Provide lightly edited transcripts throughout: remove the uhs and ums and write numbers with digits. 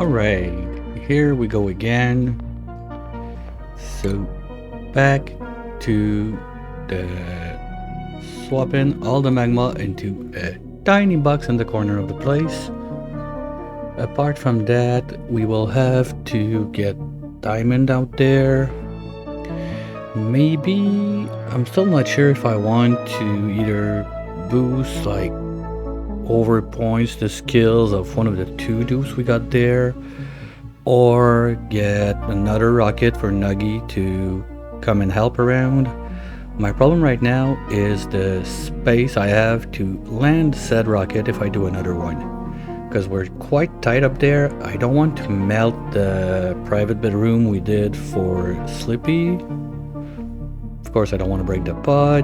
Alright, here we go again. So, back to the swapping all the magma into a tiny box in the corner of the place. Apart from that, we will have to get diamond out there. Maybe, I'm still not sure if I want to either boost like over points the skills of one of the two dupes we got there, or get another rocket for Nuggy to come and help around. My problem right now is the space I have to land said rocket if I do another one, because we're quite tight up there. I don't want to melt the private bedroom we did for Slippy. Of course, I don't want to break the pod.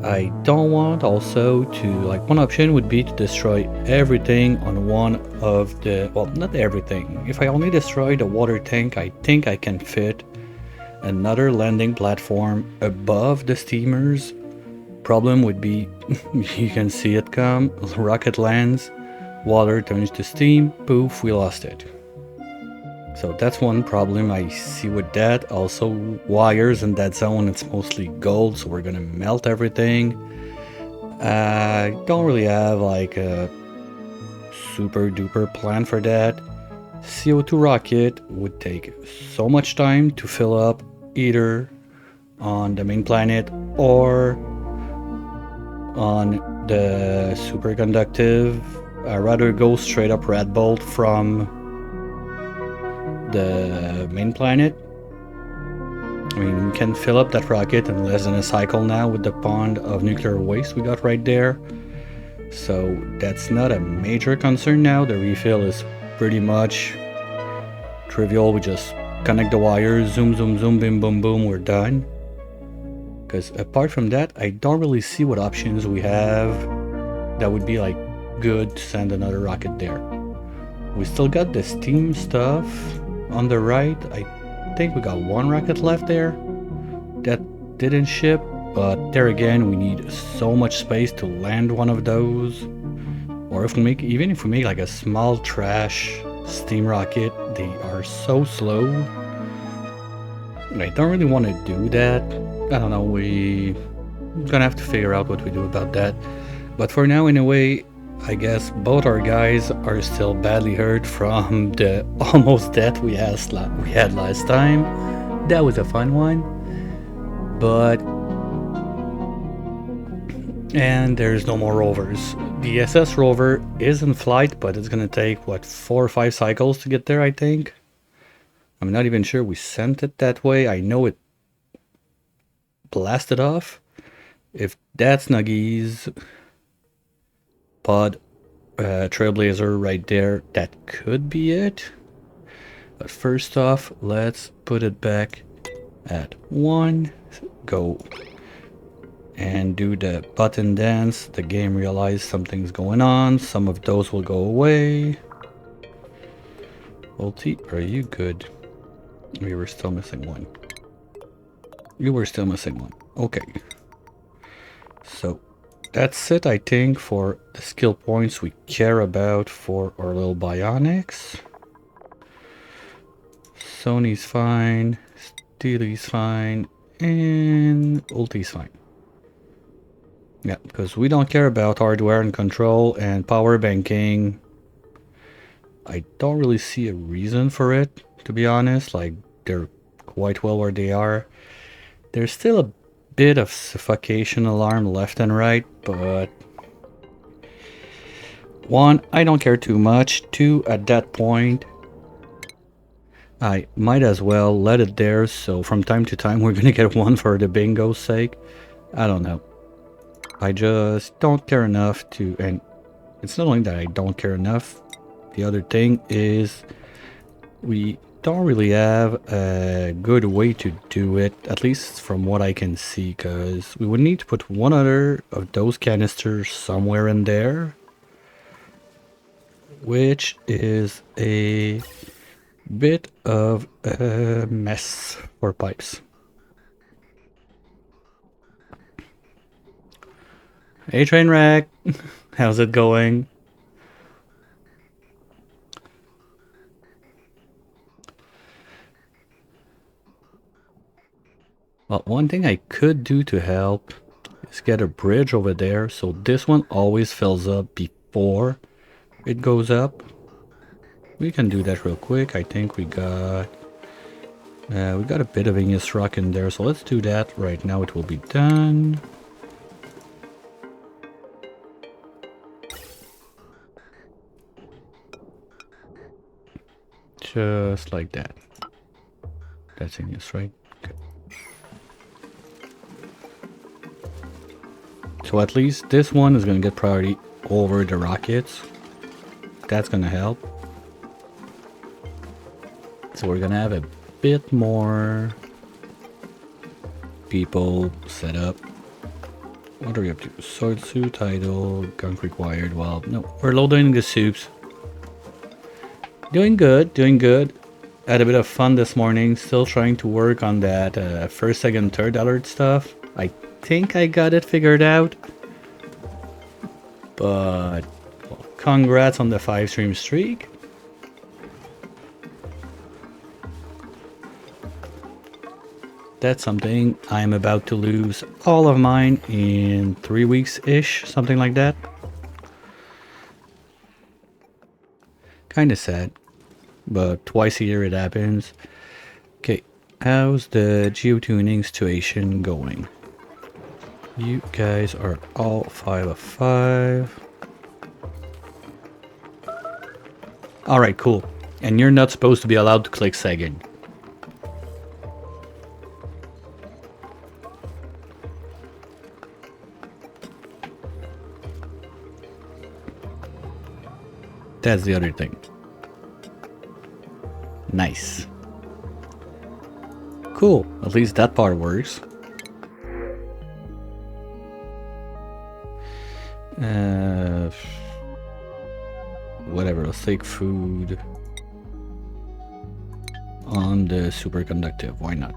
I don't want also to, like, one option would be to destroy everything on one of the, well, not everything. If I only destroy the water tank, I think I can fit another landing platform above the steamers. Problem would be, you can see it come, rocket lands, water turns to steam, poof, we lost it. So that's one problem I see with that. Also, wires in that zone, it's mostly gold, so we're gonna melt everything. I don't really have like a super duper plan for that. CO2 rocket would take so much time to fill up, either on the main planet or on the superconductive. I'd rather go straight up Red Bolt from the main planet. I mean, we can fill up that rocket in less than a cycle now with the pond of nuclear waste we got right there. So that's not a major concern now. The refill is pretty much trivial. We just connect the wires, zoom, zoom, zoom, boom, boom, boom, we're done. Because apart from that, I don't really see what options we have that would be like good to send another rocket there. We still got the steam stuff on the right. I think we got one rocket left there that didn't ship, but there again we need so much space to land one of those. Or if we make, even if we make like a small trash steam rocket, they are so slow. I don't really want to do that. I don't know, we're gonna have to figure out what we do about that. But for now, in a way, I guess both our guys are still badly hurt from the almost death we had last time. That was a fun one. But... and there's no more rovers. The SS rover is in flight, but it's gonna take, what, 4 or 5 cycles to get there, I think? I'm not even sure we sent it that way. I know it blasted off. If that's Nuggy's pod trailblazer right there, that could be it. But first off, let's put it back at 1. Go and do the button dance. The game realized something's going on. Some of those will go away. Ulti, are you good? We were still missing one. You were still missing one. Okay. So that's it, I think, for the skill points we care about for our little bionics. Sony's fine, Steely's fine, and Ulti's fine. Yeah, because we don't care about hardware and control and power banking. I don't really see a reason for it, to be honest. Like, they're quite well where they are. There's still a bit of suffocation alarm left and right, but 1, I don't care too much. 2, at that point, I might as well let it there, so from time to time we're gonna get one for the bingo's sake. I don't know. I just don't care enough to, and it's not only that I don't care enough, the other thing is we don't really have a good way to do it, at least from what I can see, because we would need to put one other of those canisters somewhere in there, which is a bit of a mess for pipes. Hey Trainwreck, how's it going? Well, one thing I could do to help is get a bridge over there, so this one always fills up before it goes up. We can do that real quick. I think we got a bit of igneous rock in there, so let's do that right now. It will be done. Just like that. That's igneous, right? Okay. So at least this one is going to get priority over the rockets. That's going to help. So we're going to have a bit more people set up. What are we up to? Sword suit, idle, gunk required. Well, no, we're loading the soups. Doing good, doing good. Had a bit of fun this morning. Still trying to work on that first, second, third alert stuff. I think I got it figured out. But well, congrats on the 5-stream streak. That's something I'm about to lose all of mine in 3 weeks-ish, something like that. Kinda sad, but twice a year it happens. Okay, how's the geotuning situation going? You guys are all 5 of 5. Alright, cool. And you're not supposed to be allowed to click second. That's the other thing. Nice. Cool. At least that part works. Whatever. Let's take food on the superconductive. Why not?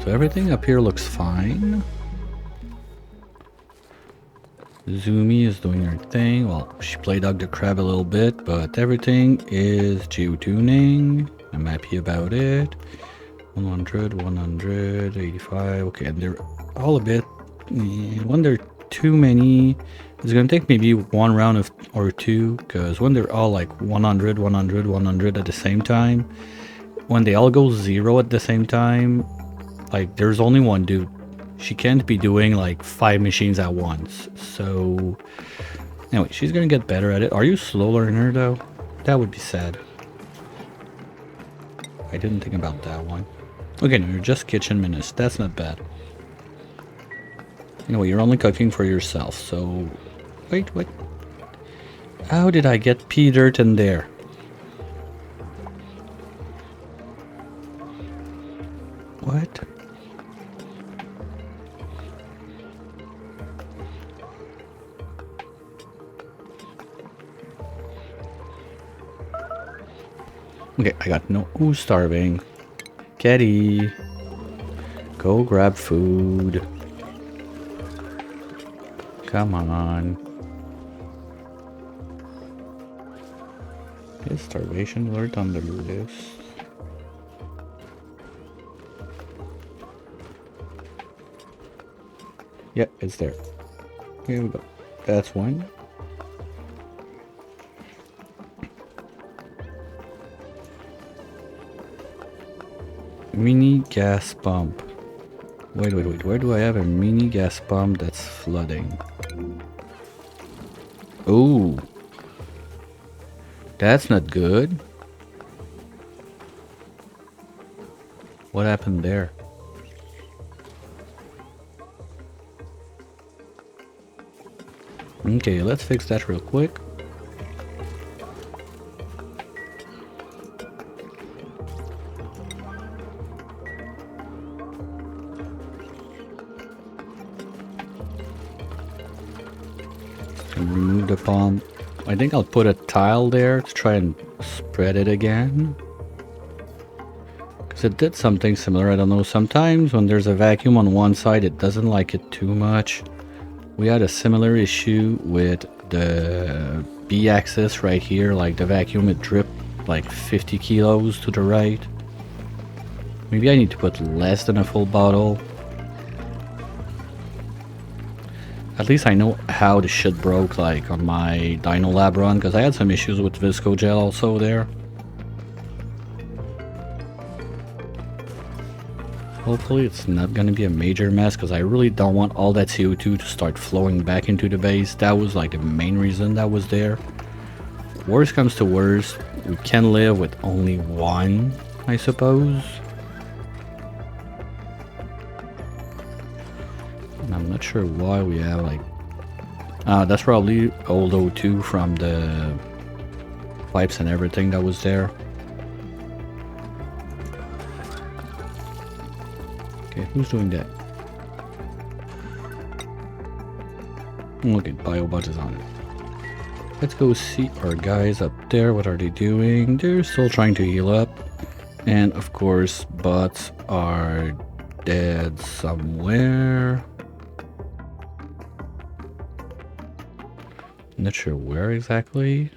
So everything up here looks fine. Zumi is doing her thing. Well, she played Dr. Crab a little bit, but everything is geotuning. I'm happy about it. 100, 185. Okay, and they're all a bit... when they're too many, it's gonna take maybe one round of or two, because when they're all like 100, 100, 100 at the same time, when they all go 0 at the same time, like there's only one dude. She can't be doing like 5 machines at once. So anyway, she's gonna get better at it. Are you slow learner though? That would be sad. I didn't think about that one. Okay, no, you're just kitchen menace. That's not bad. Anyway, you're only cooking for yourself, so... Wait. How did I get pea dirt in there? What? Okay, I got no... Ooh, starving. Kitty. Go grab food. Come on. Is starvation alert on the list? Yeah, it's there. Here we go. That's one. Mini gas pump. Wait. Where do I have a mini gas pump that's flooding? Oh. That's not good. What happened there? Okay, let's fix that real quick. And remove the pump. I think I'll put a tile there to try and spread it again. Because it did something similar, I don't know. Sometimes when there's a vacuum on one side, it doesn't like it too much. We had a similar issue with the B-axis right here. Like the vacuum, it dripped like 50 kilos to the right. Maybe I need to put less than a full bottle. At least I know how the shit broke, like, on my Dino Lab run, because I had some issues with Visco Gel also there. Hopefully it's not gonna be a major mess, because I really don't want all that CO2 to start flowing back into the base. That was like the main reason that was there. Worst comes to worst, we can live with only one, I suppose. And I'm not sure why we have like... that's probably old O2 from the pipes and everything that was there. Okay, who's doing that? Look at BioBot is on it. Let's go see our guys up there. What are they doing? They're still trying to heal up. And of course, bots are dead somewhere. Not sure where exactly,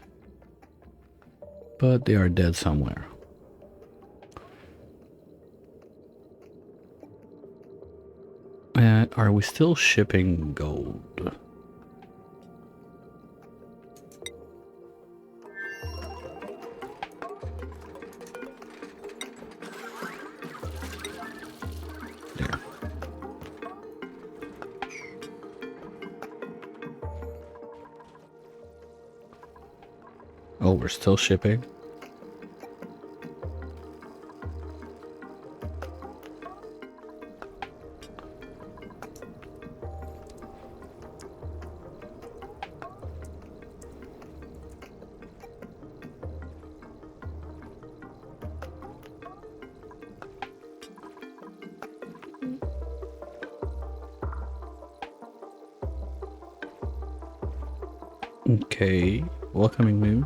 but they are dead somewhere. Are we still shipping gold? There. Oh, we're still shipping. Okay, welcoming moon.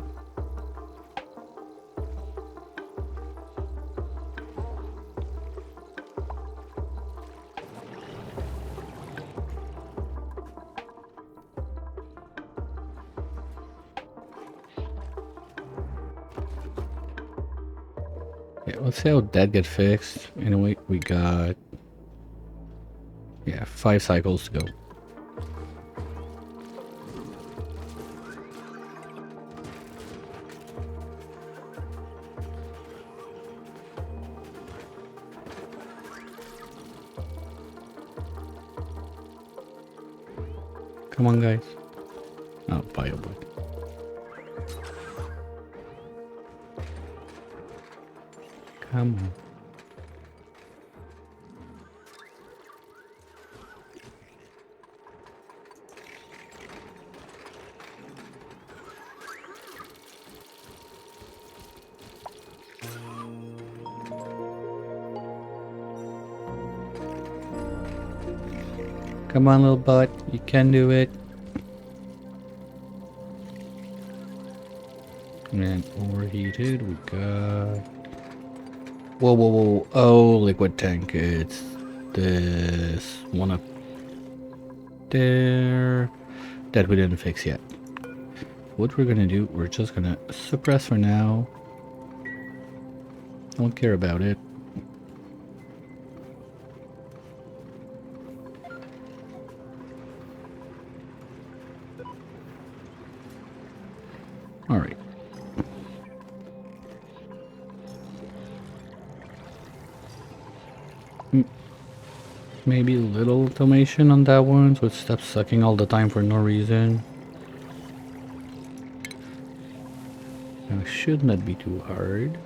Yeah, let's see how that gets fixed. Anyway, we got 5 cycles to go. Come on, guys. Oh, BioBot. Come on. Come on, little bot. You can do it. And overheated, we got... Whoa, whoa, whoa. Oh, liquid tank. It's this one up there that we didn't fix yet. What we're gonna do, we're just gonna suppress for now. Don't care about it. Alright. Maybe a little automation on that one, so it stops sucking all the time for no reason. Now, it should not be too hard.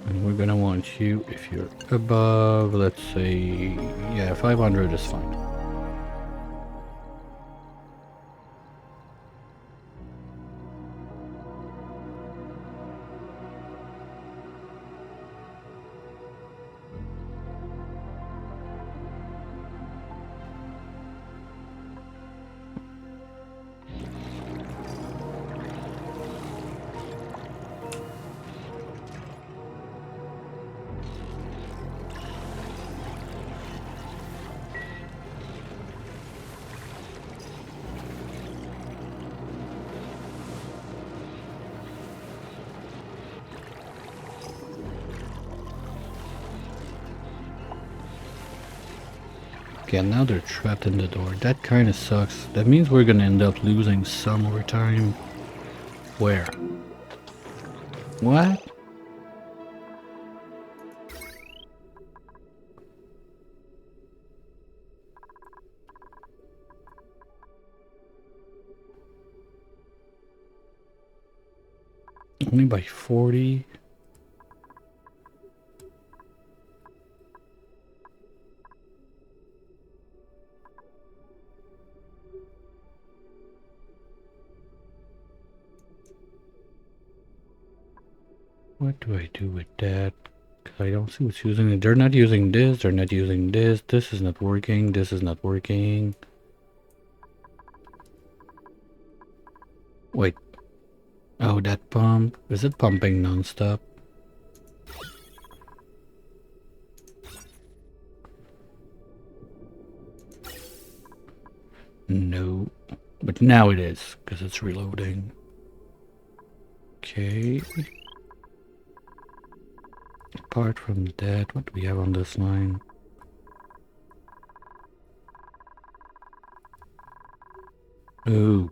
And we're gonna want you, if you're above, let's say, 500 is fine. Okay, now they're trapped in the door. That kind of sucks. That means we're gonna end up losing some more time. Where? What? Only by 40? What do I do with that? I don't see what's using it. They're not using this, they're not using this. This is not working, this is not working. Wait. Oh, that pump. Is it pumping non-stop? No. But now it is, because it's reloading. Okay. Apart from that, what do we have on this line? Oh.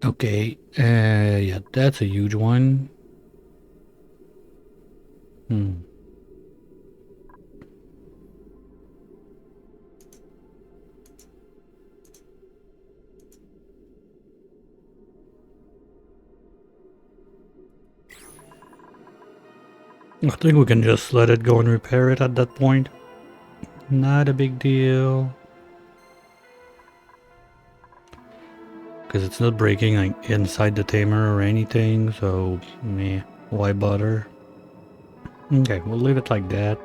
Okay, yeah, that's a huge one. I think we can just let it go and repair it at that point. Not a big deal. Because it's not breaking like inside the tamer or anything, so meh, why bother? Okay, we'll leave it like that.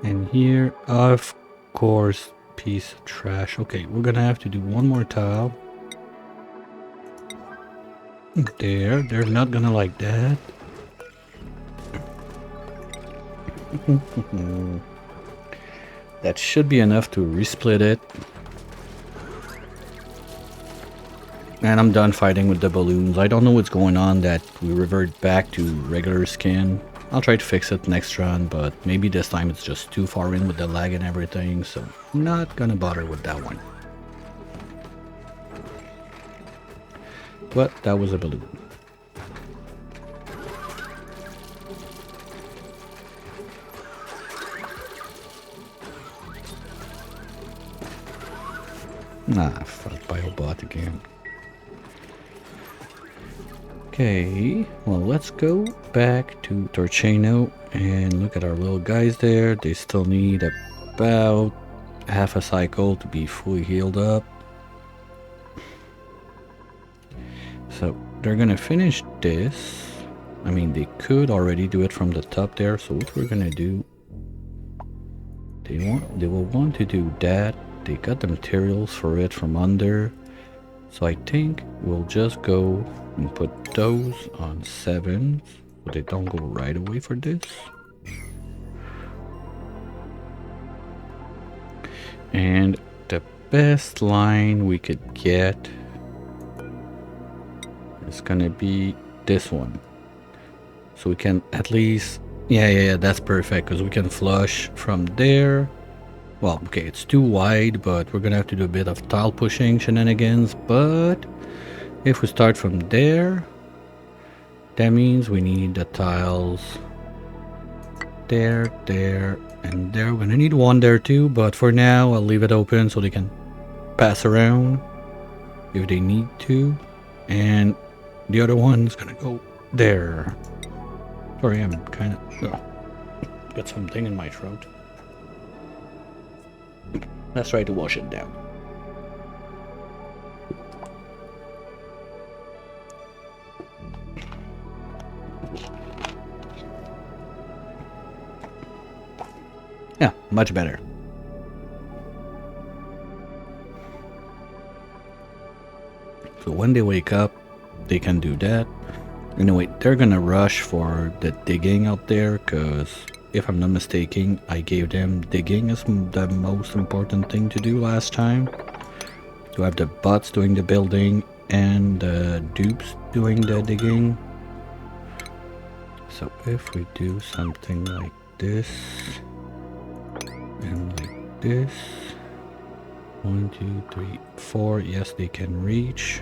And here, of course, piece of trash. Okay, we're gonna have to do one more tile. There, they're not gonna like that. That should be enough to resplit it. And I'm done fighting with the balloons. I don't know what's going on that we revert back to regular skin. I'll try to fix it next run, but maybe this time it's just too far in with the lag and everything, so I'm not gonna bother with that one. But that was a balloon. Nah, fuck Biobot again. Okay, well, let's go back to Torcheno and look at our little guys there. They still need about half a cycle to be fully healed up. So they're gonna finish this. I mean, they could already do it from the top there. So what we're gonna do, they will want to do that. They got the materials for it from under. So I think we'll just go and put those on 7s, so they don't go right away for this. And the best line we could get is gonna be this one. So we can at least, yeah, that's perfect, because we can flush from there. Well, okay, it's too wide, but we're gonna have to do a bit of tile pushing shenanigans. But if we start from there, that means we need the tiles there, there, and there. We're gonna need one there too, but for now I'll leave it open so they can pass around if they need to. And the other one's gonna go there. Sorry, I'm kind of got something in my throat. Let's try to wash it down. Yeah, much better. So when they wake up, they can do that. Anyway, they're gonna rush for the digging out there, because if I'm not mistaken, I gave them digging as the most important thing to do last time. To have the bots doing the building and the dupes doing the digging. So if we do something like this and like this, 1, 2, 3, 4, yes, they can reach.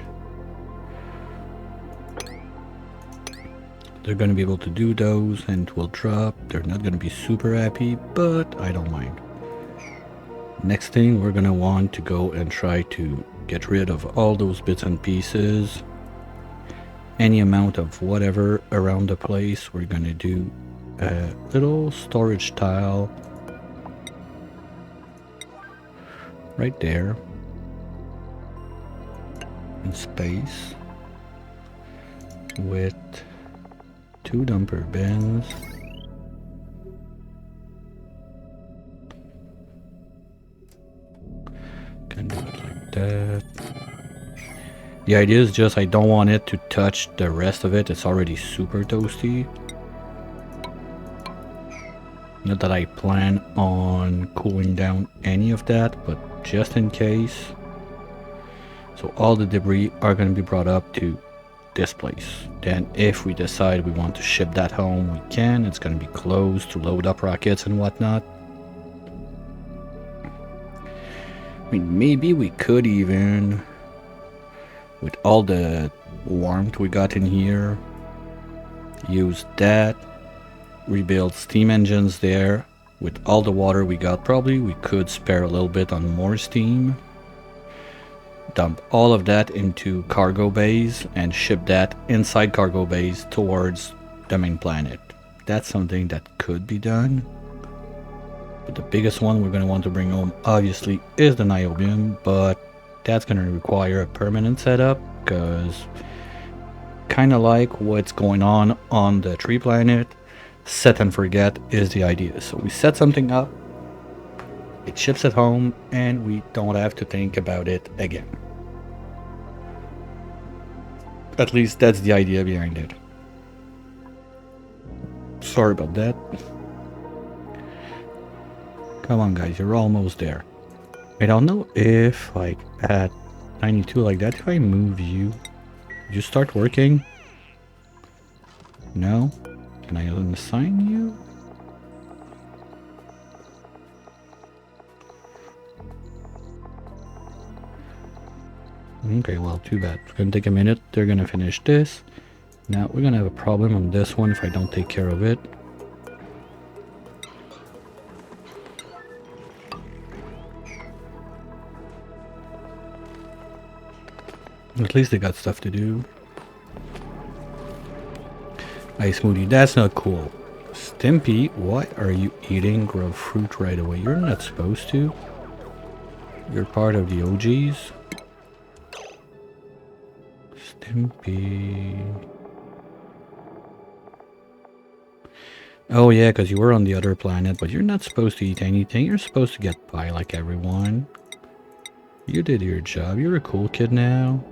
They're going to be able to do those and it will drop. They're not going to be super happy, but I don't mind. Next thing, we're going to want to go and try to get rid of all those bits and pieces. Any amount of whatever around the place. We're going to do a little storage tile right there in space with 2 dumper bins. Can do it like that. The idea is just I don't want it to touch the rest of it. It's already super toasty. Not that I plan on cooling down any of that, but just in case. So all the debris are going to be brought up to this place. Then if we decide we want to ship that home, we can. It's going to be closed to load up rockets and whatnot. I mean, maybe we could even, with all the warmth we got in here, use that, rebuild steam engines there. With all the water we got, probably we could spare a little bit on more steam. Dump all of that into cargo bays and ship that inside cargo bays towards the main planet. That's something that could be done. But the biggest one we're going to want to bring home obviously is the niobium, but that's going to require a permanent setup because kind of like what's going on the tree planet, set and forget is the idea. So we set something up, it ships it home, and we don't have to think about it again. At least that's the idea behind it. Sorry about that. Come on guys, you're almost there. I don't know if like at 92 like that, if I move you, you start working? No? Can I unassign you? Okay, well, too bad. It's gonna take a minute. They're gonna finish this. Now, we're gonna have a problem on this one if I don't take care of it. At least they got stuff to do. Ice smoothie, that's not cool. Stimpy, why are you eating grow fruit right away? You're not supposed to. You're part of the OGs. Stimpy. Oh yeah, because you were on the other planet, but you're not supposed to eat anything. You're supposed to get by like everyone. You did your job. You're a cool kid now.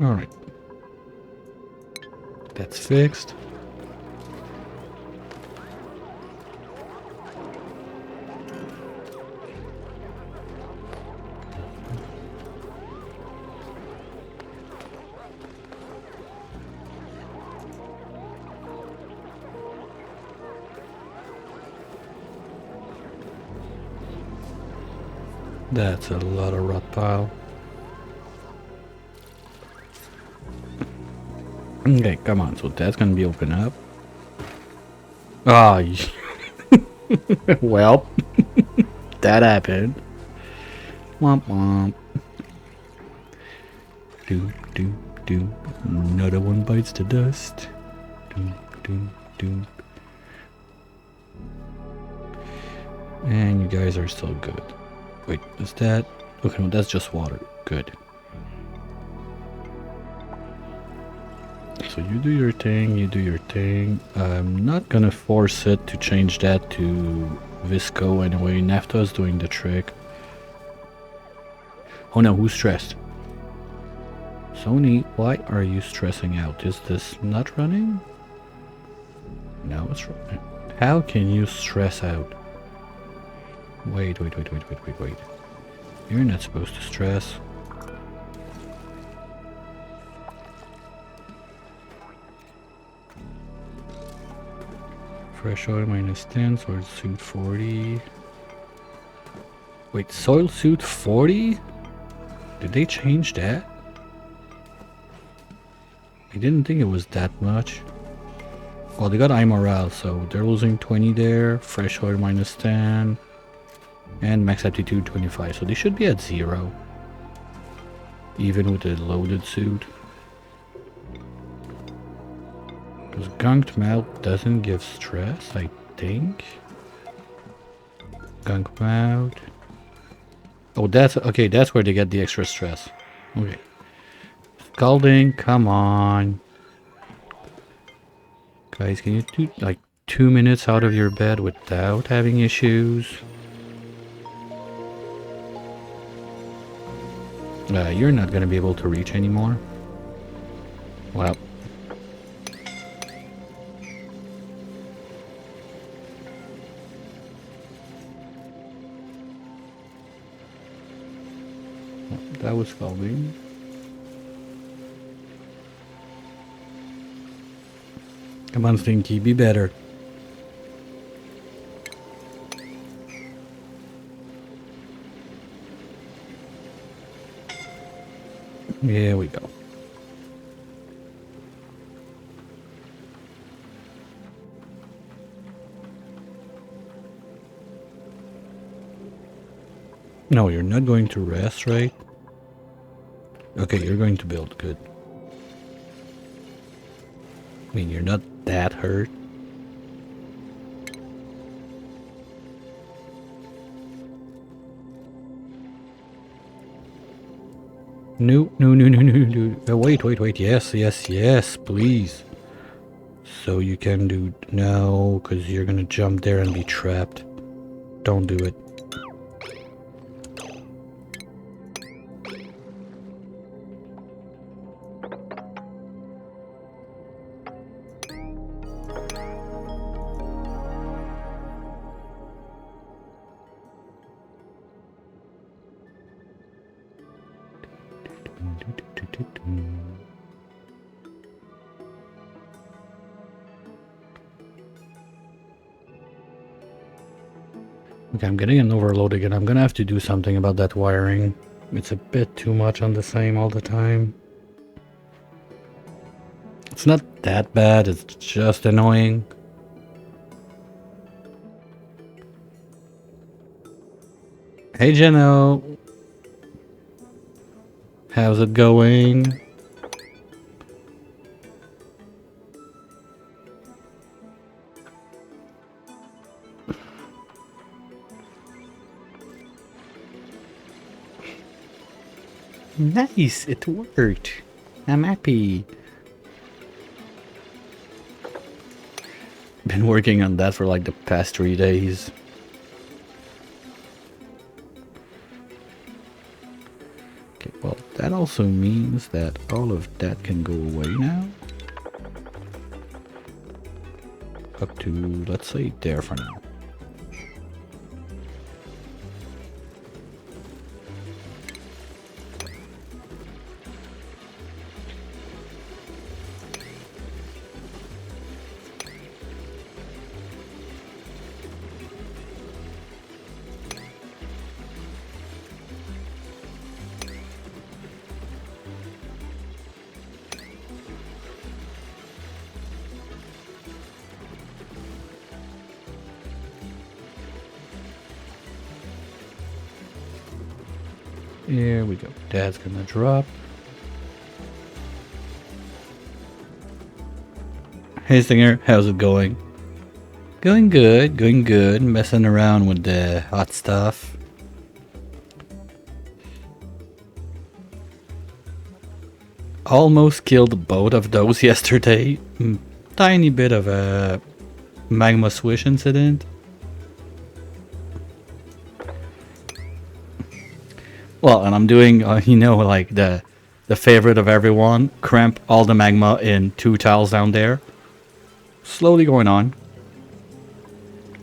Alright. That's fixed. That's a lot of rot pile. Okay, come on. So that's gonna be open up. Ah, well, that happened. Womp womp. Do do do. Another one bites the dust. Do do do. And you guys are still good. Wait, is that? Okay, no, that's just water. Good. So you do your thing, you do your thing. I'm not gonna force it to change that to Visco anyway. Naphtha's doing the trick. Oh no, who's stressed? Sony, why are you stressing out? Is this not running? No, it's running. How can you stress out? Wait. You're not supposed to stress. Fresh oil -10, soil suit 40. Wait, soil suit 40? Did they change that? I didn't think it was that much. Well, they got iMorale, so they're losing 20 there. Fresh oil -10. And max aptitude 25, so they should be at 0. Even with a loaded suit. Because Gunked Mouth doesn't give stress, I think. Gunked Mouth. Oh, that's okay, that's where they get the extra stress. Okay. Scalding, come on. Guys, can you do like 2 minutes out of your bed without having issues? You're not gonna be able to reach anymore. Well. That was scalding. Come on, Stinky, be better. Here we go. No, you're not going to rest, right? Okay, you're going to build. Good. I mean, you're not that hurt. No. Wait. Yes, please. So you can do... No, because you're going to jump there and be trapped. Don't do it. Okay, I'm getting an overload again. I'm gonna have to do something about that wiring. It's a bit too much on the same all the time. It's not that bad, it's just annoying. Hey Geno! How's it going? Nice, it worked. I'm happy. Been working on that for like the past 3 days. Okay, well, that also means that all of that can go away now. Up to, let's say, there for now. Here we go. Dad's gonna drop. Hey Stinger, how's it going? Going good. Messing around with the hot stuff. almost killed both of those yesterday. Tiny bit of a magma swish incident. Well, and I'm doing, you know, like the favorite of everyone, cramp all the magma in 2 tiles down there. Slowly going on.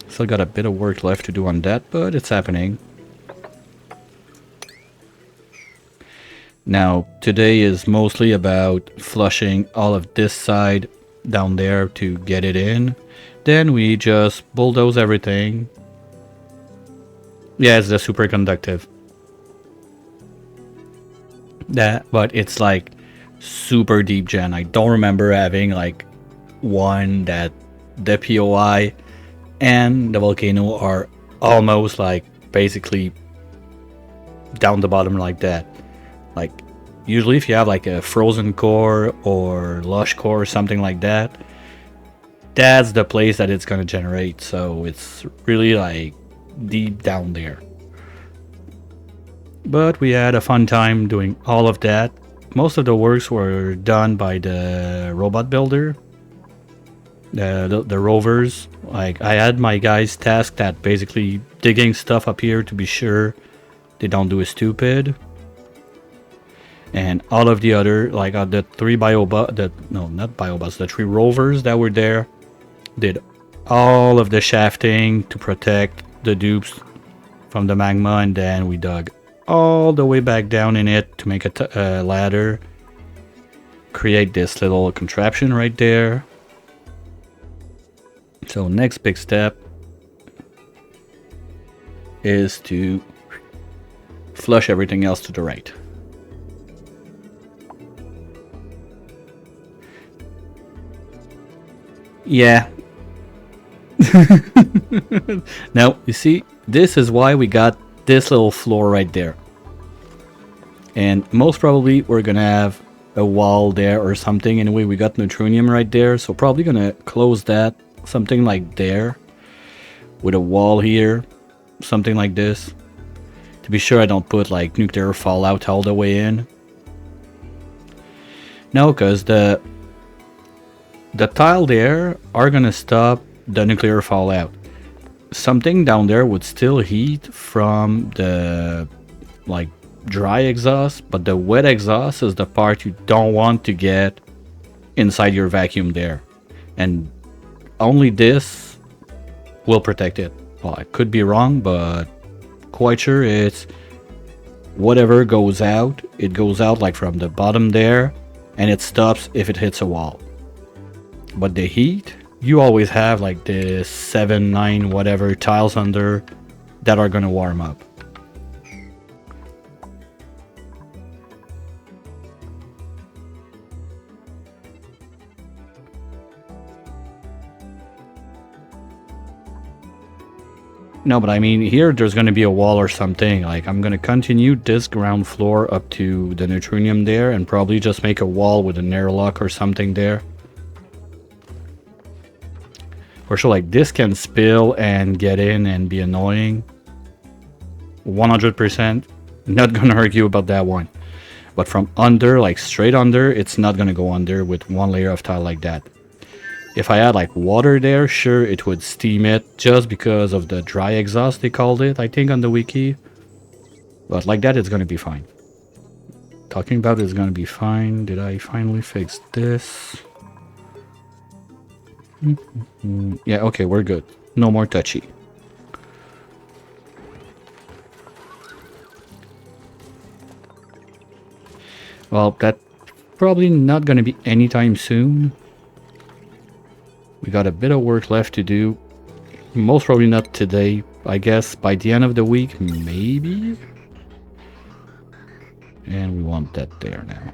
Still got a bit of work left to do on that, but it's happening. Now, today is mostly about flushing all of this side down there to get it in. Then we just bulldoze everything. Yeah, it's the superconductive. But it's like super deep gen. I don't remember having like one that the POI and the volcano are almost like basically down the bottom like that. Like usually if you have like a frozen core or lush core or something like that, that's the place that it's gonna generate. So it's really like deep down there. But we had a fun time doing all of that. Most of the works were done by the robot builder, the rovers. Like I had my guys tasked at basically digging stuff up here to be sure they don't do a stupid. And all of the other, like the 3 the 3 rovers that were there did all of the shafting to protect the dupes from the magma, and then we dug all the way back down in it to make a ladder, create this little contraption right there. So next big step is to flush everything else to the right. Yeah. Now, you see, this is why we got this little floor right there. And most probably we're gonna have a wall there or something. Anyway, we got neutronium right there, so probably gonna close that, something like there, with a wall here, something like this, to be sure I don't put like nuclear fallout all the way in. No, because the tile there are gonna stop the nuclear fallout. Something down there would still heat from the like dry exhaust, but the wet exhaust is the part you don't want to get inside your vacuum there, and only this will protect it. Well, I could be wrong, but quite sure it's whatever goes out, it goes out like from the bottom there, and it stops if it hits a wall. But the heat, you always have like the 7, 9, whatever tiles under that are gonna warm up. No, but I mean here there's gonna be a wall or something. Like I'm gonna continue this ground floor up to the neutronium there and probably just make a wall with an airlock or something there. For sure, like this can spill and get in and be annoying. 100%. Not gonna argue about that one. But from under, like straight under, it's not gonna go under with one layer of tile like that. If I had like water there, sure, it would steam it just because of the dry exhaust they called it, I think, on the wiki. But like that, it's gonna be fine. Talking about it's gonna be fine. Did I finally fix this? Yeah, okay, we're good. No more touchy. Well, that's probably not gonna be anytime soon. We got a bit of work left to do. Most probably not today. I guess by the end of the week, maybe? And we want that there now.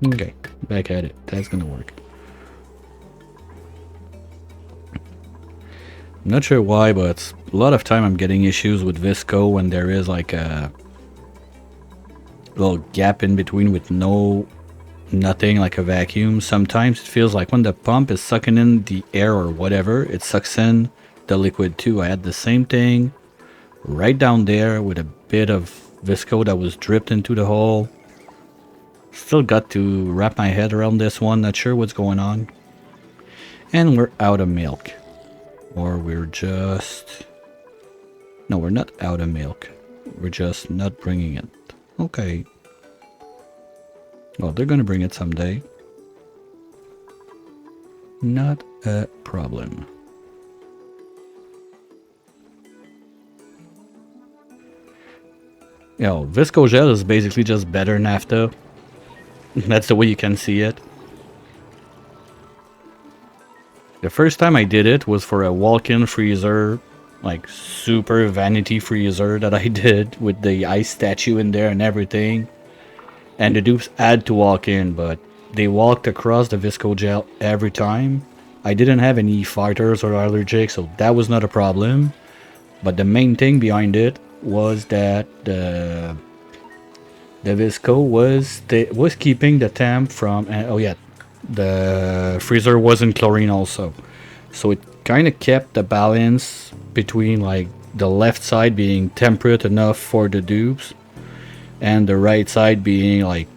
Okay, back at it. That's gonna work. I'm not sure why, but a lot of time I'm getting issues with Visco when there is like a little gap in between with nothing, like a vacuum. Sometimes it feels like when the pump is sucking in the air or whatever, it sucks in the liquid too. I had the same thing right down there with a bit of Visco that was dripped into the hole. Still got to wrap my head around this one, not sure what's going on. And we're out of milk. Or we're just... No, we're not out of milk. We're just not bringing it. Okay. Well, they're gonna bring it someday. Not a problem. Yo, Visco Gel is basically just better naphtha. That's the way you can see it. The first time I did it was for a walk-in freezer, like super vanity freezer that I did with the ice statue in there and everything. And the dupes had to walk in, but they walked across the Visco Gel every time. I didn't have any fighters or allergic, so that was not a problem. But the main thing behind it was that the Visco was keeping the temp from... oh yeah, the freezer wasn't chlorine also. So it kind of kept the balance between like the left side being temperate enough for the dupes and the right side being like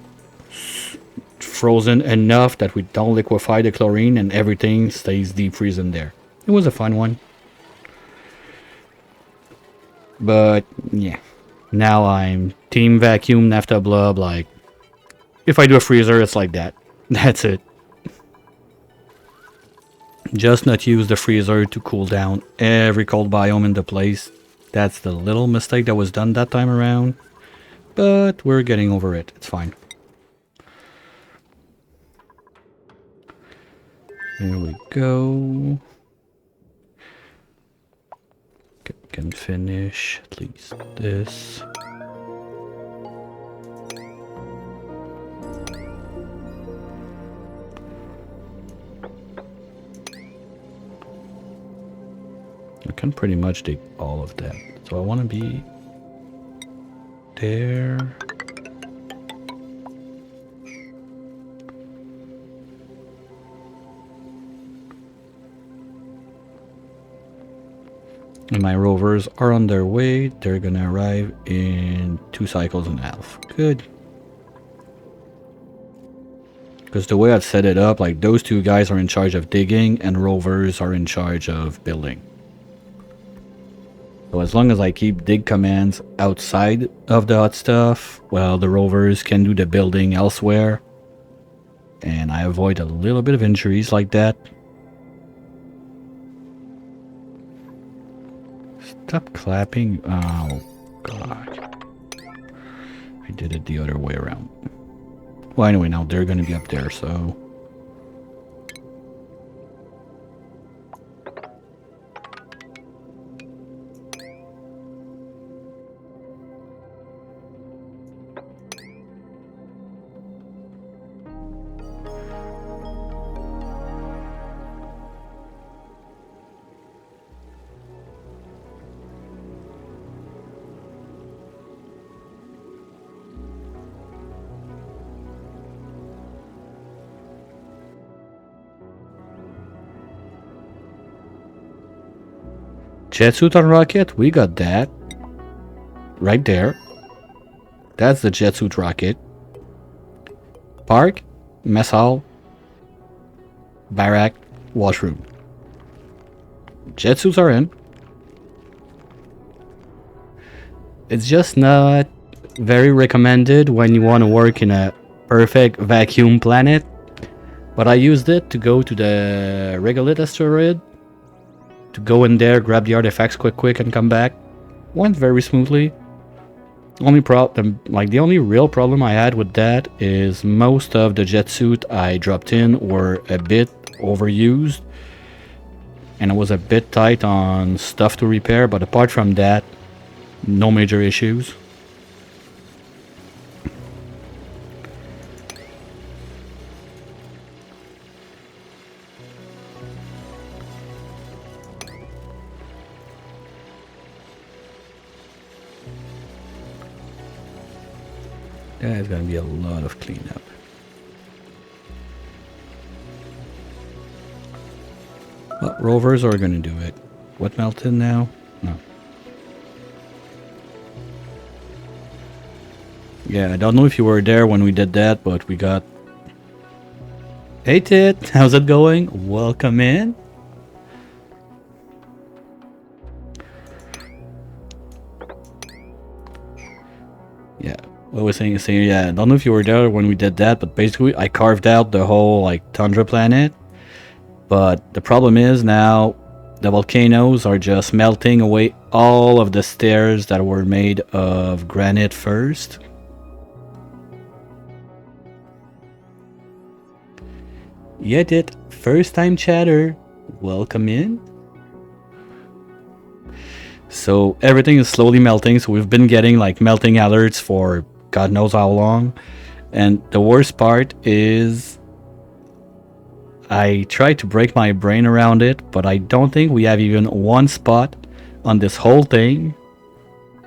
frozen enough that we don't liquefy the chlorine and everything stays deep freeze in there. It was a fun one. But yeah, now I'm team vacuum naphtha blub. Like if I do a freezer, it's like that. That's it. Just not use the freezer to cool down every cold biome in the place. That's the little mistake that was done that time around. But we're getting over it. It's fine. Here we go. Can finish at least this. I can pretty much dig all of that. So I want to be there. And my rovers are on their way. They're gonna arrive in 2 cycles and a half. Good. Because the way I've set it up, like those 2 guys are in charge of digging and rovers are in charge of building. So as long as I keep dig commands outside of the hot stuff, well, the rovers can do the building elsewhere. And I avoid a little bit of injuries like that. Stop clapping. Oh, God. I did it the other way around. Well, anyway, now they're going to be up there, so... Jet suit on rocket, we got that. Right there. That's the jet suit rocket. Park, mess hall, barrack, washroom. Jet suits are in. It's just not very recommended when you want to work in a perfect vacuum planet. But I used it to go to the Regolith asteroid. To go in there, grab the artifacts quick and come back. Went very smoothly. The only real problem I had with that is most of the jet suit I dropped in were a bit overused. And it was a bit tight on stuff to repair, but apart from that, no major issues. There's gonna be a lot of cleanup. Well, rovers are gonna do it. What melted now? No. Yeah, I don't know if you were there when we did that, but we got... Hey Tit, how's it going? Welcome in. Yeah, what was saying, yeah, I don't know if you were there when we did that, but basically I carved out the whole like tundra planet. But the problem is now the volcanoes are just melting away all of the stairs that were made of granite first. Yeah, Tit, first time chatter, welcome in. So everything is slowly melting, so we've been getting like melting alerts for God knows how long. And the worst part is I tried to break my brain around it, but I don't think we have even one spot on this whole thing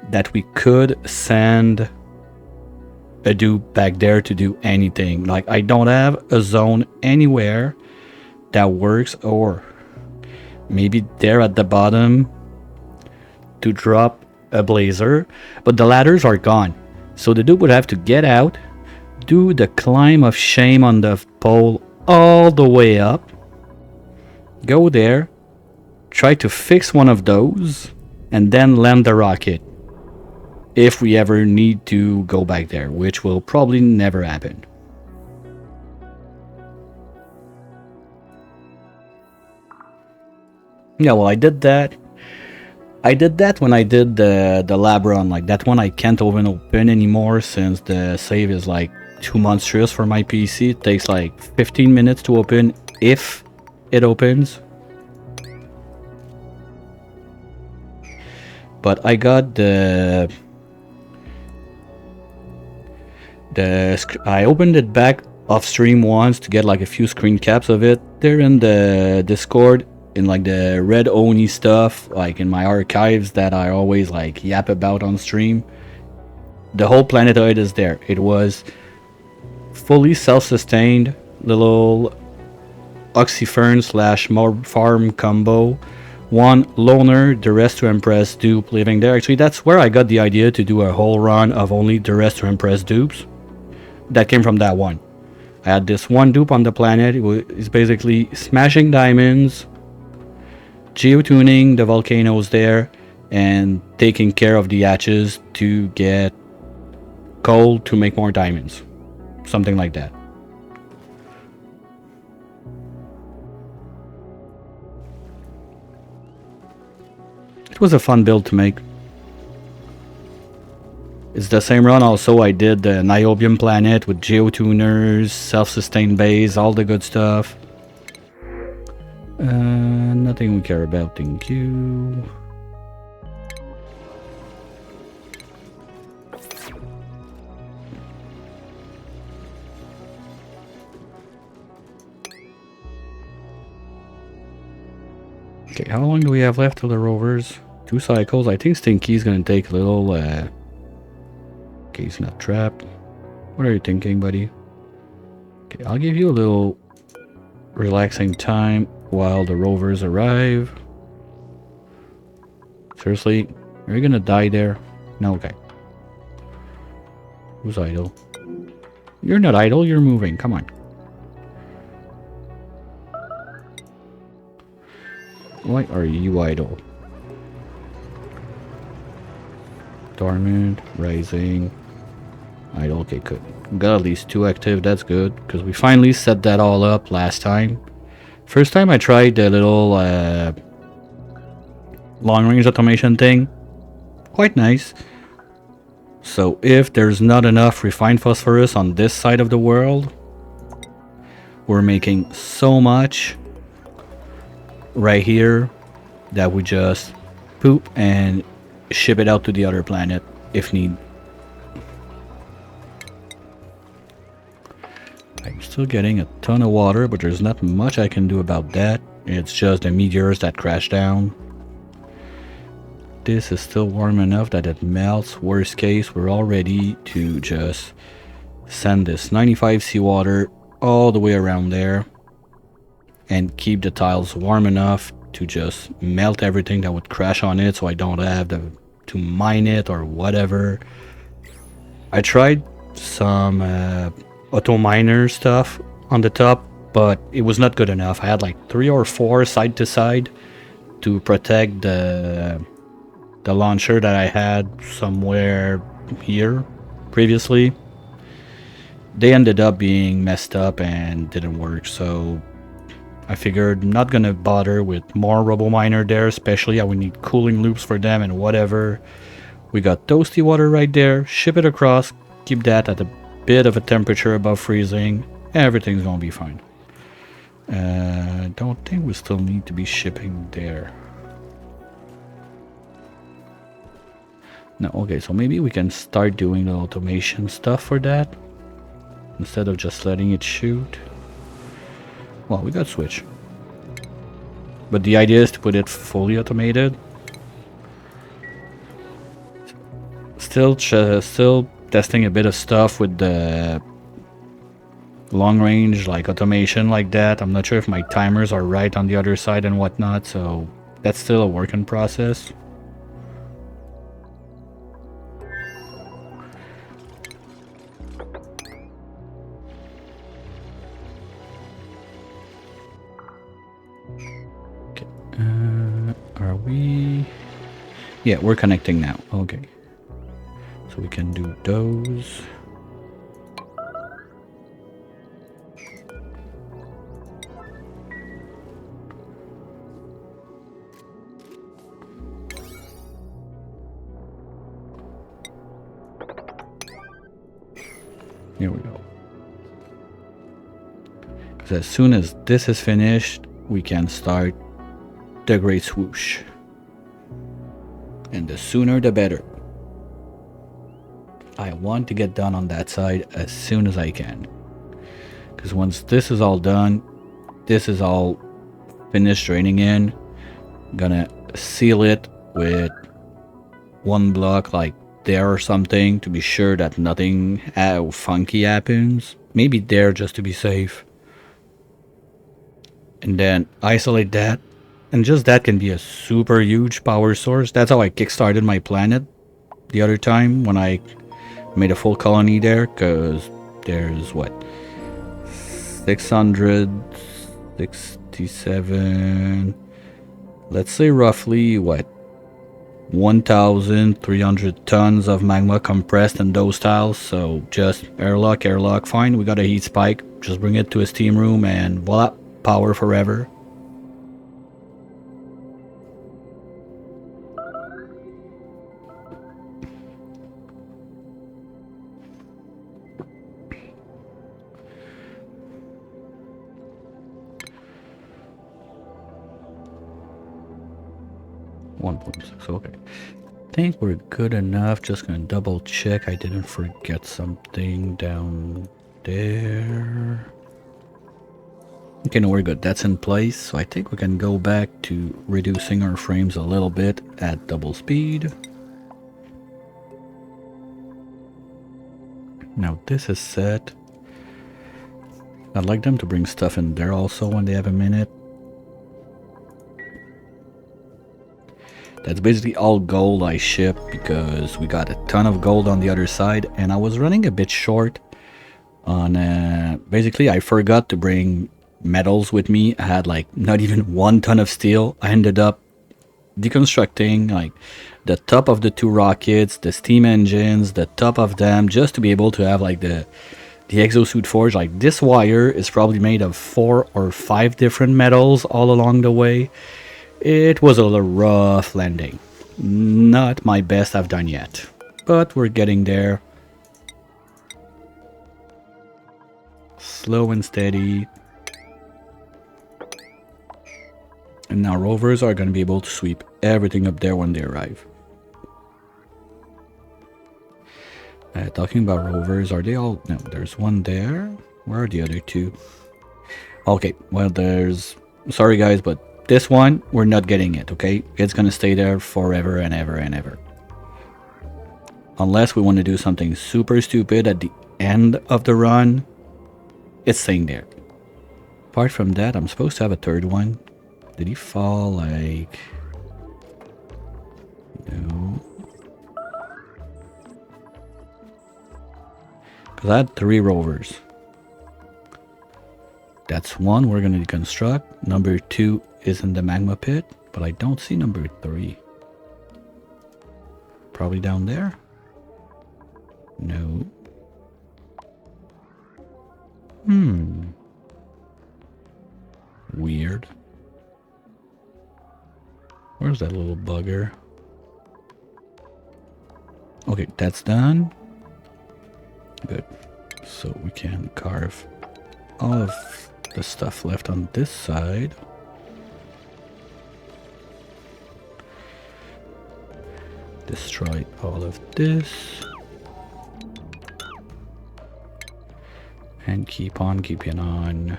that we could send a dupe back there to do anything. Like, I don't have a zone anywhere that works, or maybe there at the bottom to drop a blazer, but the ladders are gone. So the dude would have to get out, do the climb of shame on the pole all the way up, go there, try to fix one of those, and then land the rocket. If we ever need to go back there, which will probably never happen. Yeah, well, I did that. I did that when I did the lab run. Like, that one I can't even open anymore since the save is like too monstrous for my PC. It takes like 15 minutes to open if it opens. But I got I opened it back off stream once to get like a few screen caps of it. They're in the Discord, in like the red Oni stuff, like in my archives that I always like yap about on stream. The whole planetoid is there. It was fully self-sustained little Oxyfern slash mob farm combo. One loner, the rest to impress dupe living there. Actually, that's where I got the idea to do a whole run of only the rest to impress dupes. That came from that one. I had this one dupe on the planet. It's basically smashing diamonds, geotuning the volcanoes there, and taking care of the hatches to get coal to make more diamonds. Something like that. It was a fun build to make. It's the same run also I did the Niobium planet with geotuners, self-sustained base, all the good stuff. Nothing we care about, thank you. Okay, how long do we have left till the rovers? 2 cycles. I think Stinky's gonna take a little, okay, he's not trapped. What are you thinking, buddy? Okay, I'll give you a little relaxing time while the rovers arrive. Seriously? Are you gonna die there? No, okay. Who's idle? You're not idle, you're moving, come on. Why are you idle? Dormant, rising, idle, okay, good. We got at least 2 active, that's good, because we finally set that all up last time. First time I tried the little long range automation thing. Quite nice. So if there's not enough refined phosphorus on this side of the world, we're making so much right here that we just poop and ship it out to the other planet if need. I'm still getting a ton of water, but there's not much I can do about that. It's just the meteors that crash down. This is still warm enough that it melts. Worst case, we're all ready to just send this 95 seawater all the way around there and keep the tiles warm enough to just melt everything that would crash on it, so I don't have to mine it or whatever. I tried some auto miner stuff on the top, but it was not good enough. I had like 3 or 4 side to side to protect the launcher that I had somewhere here previously. They ended up being messed up and didn't work, so I figured I'm not gonna bother with more RoboMiner there, especially I would need cooling loops for them and whatever. We got toasty water right there, ship it across, keep that at a bit of a temperature above freezing, everything's gonna be fine. Don't think we still need to be shipping there. No, okay, so maybe we can start doing the automation stuff for that instead of just letting it shoot. Well, we got switch, but the idea is to put it fully automated. Still testing a bit of stuff with the long range, like automation like that. I'm not sure if my timers are right on the other side and whatnot, so that's still a work in process. Okay, are we? Yeah, we're connecting now. Okay, so we can do those. Here we go. Because as soon as this is finished, we can start the Great Swoosh. And the sooner the better. I want to get done on that side as soon as I can. Because once this is all done, this is all finished draining in, I'm gonna seal it with one block like there or something to be sure that nothing funky happens. Maybe there just to be safe. And then isolate that. And just that can be a super huge power source. That's how I kickstarted my planet the other time when I made a full colony there, because there's what, 667, let's say roughly what, 1,300 tons of magma compressed in those tiles. So just airlock, fine, we got a heat spike, just bring it to a steam room and voila, power forever. Okay, I think we're good enough. Just gonna double check I didn't forget something down there. Okay, no, we're good. That's in place, so I think we can go back to reducing our frames a little bit at double speed. Now this is set. I'd like them to bring stuff in there also when they have a minute. That's basically all gold I ship because we got a ton of gold on the other side and I was running a bit short on basically I forgot to bring metals with me. I had like not even 1 ton of steel. I ended up deconstructing like the top of the 2 rockets, the steam engines, the top of them, just to be able to have like the exosuit forge. Like this wire is probably made of 4 or 5 different metals all along the way. It was a little rough landing. Not my best I've done yet, but we're getting there. Slow and steady. And now rovers are going to be able to sweep everything up there when they arrive. Talking about rovers, are they all... No, there's one there. Where are the other 2? Okay, well there's... Sorry guys, but this one, we're not getting it, okay? It's gonna stay there forever and ever and ever. Unless we want to do something super stupid at the end of the run, it's staying there. Apart from that, I'm supposed to have a 3rd one. Did he fall like... No. Because I had 3 rovers. That's 1 we're going to deconstruct. Number 2 is in the magma pit, but I don't see number 3. Probably down there? No. Weird. Where's that little bugger? Okay, that's done. Good. So we can carve all of the stuff left on this side. Destroy all of this. And keep on keeping on.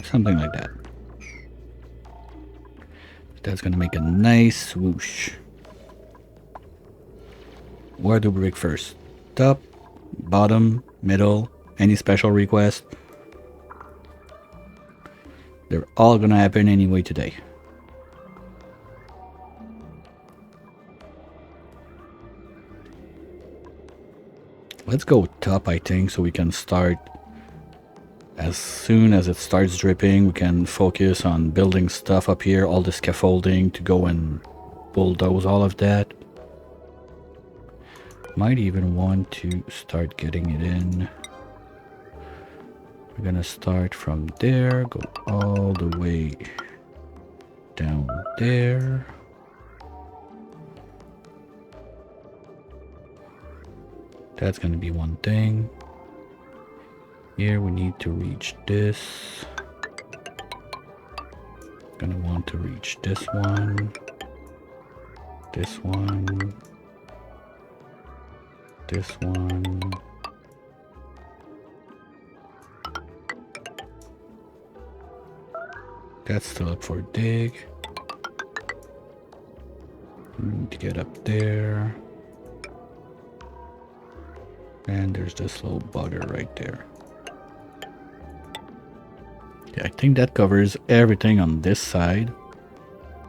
Something like that. That's gonna make a nice swoosh. Where do we break first? Top, bottom, middle, any special request? They're all gonna happen anyway today. Let's go top, I think, so we can start. As soon as it starts dripping, we can focus on building stuff up here, all the scaffolding to go and bulldoze all of that. Might even want to start getting it in. We're gonna start from there, go all the way down there. That's gonna be one thing. Here we need to reach this. Gonna want to reach this one. This one. This one. That's still up for dig. We need to get up there. And there's this little bugger right there. Yeah, I think that covers everything on this side.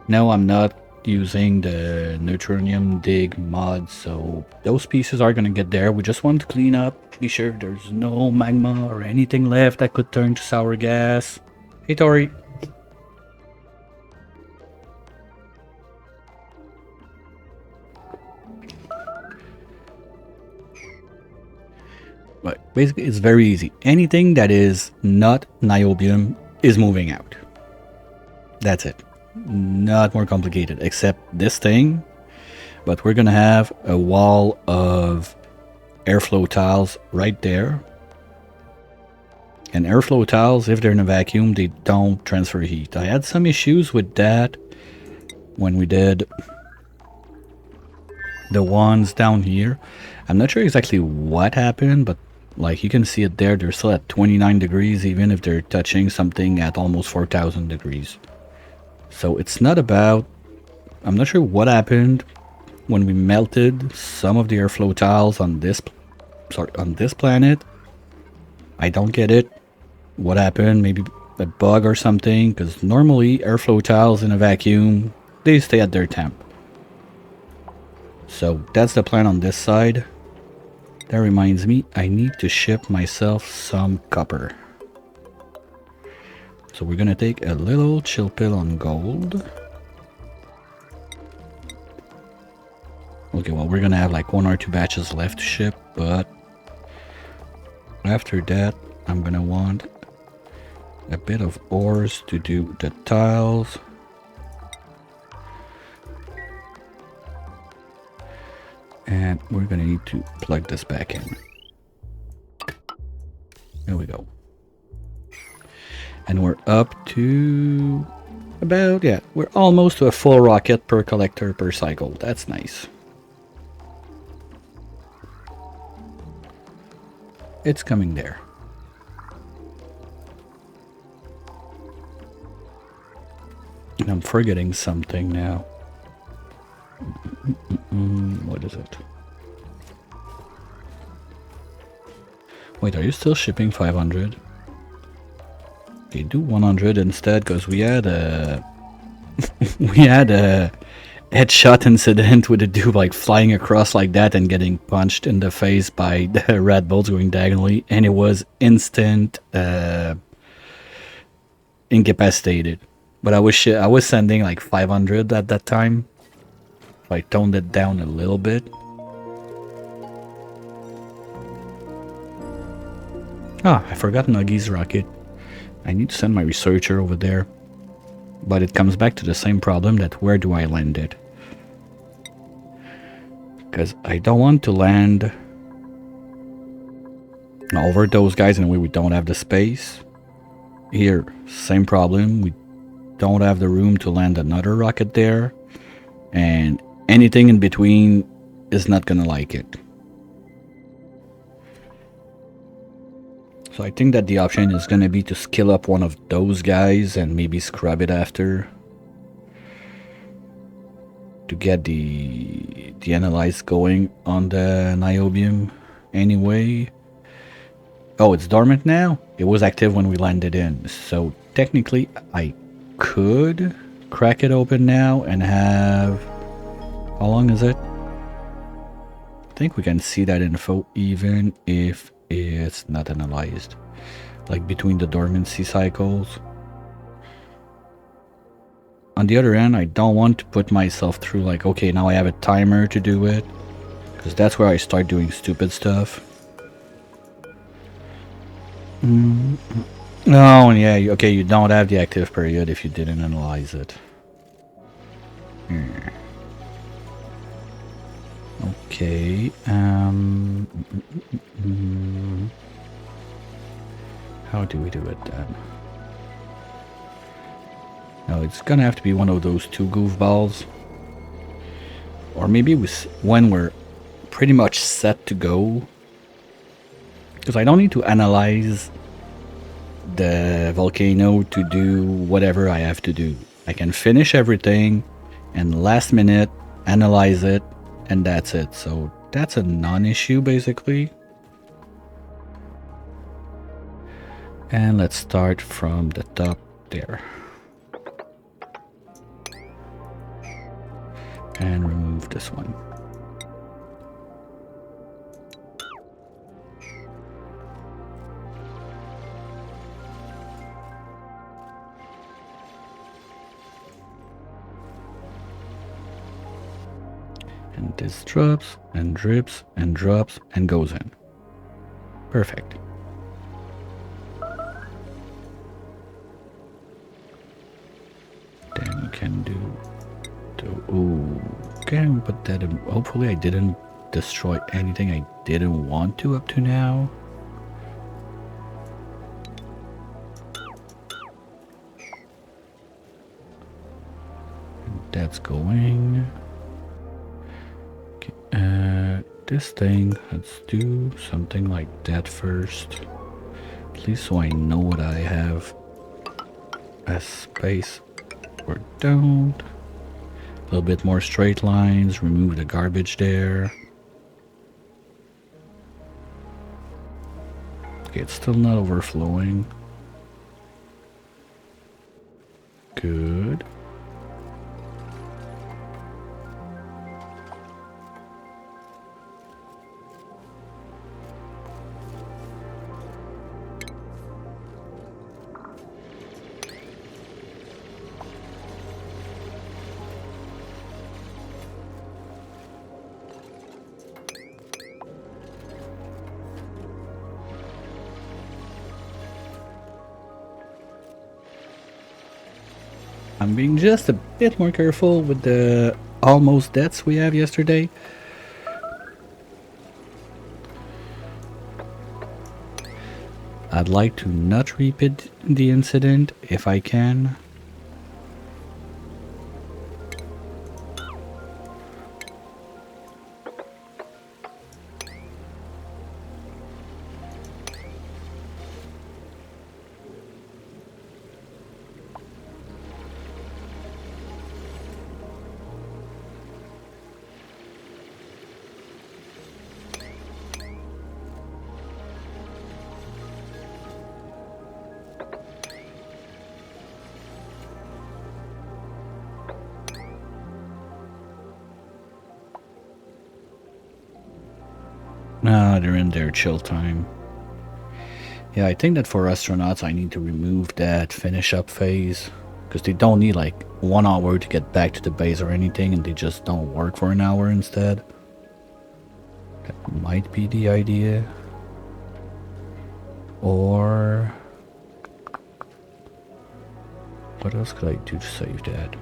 No, I'm not using the Neutronium dig mod, so those pieces are gonna get there. We just want to clean up, be sure there's no magma or anything left that could turn to sour gas. Hey Tori. But basically it's very easy. Anything that is not niobium is moving out. That's it. Not more complicated, except this thing. But we're gonna have a wall of airflow tiles right there. And airflow tiles, if they're in a vacuum, they don't transfer heat. I had some issues with that when we did the ones down here. I'm not sure exactly what happened, but like you can see it there, they're still at 29 degrees even if they're touching something at almost 4,000 degrees. So it's not about, I'm not sure what happened when we melted some of the airflow tiles on this, on this planet. I don't get it. What happened? Maybe a bug or something, because normally airflow tiles in a vacuum, they stay at their temp. So that's the plan on this side. That reminds me, I need to ship myself some copper. So we're gonna take a little chill pill on gold. Okay, well we're gonna have like 1 or 2 batches left to ship, but after that I'm gonna want a bit of ores to do the tiles. And we're gonna need to plug this back in. There we go. And we're up to about, yeah, we're almost to a full rocket per collector per cycle. That's nice. It's coming there. Now I'm forgetting something now. What is it? Wait, are you still shipping 500? Okay, do 100 instead, because we had a we had a headshot incident with a dude like flying across like that and getting punched in the face by the red bolts going diagonally, and it was instant incapacitated. But I was sending like 500 at that time. So I toned it down a little bit. Ah, I forgot Nuggy's rocket. I need to send my researcher over there. But it comes back to the same problem, that where do I land it? Because I don't want to land over those guys in a way we don't have the space. Here, same problem. We don't have the room to land another rocket there. And anything in between is not gonna like it. So I think that the option is gonna be to skill up one of those guys and maybe scrub it after. To get the analyze going on the niobium anyway. Oh, it's dormant now? It was active when we landed in. So technically I could crack it open now and have... How long is it? I think we can see that info even if it's not analyzed. Like between the dormancy cycles. On the other hand, I don't want to put myself through like, okay, now I have a timer to do it. Because that's where I start doing stupid stuff. Oh, yeah, okay, you don't have the active period if you didn't analyze it. Okay, how do we do it then? No, it's gonna have to be one of those two goofballs. Or maybe when we're pretty much set to go. Because I don't need to analyze the volcano to do whatever I have to do. I can finish everything and last minute analyze it, and that's it. So that's a non-issue basically. And let's start from the top there. And remove this one. And this drops and drips and drops and goes in. Perfect. Then you can do okay, but that hopefully I didn't destroy anything I didn't want to up to now. And that's going. Okay, this thing, let's do something like that first. At least so I know what I have as space or don't. A little bit more straight lines, remove the garbage there. Okay, it's still not overflowing. Good. I'm being just a bit more careful with the almost deaths we have yesterday. I'd like to not repeat the incident if I can. They're in their chill time. Yeah, I think that for astronauts I need to remove that finish up phase. Because they don't need like 1 hour to get back to the base or anything, and they just don't work for an hour instead. That might be the idea. Or... what else could I do to save that?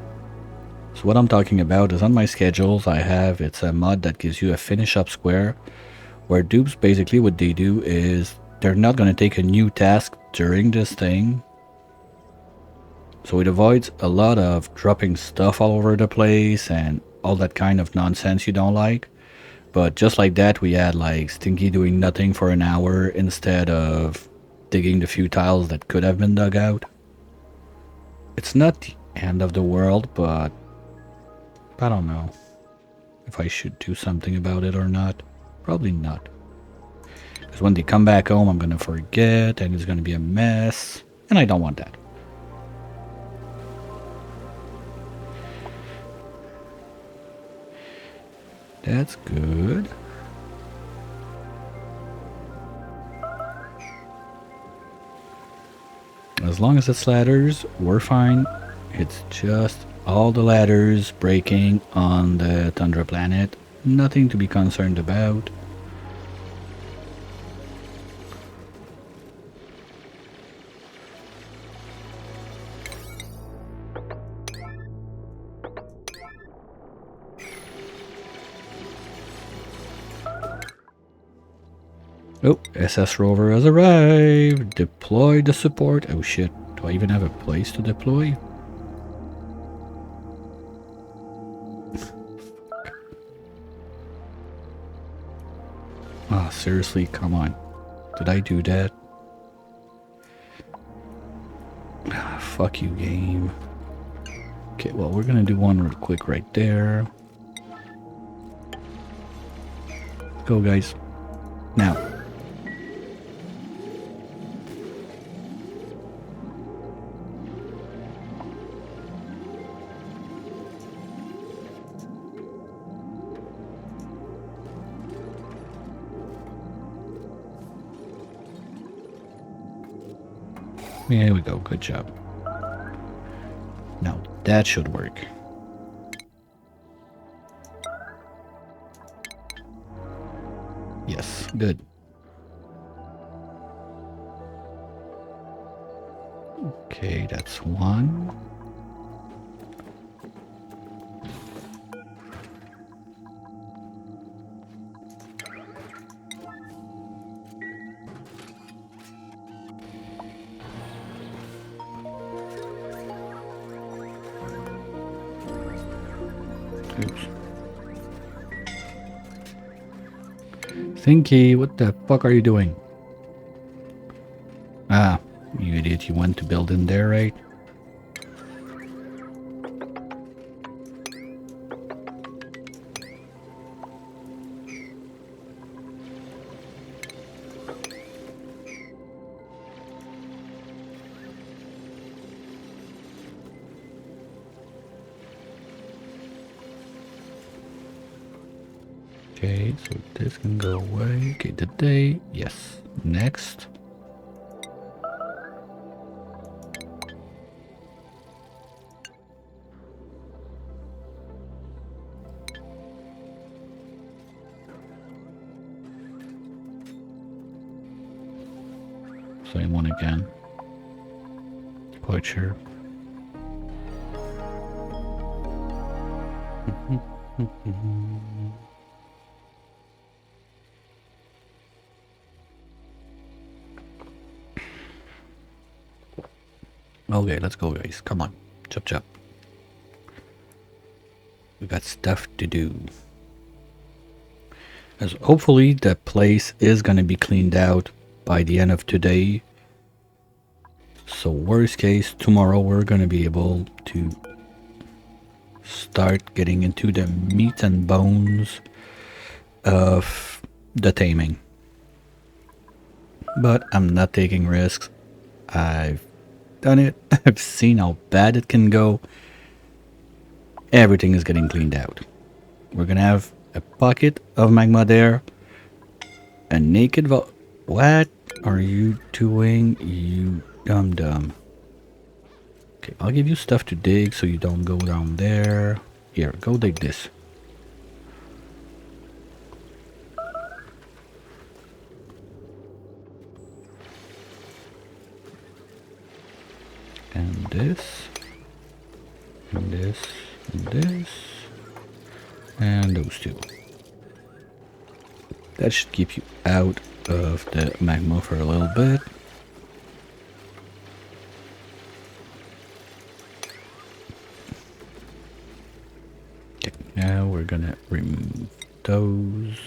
So what I'm talking about is on my schedules I have, it's a mod that gives you a finish up square, where dupes basically what they do is they're not going to take a new task during this thing. So it avoids a lot of dropping stuff all over the place and all that kind of nonsense you don't like. But just like that, we had like Stinky doing nothing for an hour instead of digging the few tiles that could have been dug out. It's not the end of the world, but I don't know if I should do something about it or not. Probably not. Because when they come back home, I'm going to forget and it's going to be a mess. And I don't want that. That's good. As long as it's ladders, we're fine. It's just all the ladders breaking on the Tundra planet. Nothing to be concerned about. Oh, SS Rover has arrived. Deploy the support. Oh shit, do I even have a place to deploy? Ah, seriously, come on. Did I do that? Ah, fuck you, game. Okay, well, we're gonna do one real quick right there. Go, guys. Now. Here we go, good job. Now that should work. Yes, good. Okay, that's one. Thinky, what the fuck are you doing? Ah, you idiot, you went to build in there, right? Okay, so this can go away. Okay, the day. Yes. Next. Same one again. Quite sure. Okay, let's go, guys. Come on. Chop chop. We got stuff to do. As hopefully the place is gonna be cleaned out by the end of today. So worst case, tomorrow we're gonna be able to start getting into the meat and bones of the taming. But I'm not taking risks. I've done it. I've seen how bad it can go. Everything is getting cleaned out. We're gonna have a pocket of magma there. A naked What are you doing, you dum-dum? Okay, I'll give you stuff to dig so you don't go down there. Here, go dig this. And this. And this. And this. And those two. That should keep you out of the magma for a little bit. Okay, now we're gonna remove those.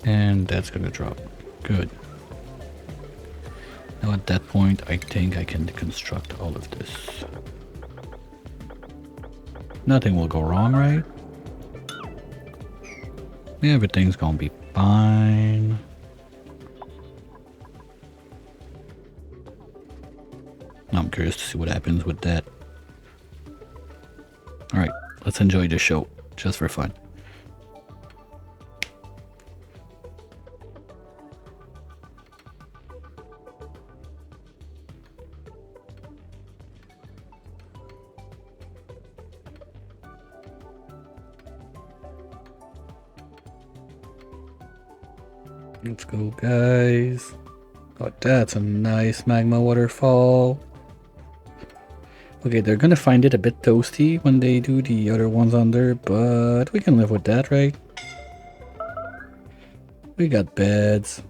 And that's gonna drop. Good. Now at that point, I think I can deconstruct all of this. Nothing will go wrong, right? Everything's gonna be fine. I'm curious to see what happens with that. Alright, let's enjoy the show, just for fun. Let's go, guys. Oh, that's a nice magma waterfall. Okay, they're gonna find it a bit toasty when they do the other ones under, but we can live with that, right? We got beds.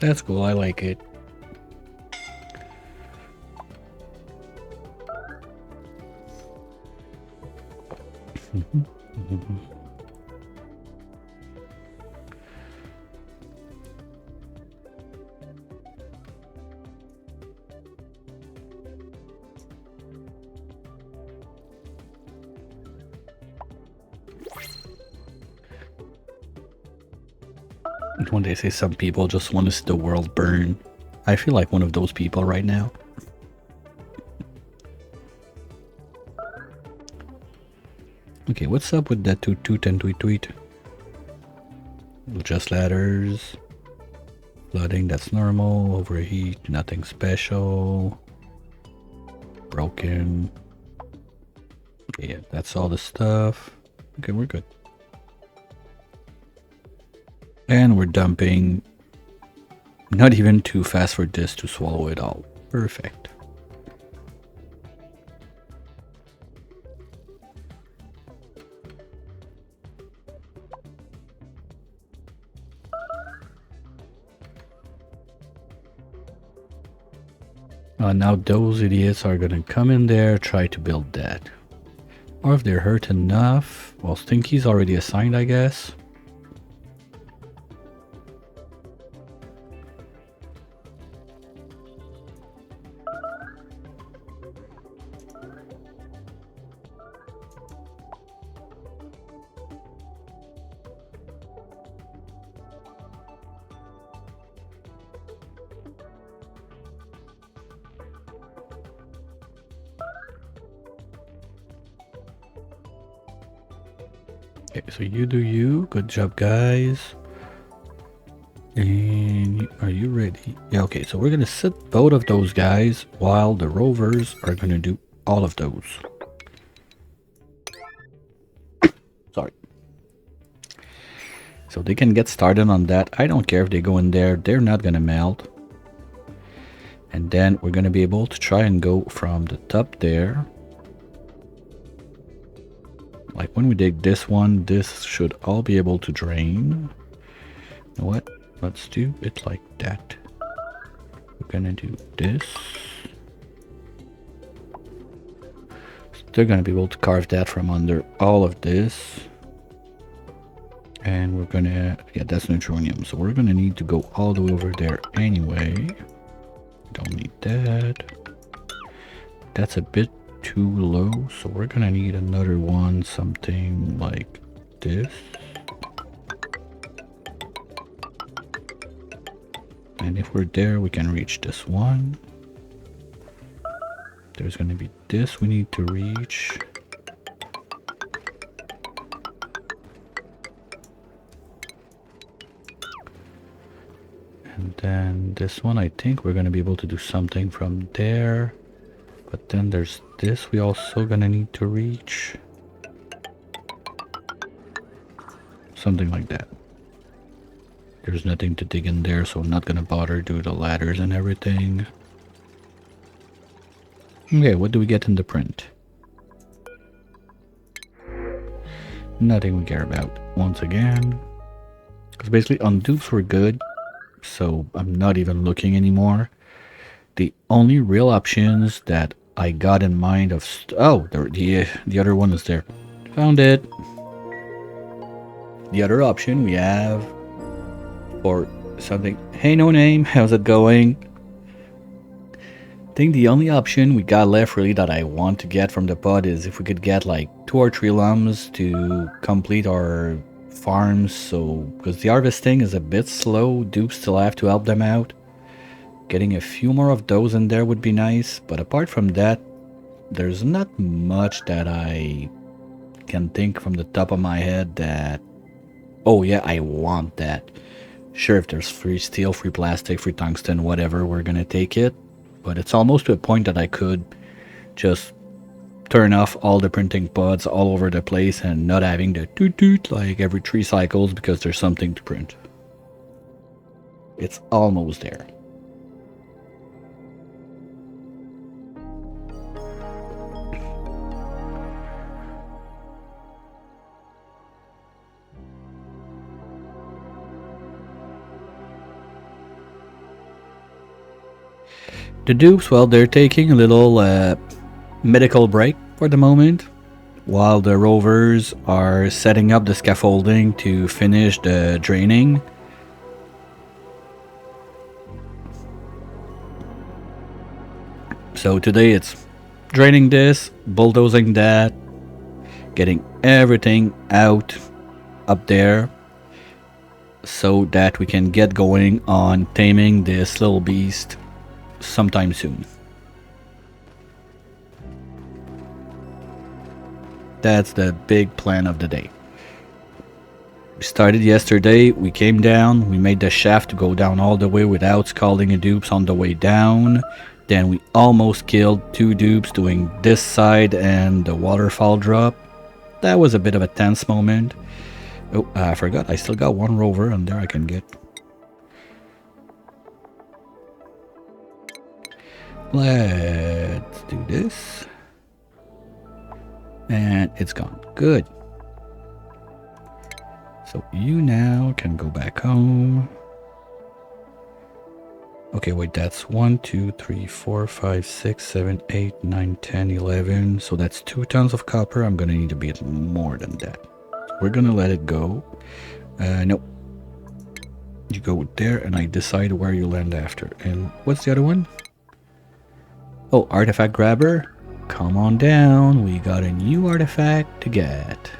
That's cool, I like it. When they say some people just want to see the world burn, I feel like one of those people right now. Okay, what's up with that toot toot and tweet tweet? Just ladders. Flooding, that's normal. Overheat, nothing special. Broken. Okay, yeah, that's all the stuff. Okay, we're good. And we're dumping. Not even too fast for this to swallow it all. Perfect. Now those idiots are gonna come in there, try to build that. Or if they're hurt enough, well, Stinky's already assigned, I guess. Okay, so you do you. Good job, guys. And are you ready? Yeah, okay, so we're gonna sit both of those guys while the rovers are gonna do all of those. Sorry. So they can get started on that. I don't care if they go in there, they're not gonna melt. And then we're gonna be able to try and go from the top there. Like when we dig this one, this should all be able to drain. You know what? Let's do it like that. We're gonna do this. They're gonna be able to carve that from under all of this. And we're gonna, yeah, that's neutronium. So we're gonna need to go all the way over there anyway. Don't need that. That's a bit too low, so we're gonna need another one, something like this. And if we're there, we can reach this one. There's gonna be this we need to reach. And then this one, I think we're gonna be able to do something from there. But then there's this we also gonna need to reach. Something like that. There's nothing to dig in there, so I'm not gonna bother do the ladders and everything. Okay, what do we get in the print? Nothing we care about, once again. Because basically on dupes we're good, so I'm not even looking anymore. The only real options that I got in mind of... oh, the other one is there. Found it. The other option we have for something... hey, no name, how's it going? I think the only option we got left really that I want to get from the pod is if we could get like 2 or 3 lums to complete our farms. So, because the harvesting is a bit slow, dupes still have to help them out. Getting a few more of those in there would be nice, but apart from that, there's not much that I can think from the top of my head that, oh yeah, I want that. Sure, if there's free steel, free plastic, free tungsten, whatever, we're gonna take it. But it's almost to a point that I could just turn off all the printing pods all over the place and not having the toot toot like every 3 cycles because there's something to print. It's almost there. The dupes, well, they're taking a little medical break for the moment, while the rovers are setting up the scaffolding to finish the draining. So today it's draining this, bulldozing that, getting everything out up there so that we can get going on taming this little beast sometime soon. That's the big plan of the day. We started yesterday, we came down, we made the shaft to go down all the way without scalding a dupes on the way down. Then we almost killed 2 dupes doing this side and the waterfall drop. That was a bit of a tense moment. Oh, I forgot, I still got 1 rover and there I can get. Let's do this. And it's gone. Good. So you now can go back home. Okay, wait, that's 1, 2, 3, 4, 5, 6, 7, 8, 9, 10, 11. So that's 2 tons of copper. I'm gonna need a bit more than that. We're gonna let it go. Nope. You go there and I decide where you land after. And what's the other one? Oh, artifact grabber. Come on down. We got a new artifact to get.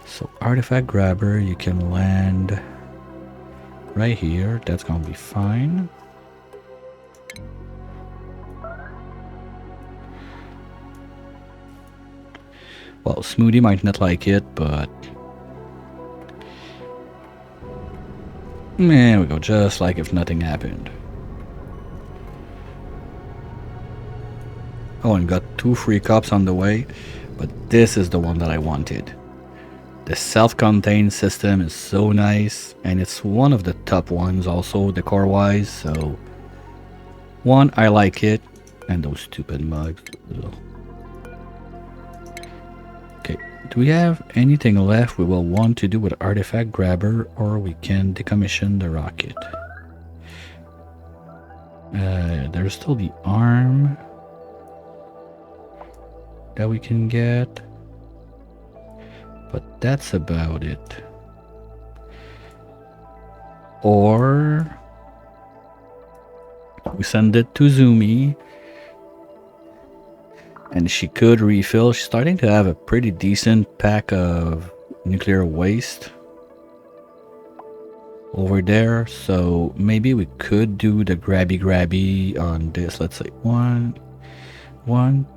So artifact grabber, you can land right here. That's gonna be fine. Well, Smoothie might not like it, but there we go, just like if nothing happened. Oh, and got 2 free cups on the way, but this is the one that I wanted. The self-contained system is so nice, and it's one of the top ones also, decor-wise, so... One, I like it, and those stupid mugs. Ugh. Okay, Do we have anything left we will want to do with Artifact Grabber, or we can decommission the rocket? There's still the arm that we can get, but that's about it. Or we send it to Zumi, and she could refill. She's starting to have a pretty decent pack of nuclear waste over there, so maybe we could do the grabby on this. Let's say 1,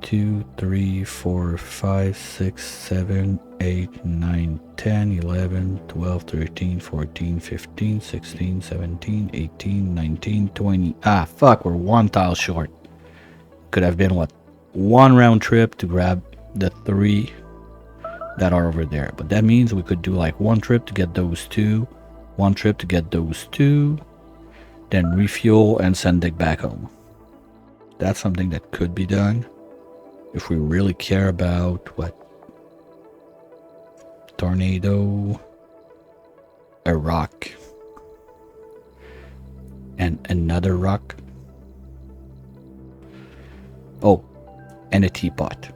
2, 3, 4, 5, 6, 7, 8, 9, 10, 11, 12, 13, 14, 15, 16, 17, 18, 19, 20. Ah, fuck, we're 1 tile short. Could have been, what, 1 round trip to grab the 3 that are over there. But that means we could do like 1 trip to get those 2, 1 trip to get those 2, then refuel and send it back home. That's something that could be done if we really care about what tornado, a rock, and another rock. Oh, and a teapot.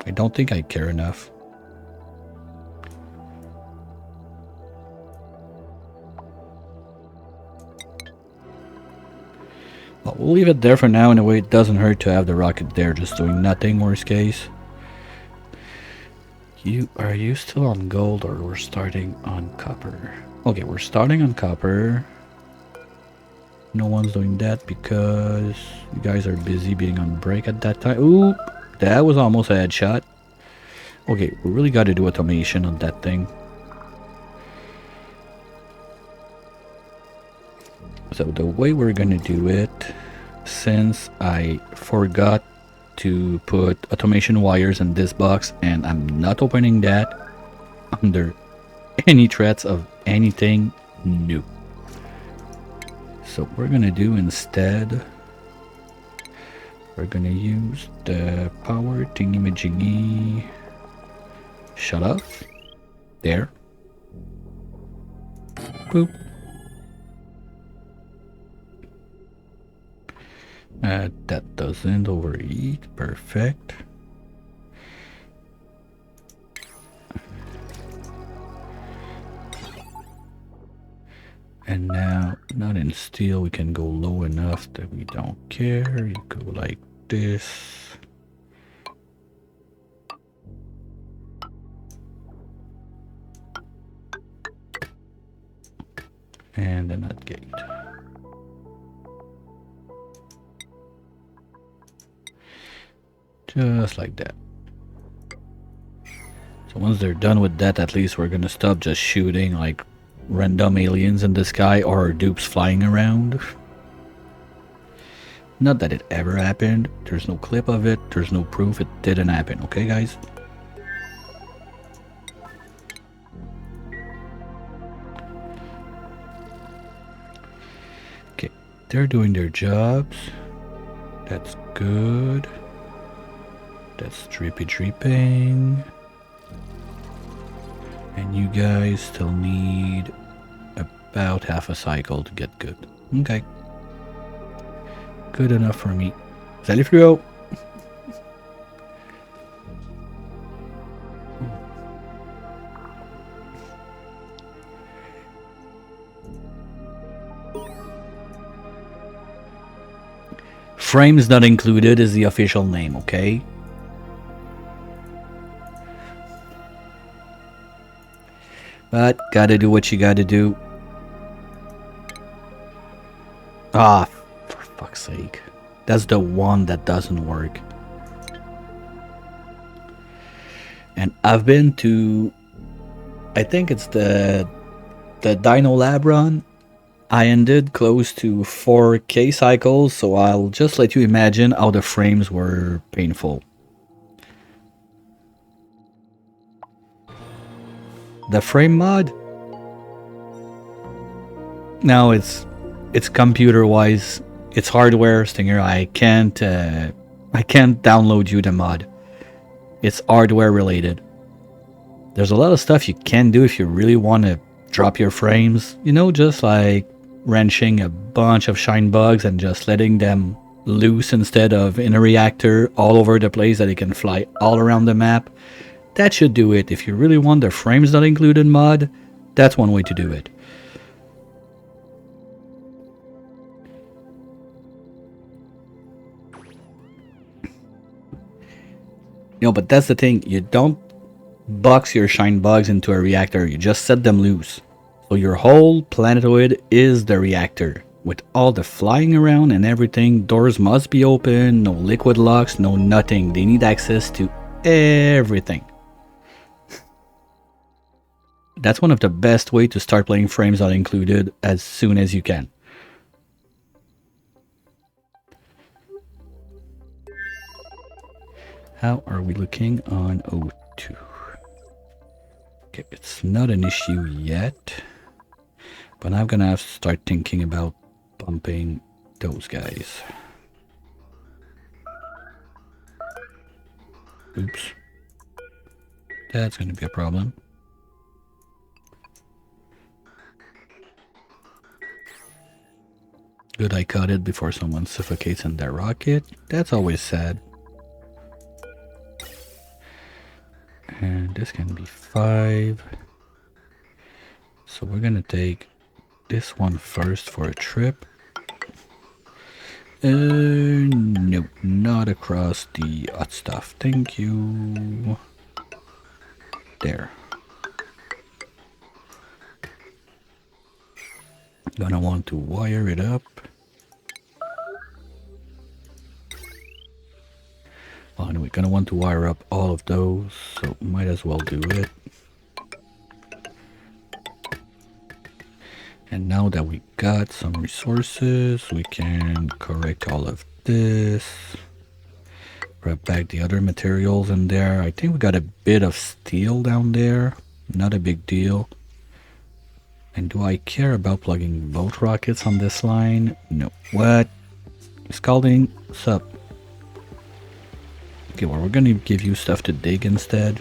I don't think I care enough. Well, we'll leave it there for now. In a way, it doesn't hurt to have the rocket there, just doing nothing, worst case. Are you still on gold, or we're starting on copper? Okay, we're starting on copper. No one's doing that because you guys are busy being on break at that time. Ooh, that was almost a headshot. Okay, we really got to do automation on that thing. So the way we're gonna do it, since I forgot to put automation wires in this box, and I'm not opening that under any threats of anything new. So we're gonna do instead, we're gonna use the power thingy-majiggy shut off there. Boop. That doesn't overheat. Perfect. And now, not in steel, we can go low enough that we don't care. You go like this. And then that gate. Just like that. So once they're done with that, at least we're gonna stop just shooting like random aliens in the sky or dupes flying around. Not that it ever happened. There's no clip of it. There's no proof it didn't happen. Okay, guys? Okay, they're doing their jobs. That's good. That's dripping. And you guys still need about half a cycle to get good. Okay. Good enough for me. Salut fluo! Frames not included is the official name, okay? But gotta do what you gotta do. Ah, for fuck's sake. That's the one that doesn't work. And I've been to, I think it's the Dino Lab run. I ended close to 4K cycles, so I'll just let you imagine how the frames were painful. The frame mod? No, it's computer wise. It's hardware, Stinger. I can't download you the mod. It's hardware related. There's a lot of stuff you can do if you really want to drop your frames. You know, just like wrenching a bunch of shine bugs and just letting them loose instead of in a reactor all over the place that it can fly all around the map. That should do it. If you really want the frames not included mod, that's one way to do it. You know, but that's the thing. You don't box your shine bugs into a reactor. You just set them loose. So your whole planetoid is the reactor. With all the flying around and everything, doors must be open, no liquid locks, no nothing. They need access to everything. That's one of the best way to start playing frames not included as soon as you can. How are we looking on O2? Okay, it's not an issue yet, but I'm gonna have to start thinking about bumping those guys. Oops. That's gonna be a problem. Good, I caught it before someone suffocates in their rocket. That's always sad. And this can be 5. So we're gonna take this one first for a trip. Nope, not across the hot stuff. Thank you. There. Gonna want to wire it up. Well, anyway, gonna want to wire up all of those, so might as well do it. And now that we got some resources, we can correct all of this. Grab back the other materials in there. I think we got a bit of steel down there. Not a big deal. And do I care about plugging both rockets on this line? No. What? Scalding? What's up? Okay, well, we're gonna give you stuff to dig instead.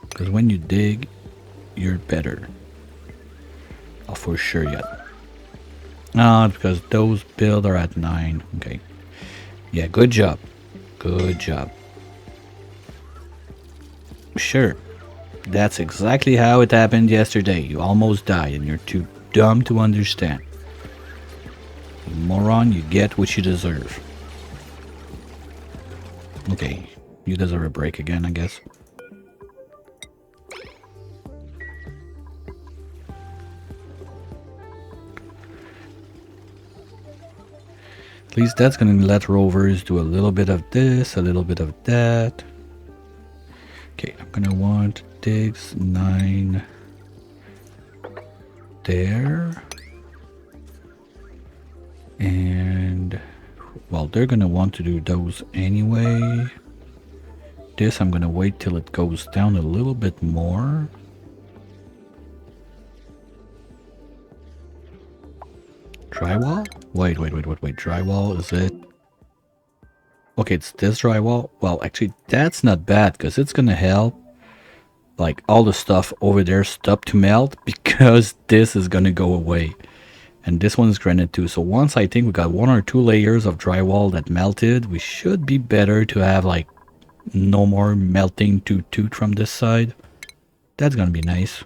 Because when you dig, you're better. Oh, for sure yet. Ah, because those build are at 9. Okay. Yeah, good job. Good job. Sure. That's exactly how it happened yesterday. You almost died and you're too dumb to understand. You moron, you get what you deserve. Okay, you deserve a break again, I guess. At least that's gonna let rovers do a little bit of this, a little bit of that. Okay, I'm gonna want digs 9 there. And well, they're gonna want to do those anyway. This I'm gonna wait till it goes down a little bit more. Drywall? Wait. Drywall, is it? Okay, it's this drywall. Well, actually, that's not bad because it's gonna help like all the stuff over there stop to melt because this is gonna go away. And this one's granite too. So once I think we got 1 or 2 layers of drywall that melted, we should be better to have like no more melting toot from this side. That's gonna be nice.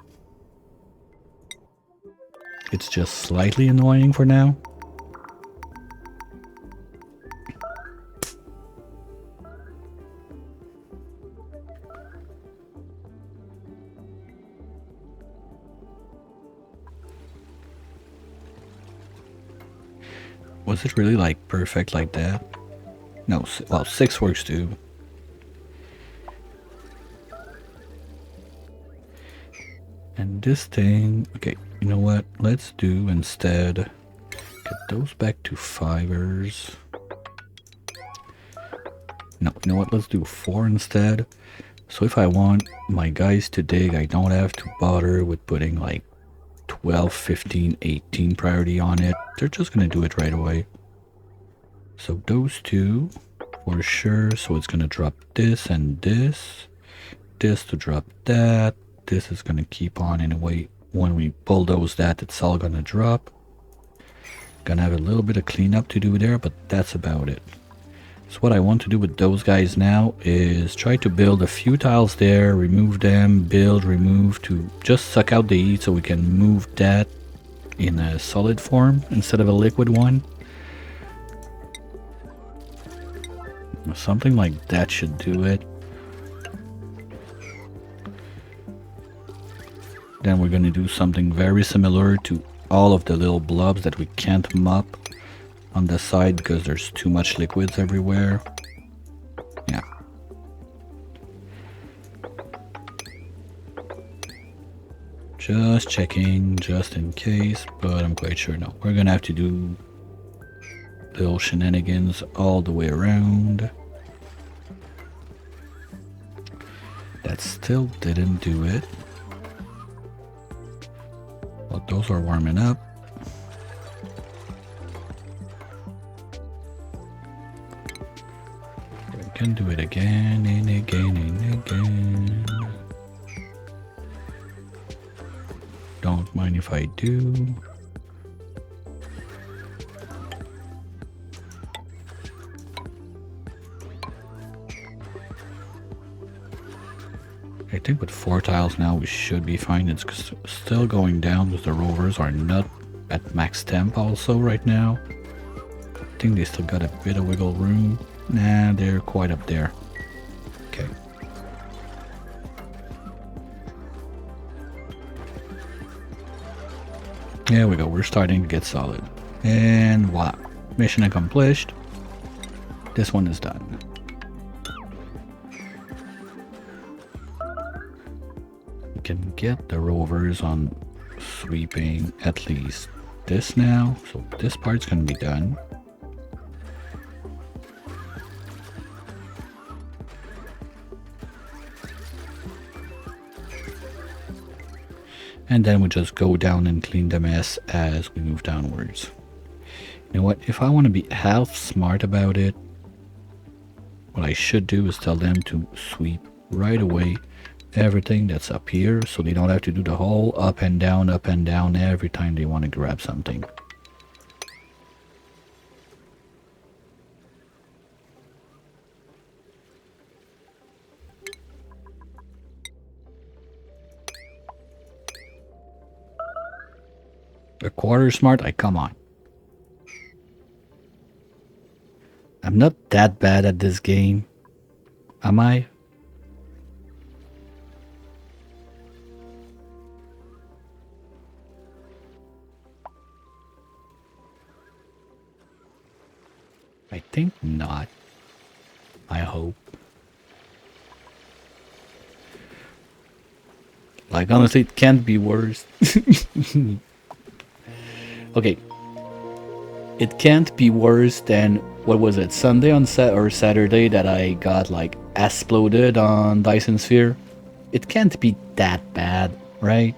It's just slightly annoying for now. Was it really like perfect like that? No, well, 6 works too. And this thing, okay, you know what? Let's do instead, get those back to fibers. No, you know what? Let's do 4 instead. So if I want my guys to dig, I don't have to bother with putting like 12, 15, 18 priority on it. They're just gonna do it right away. So those 2, for sure. So it's gonna drop this and this to drop that. This is gonna keep on anyway. When we bulldoze that, it's all gonna drop. Gonna have a little bit of cleanup to do there, but that's about it. So what I want to do with those guys now is try to build a few tiles there, remove them, build, remove, to just suck out the heat so we can move that in a solid form instead of a liquid one. Something like that should do it. Then we're going to do something very similar to all of the little blobs that we can't mop on the side because there's too much liquids everywhere. Yeah. Just checking, just in case, but I'm quite sure no. We're gonna have to do little shenanigans all the way around. That still didn't do it. Well, those are warming up. We can do it again and again and again. Don't mind if I do. I think with 4 tiles now we should be fine. It's still going down because the rovers are not at max temp also right now. I think they still got a bit of wiggle room. Nah, they're quite up there. Okay. There we go, we're starting to get solid. And voila, mission accomplished. This one is done. We can get the rovers on sweeping at least this now. So this part's gonna be done. And then we just go down and clean the mess as we move downwards. You know what, if I want to be half smart about it, what I should do is tell them to sweep right away everything that's up here so they don't have to do the whole up and down every time they want to grab something. A quarter smart? Come on. I'm not that bad at this game. Am I? I think not. I hope. Like, honestly, it can't be worse. Okay. It can't be worse than, what was it, Sunday on or Saturday that I got like exploded on Dyson Sphere? It can't be that bad, right?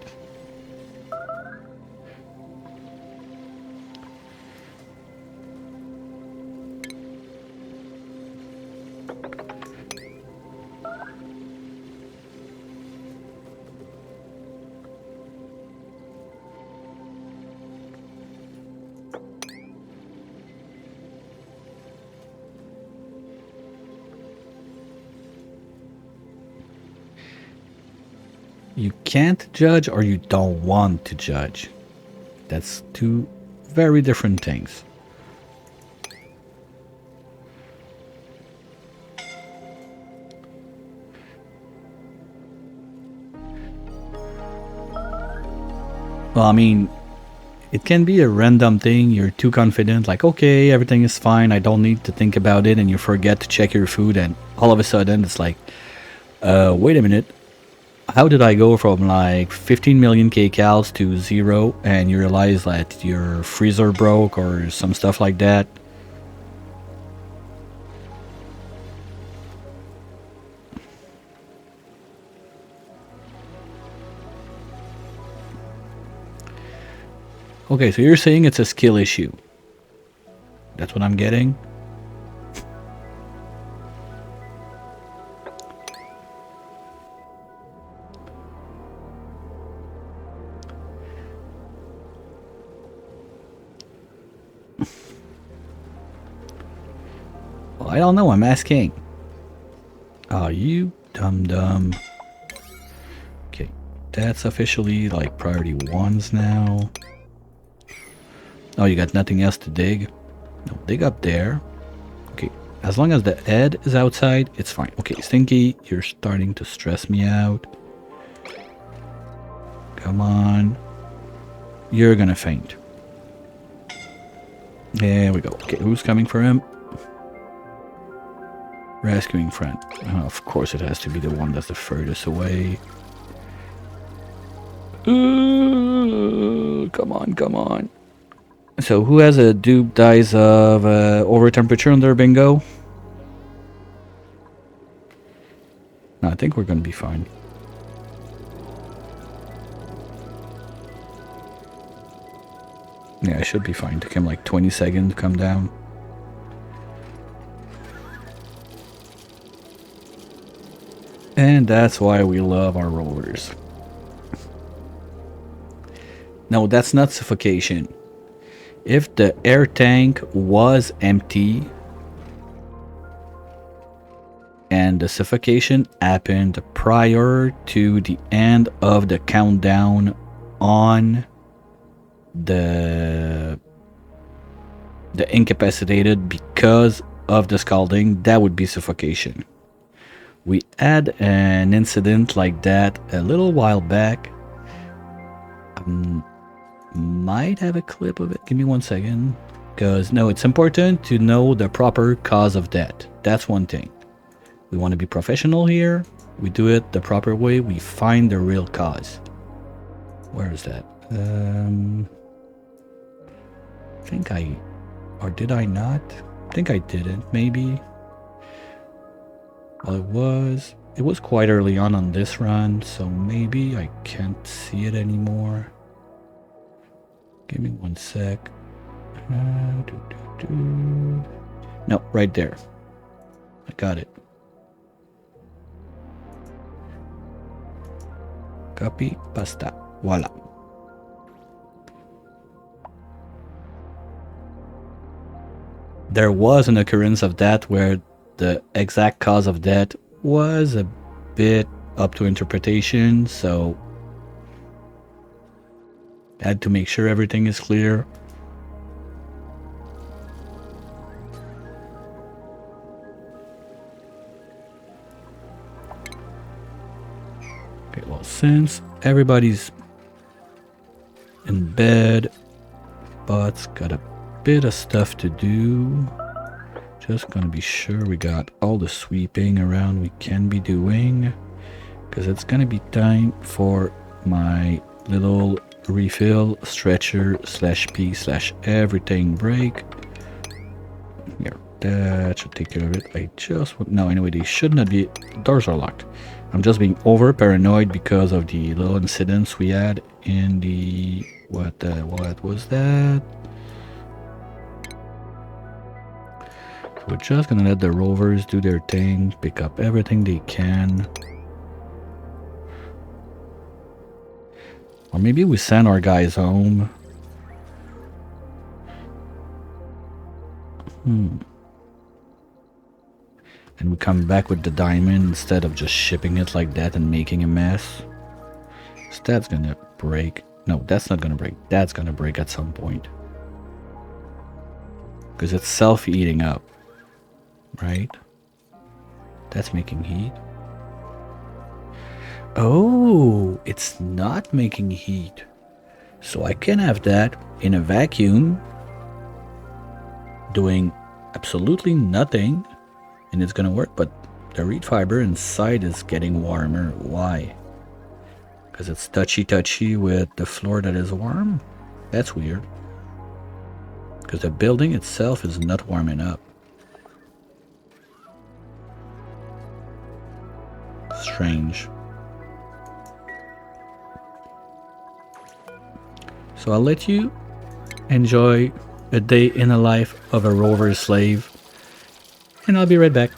You can't judge or you don't want to judge. That's two very different things. Well, I mean, it can be a random thing. You're too confident, like, okay, everything is fine, I don't need to think about it, and you forget to check your food, and all of a sudden it's like, wait a minute. How did I go from like 15 million kcals to 0, and you realize that your freezer broke or some stuff like that? Okay, so you're saying it's a skill issue. That's what I'm getting? I don't know, I'm asking. Oh, you dum-dum. Okay, that's officially like priority 1s now. Oh, you got nothing else to dig? No, dig up there. Okay, as long as the head is outside, it's fine. Okay, Stinky, you're starting to stress me out. Come on. You're gonna faint. There we go. Okay, who's coming for him? Rescuing friend. Oh, of course it has to be the one that's the furthest away. Come on, come on. So who has a dupe dice of over temperature on their bingo? No, I think we're gonna be fine. Yeah, I should be fine. Took him like 20 seconds to come down. And that's why we love our rovers. No, that's not suffocation. If the air tank was empty and the suffocation happened prior to the end of the countdown on the incapacitated because of the scalding, that would be suffocation. We had an incident like that a little while back. Might have a clip of it. Give me 1 second. Because, no, it's important to know the proper cause of death. That's one thing. We want to be professional here. We do it the proper way. We find the real cause. Where is that? I think I... Or did I not? I think I didn't, maybe. Well, it was quite early on this run, so maybe I can't see it anymore. Give me 1 sec. No, right there. I got it. Copy, pasta. Voila. There was an occurrence of that where the exact cause of death was a bit up to interpretation, so had to make sure everything is clear. Okay, well, since everybody's in bed, but's got a bit of stuff to do. Just gonna be sure we got all the sweeping around we can be doing, because it's gonna be time for my little refill stretcher /P/ everything break. Here, that should take care of it. I just no, anyway, they should not be. Doors are locked. I'm just being over paranoid because of the little incidents we had in the what was that? We're just gonna let the rovers do their thing, pick up everything they can. Or maybe we send our guys home. And we come back with the diamond instead of just shipping it like that and making a mess. So that's gonna break. No, that's not gonna break. That's gonna break at some point. Because it's self-eating up. Right? That's making heat. Oh, it's not making heat. So I can have that in a vacuum doing absolutely nothing and it's gonna work, but the reed fiber inside is getting warmer. Why? Because it's touchy with the floor that is warm? That's weird. Because the building itself is not warming up. Strange. So I'll let you enjoy a day in the life of a rover slave, and I'll be right back.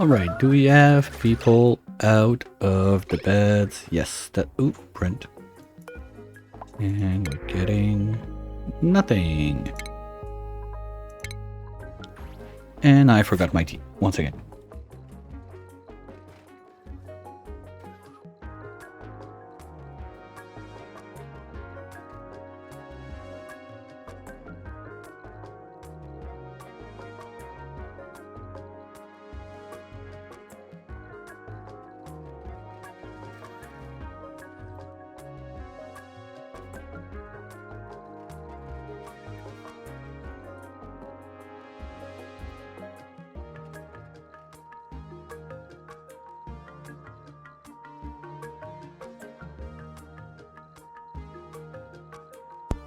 Alright, do we have people out of the beds? Yes, that. Ooh, print. And we're getting nothing. And I forgot my tea once again.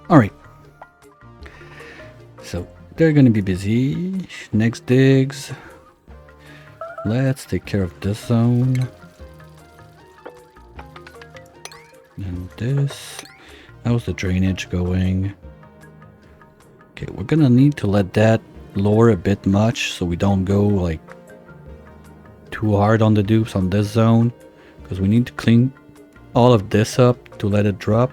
Alright. So they're gonna be busy. Next digs. Let's take care of this zone. And this. How's the drainage going? Okay, we're gonna need to let that lower a bit much so we don't go like too hard on the dupes on this zone. Because we need to clean all of this up to let it drop.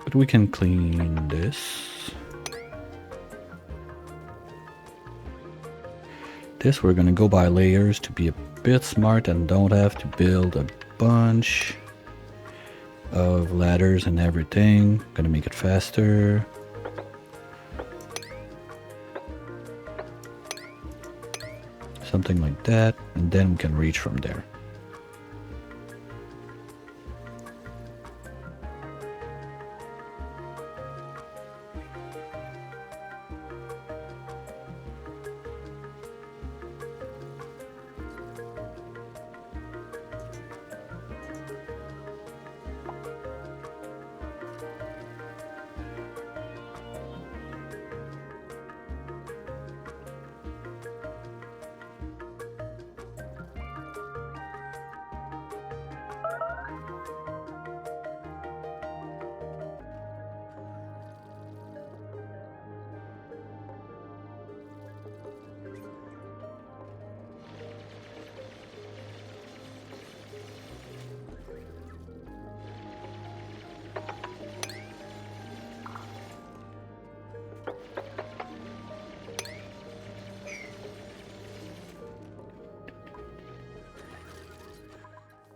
But we can clean this. This we're gonna go by layers to be a bit smart and don't have to build a bunch of ladders and everything. Gonna make it faster. Something like that, and then we can reach from there.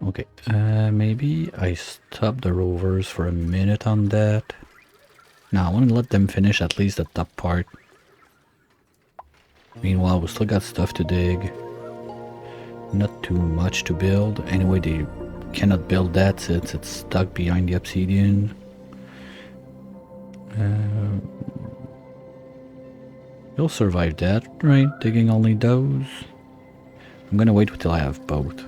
Okay, maybe I stop the rovers for a minute on that. Now I want to let them finish at least the top part. Meanwhile, we still got stuff to dig. Not too much to build. Anyway, they cannot build that since it's stuck behind the obsidian. You'll survive that, right? Digging only those. I'm gonna wait until I have both.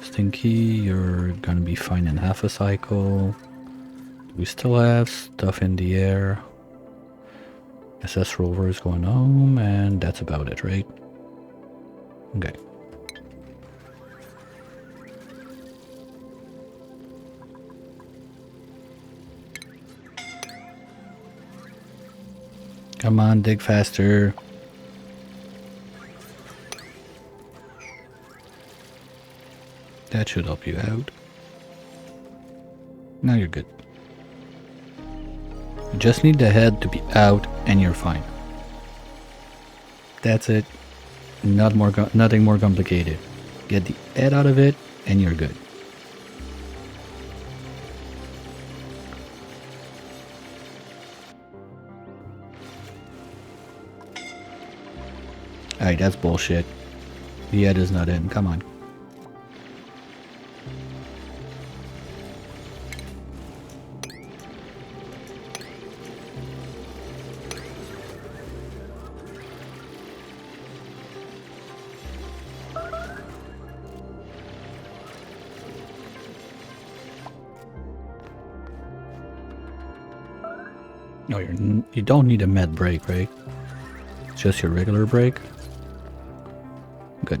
Stinky, you're gonna be fine in half a cycle. We still have stuff in the air. SS rover is going home, and that's about it, right? Okay. Come on, dig faster. That should help you out. Now you're good. You just need the head to be out and you're fine. That's it. Nothing more complicated. Get the head out of it and you're good. Alright, that's bullshit. The head is not in. Come on. No, you don't need a med break, right? It's just your regular break. Good.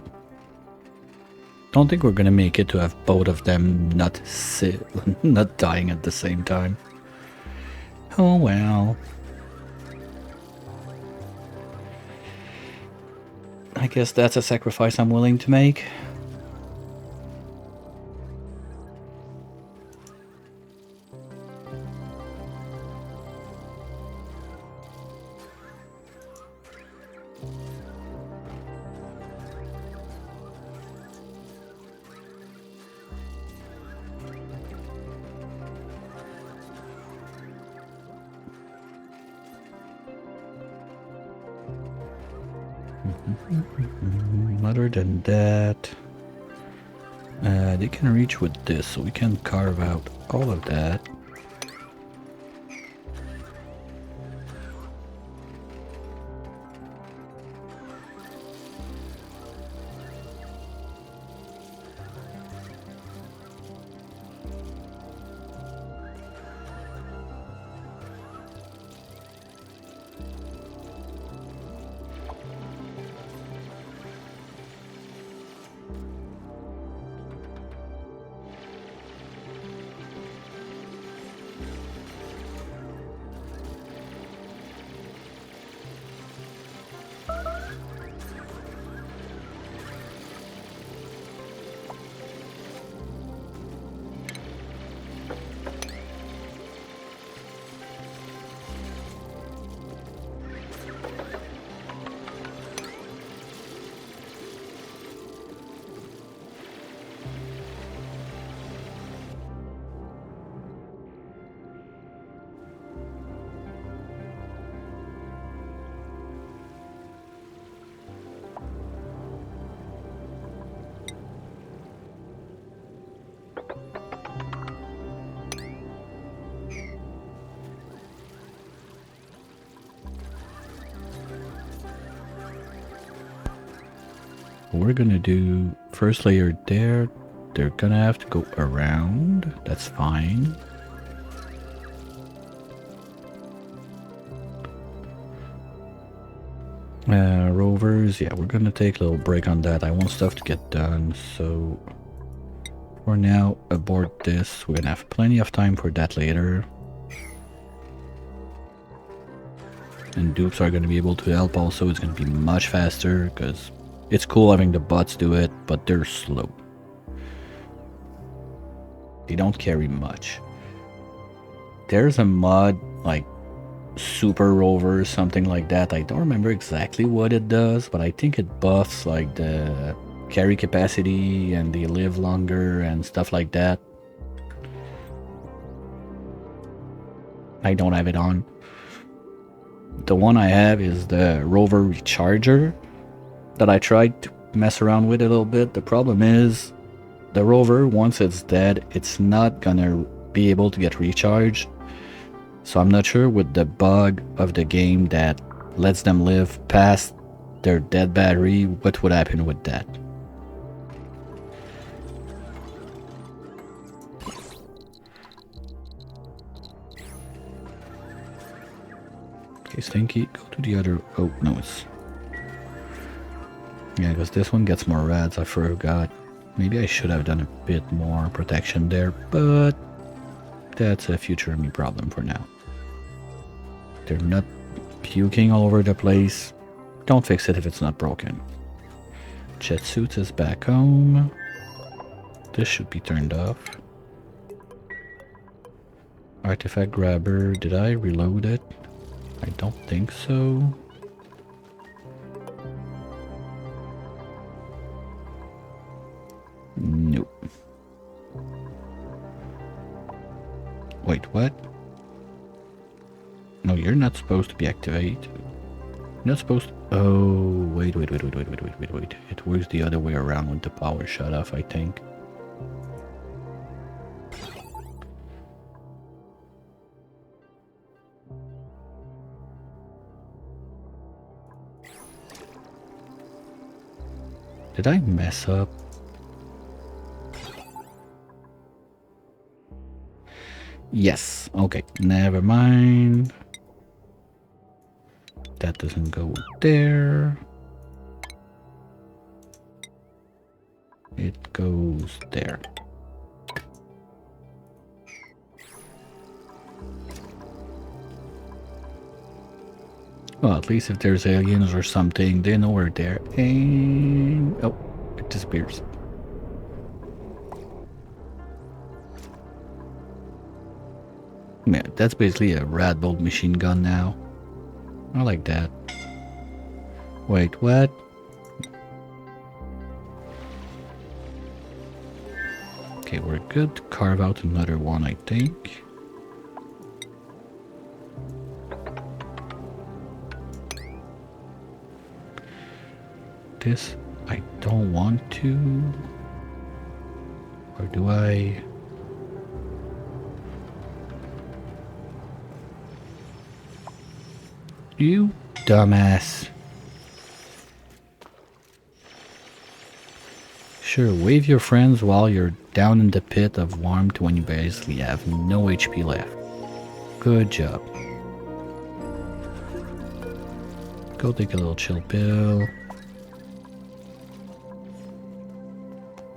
Don't think we're gonna make it to have both of them not dying at the same time. Oh well. I guess that's a sacrifice I'm willing to make. Other than that, they can reach with this, so we can carve out all of that. We're gonna do first layer there. They're gonna have to go around. That's fine. Rovers, yeah, we're gonna take a little break on that. I want stuff to get done, so for now, abort this. We're gonna have plenty of time for that later. And dupes are gonna be able to help also. It's gonna be much faster, because it's cool having the bots do it, but they're slow. They don't carry much. There's a mod, like Super Rover, something like that. I don't remember exactly what it does, but I think it buffs like the carry capacity and they live longer and stuff like that. I don't have it on. The one I have is the Rover Recharger that I tried to mess around with a little bit. The problem is the Rover, once it's dead, it's not gonna be able to get recharged. So I'm not sure with the bug of the game that lets them live past their dead battery, what would happen with that. Okay, Stinky, go to the other... Oh, no, it's... Yeah, because this one gets more rats, I forgot. Maybe I should have done a bit more protection there, but that's a future me problem for now. They're not puking all over the place. Don't fix it if it's not broken. Jet suit is back home. This should be turned off. Artifact grabber, did I reload it? I don't think so. Nope. Wait, what? No, you're not supposed to be activated. You're not supposed to... Oh, wait. It works the other way around with the power shut off, I think. Did I mess up? Yes. Okay, never mind. That doesn't go there. It goes there. Well, at least if there's aliens or something, they know we're there. And... oh, it disappears. Man, that's basically a Radbolt machine gun now. I like that. Wait, what? Okay, we're good to carve out another one, I think. This, I don't want to. Or do I? You dumbass. Sure, wave your friends while you're down in the pit of warmth when you basically have no HP left. Good job. Go take a little chill pill.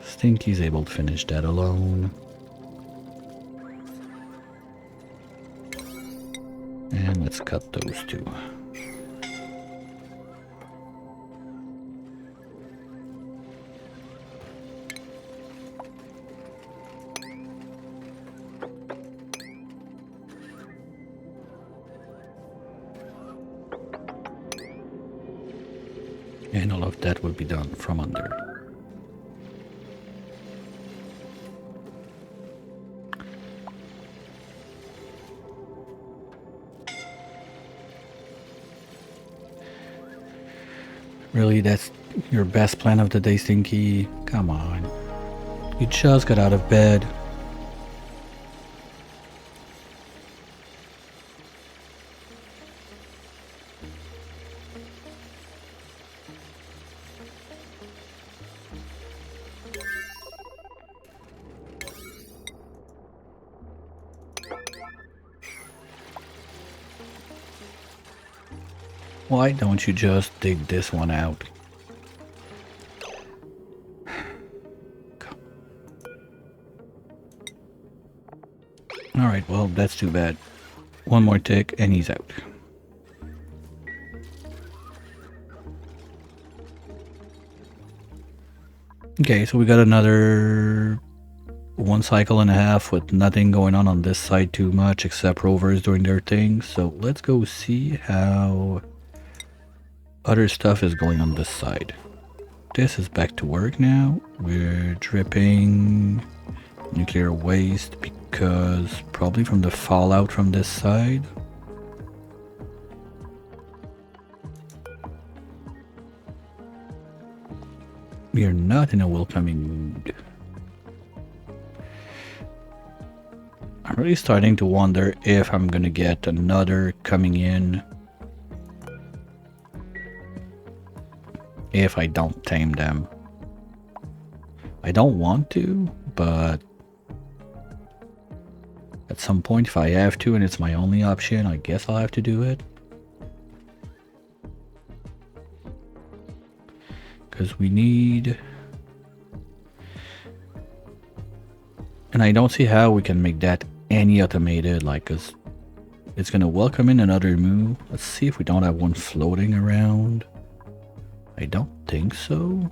Stinky's able to finish that alone. And let's cut those two. And all of that will be done from under. Really, that's your best plan of the day, Stinky? Come on. You just got out of bed. Why don't you just dig this one out? Alright, well, that's too bad. One more tick and he's out. Okay, so we got another 1 cycle and a half with nothing going on this side too much except rovers doing their thing. So let's go see how other stuff is going on this side. This is back to work now. We're dripping nuclear waste because probably from the fallout from this side. We are not in a welcoming mood. I'm really starting to wonder if I'm gonna get another coming in if I don't tame them. I don't want to, but at some point if I have to and it's my only option, I guess I'll have to do it. Because we need... and I don't see how we can make that any automated, like, cause it's gonna welcome in another moo. Let's see if we don't have one floating around. I don't think so.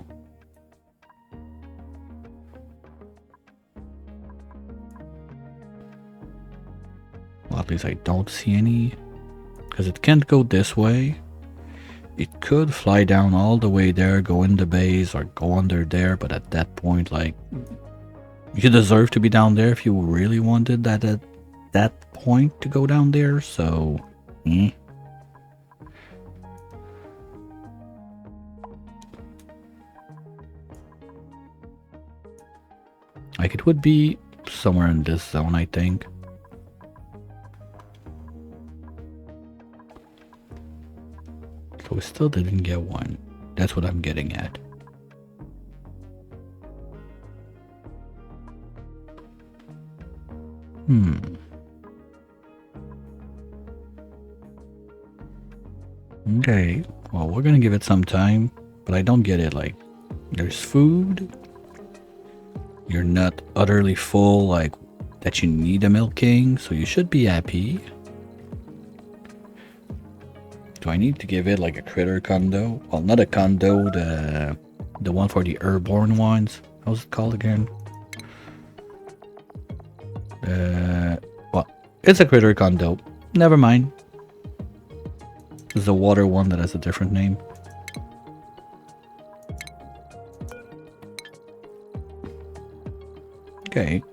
Well, at least I don't see any. Because it can't go this way. It could fly down all the way there, go in the base, or go under there, but at that point, like, you deserve to be down there if you really wanted that at that point to go down there, so... Like, it would be somewhere in this zone, I think. So we still didn't get one. That's what I'm getting at. Okay, well, we're gonna give it some time, but I don't get it. Like, there's food. You're not utterly full, like, that you need a Milk King, so you should be happy. Do I need to give it like a critter condo? Well, not a condo, the one for the airborne ones. How's it called again? Well, it's a critter condo. Never mind. There's a water one that has a different name. Okay.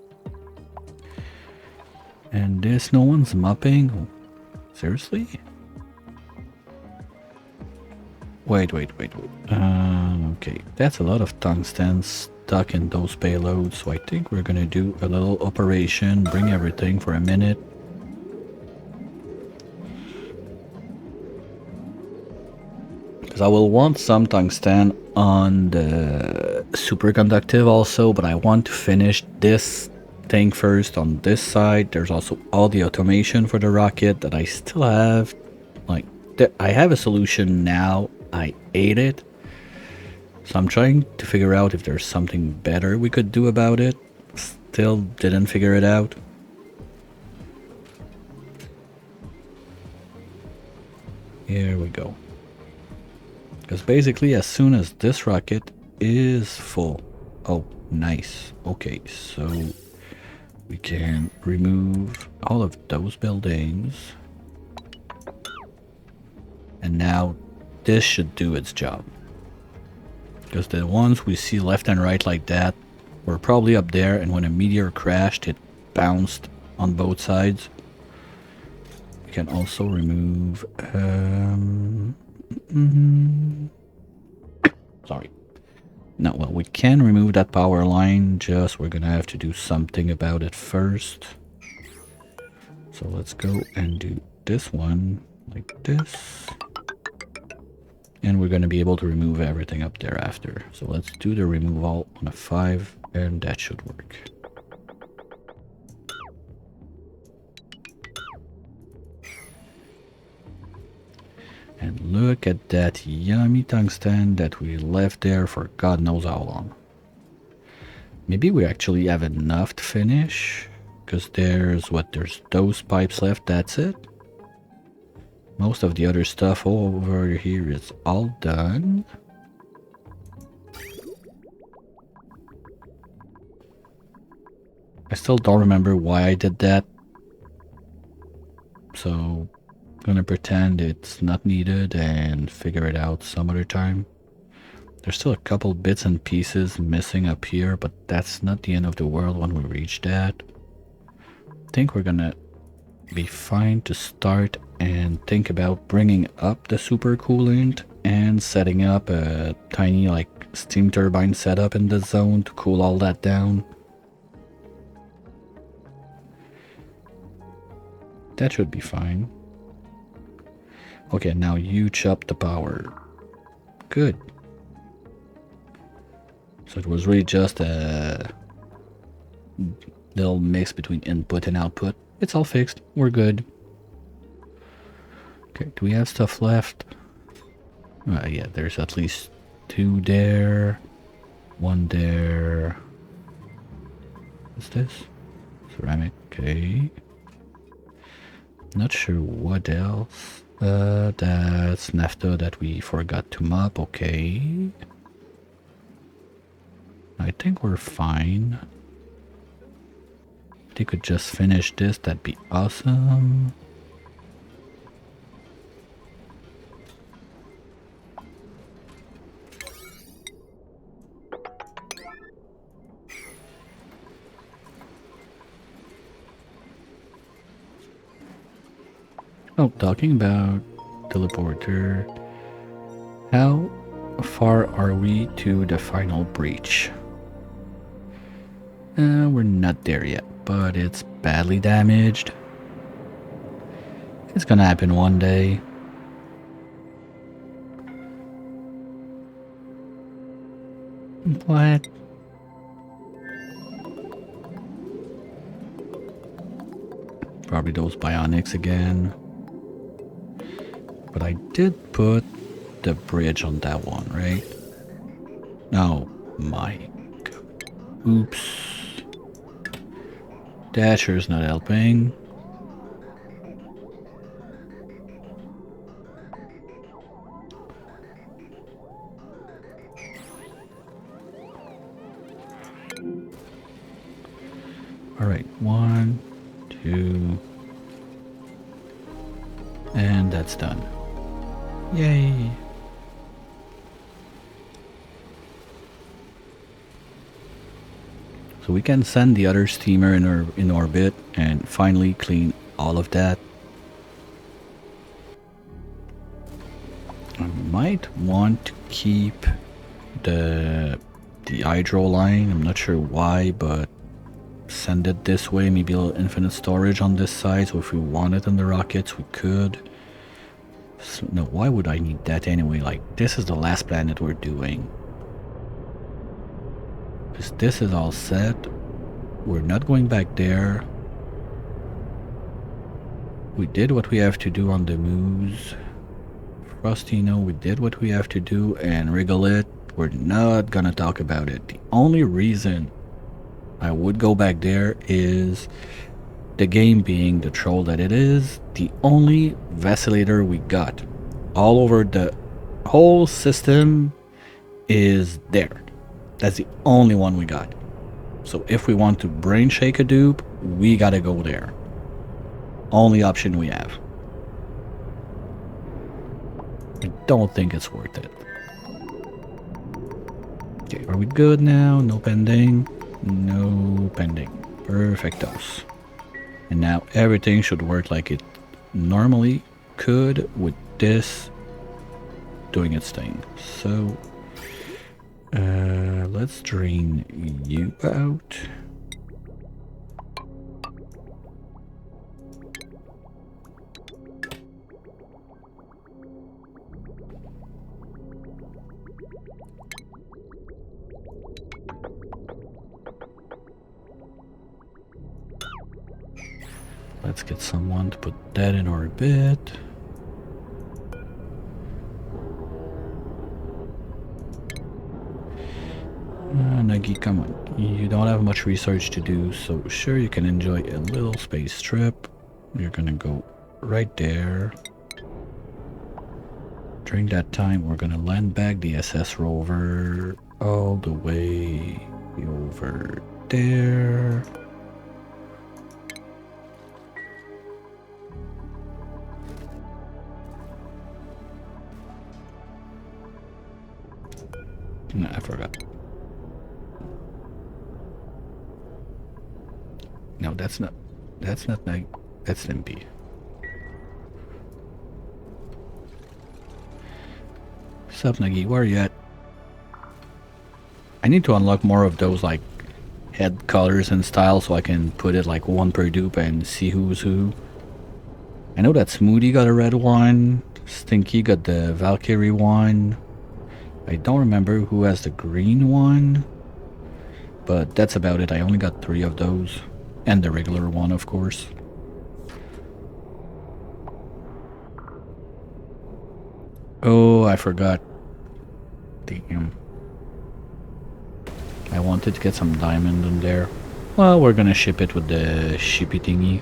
And this, no one's mopping? Seriously? Wait. Okay, that's a lot of tungsten stuck in those payloads, so I think we're gonna do a little operation, bring everything for a minute. Because I will want some tungsten on the superconductive also, but I want to finish this thing first on this side. There's also all the automation for the rocket that I still have. Like, I have a solution now. I ate it. So I'm trying to figure out if there's something better we could do about it. Still didn't figure it out. Here we go. Because basically as soon as this rocket is full... Oh, nice. Okay, so we can remove all of those buildings. And now this should do its job. Because the ones we see left and right like that were probably up there, and when a meteor crashed it bounced on both sides. We can also remove... Sorry. No, well, we can remove that power line, just we're gonna have to do something about it first. So let's go and do this one like this. And we're gonna be able to remove everything up there after. So let's do the removal on a 5, and that should work. And look at that yummy tungsten that we left there for God knows how long. Maybe we actually have enough to finish. Because there's those pipes left, that's it. Most of the other stuff over here is all done. I still don't remember why I did that. So I'm gonna pretend it's not needed and figure it out some other time. There's still a couple bits and pieces missing up here, but that's not the end of the world when we reach that. I think we're gonna be fine to start and think about bringing up the supercoolant and setting up a tiny like steam turbine setup in the zone to cool all that down. That should be fine. Okay, now you chop the power. Good. So it was really just a little mix between input and output. It's all fixed. We're good. Okay, do we have stuff left? Yeah, there's at least 2 there. 1 there. What's this? Ceramic. Okay. Not sure what else. That's naphtha that we forgot to mop. Okay. I think we're fine. If they could just finish this, that'd be awesome. Oh, talking about teleporter, how far are we to the final breach? We're not there yet, but it's badly damaged. It's gonna happen one day. What? Probably those bionics again. But I did put the bridge on that one, right? Oh my god. Oops. Dasher's not helping. Alright, 1, 2, and that's done. Yay! So we can send the other steamer in orbit and finally clean all of that. I might want to keep the hydro line. I'm not sure why, but send it this way. Maybe a little infinite storage on this side, so if we want it in the rockets, we could. So, no, why would I need that anyway? Like, this is the last planet we're doing. Because this is all set. We're not going back there. We did what we have to do on the Moose. Frostino, we did what we have to do, and Regolith, we're not gonna talk about it. The only reason I would go back there is the game being the troll that it is, the only vacillator we got all over the whole system is there. That's the only one we got. So if we want to brain shake a dupe, we gotta go there. Only option we have. I don't think it's worth it. Okay, are we good now? No pending? No pending. Perfectos. And now everything should work like it normally could with this doing its thing. So let's drain you out. Let's get someone to put that in orbit. Nagi, come on. You don't have much research to do, so sure, you can enjoy a little space trip. You're gonna go right there. During that time, we're gonna land back the SS rover all the way over there. No, I forgot. No, that's not Nagi. That's Limpy. Sup, Nagi? Where are you at? I need to unlock more of those, like, head colors and style so I can put it, like, one per dupe and see who's who. I know that Smoothie got a red one. Stinky got the Valkyrie one. I don't remember who has the green one. But that's about it. I only got 3 of those. And the regular one, of course. Oh, I forgot. Damn. I wanted to get some diamond in there. Well, we're gonna ship it with the shippy thingy.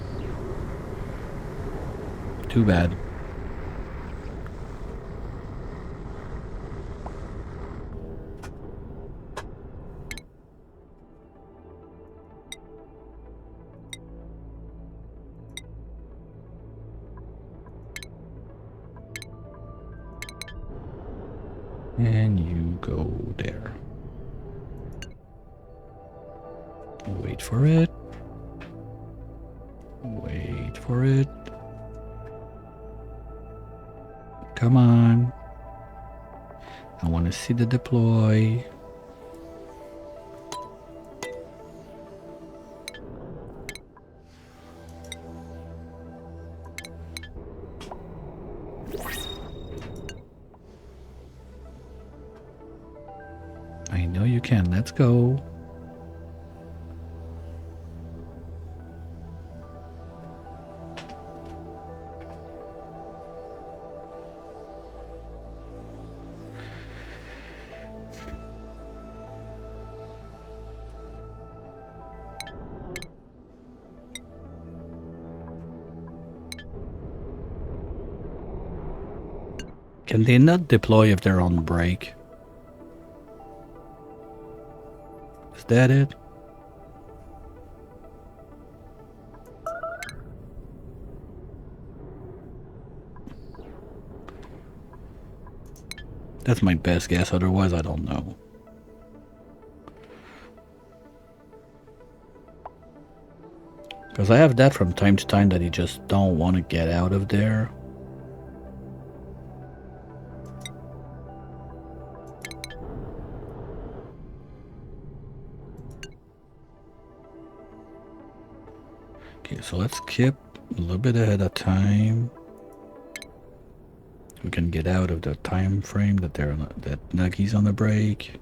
Too bad. And you go there. Wait for it. Wait for it. Come on. I want to see the deploy. I know you can. Let's go. Can they not deploy if they're on break? Is that it? That's my best guess, otherwise I don't know. Because I have that from time to time that he just don't want to get out of there. Okay, so let's skip a little bit ahead of time. We can get out of the time frame that that Nuggy's on the break.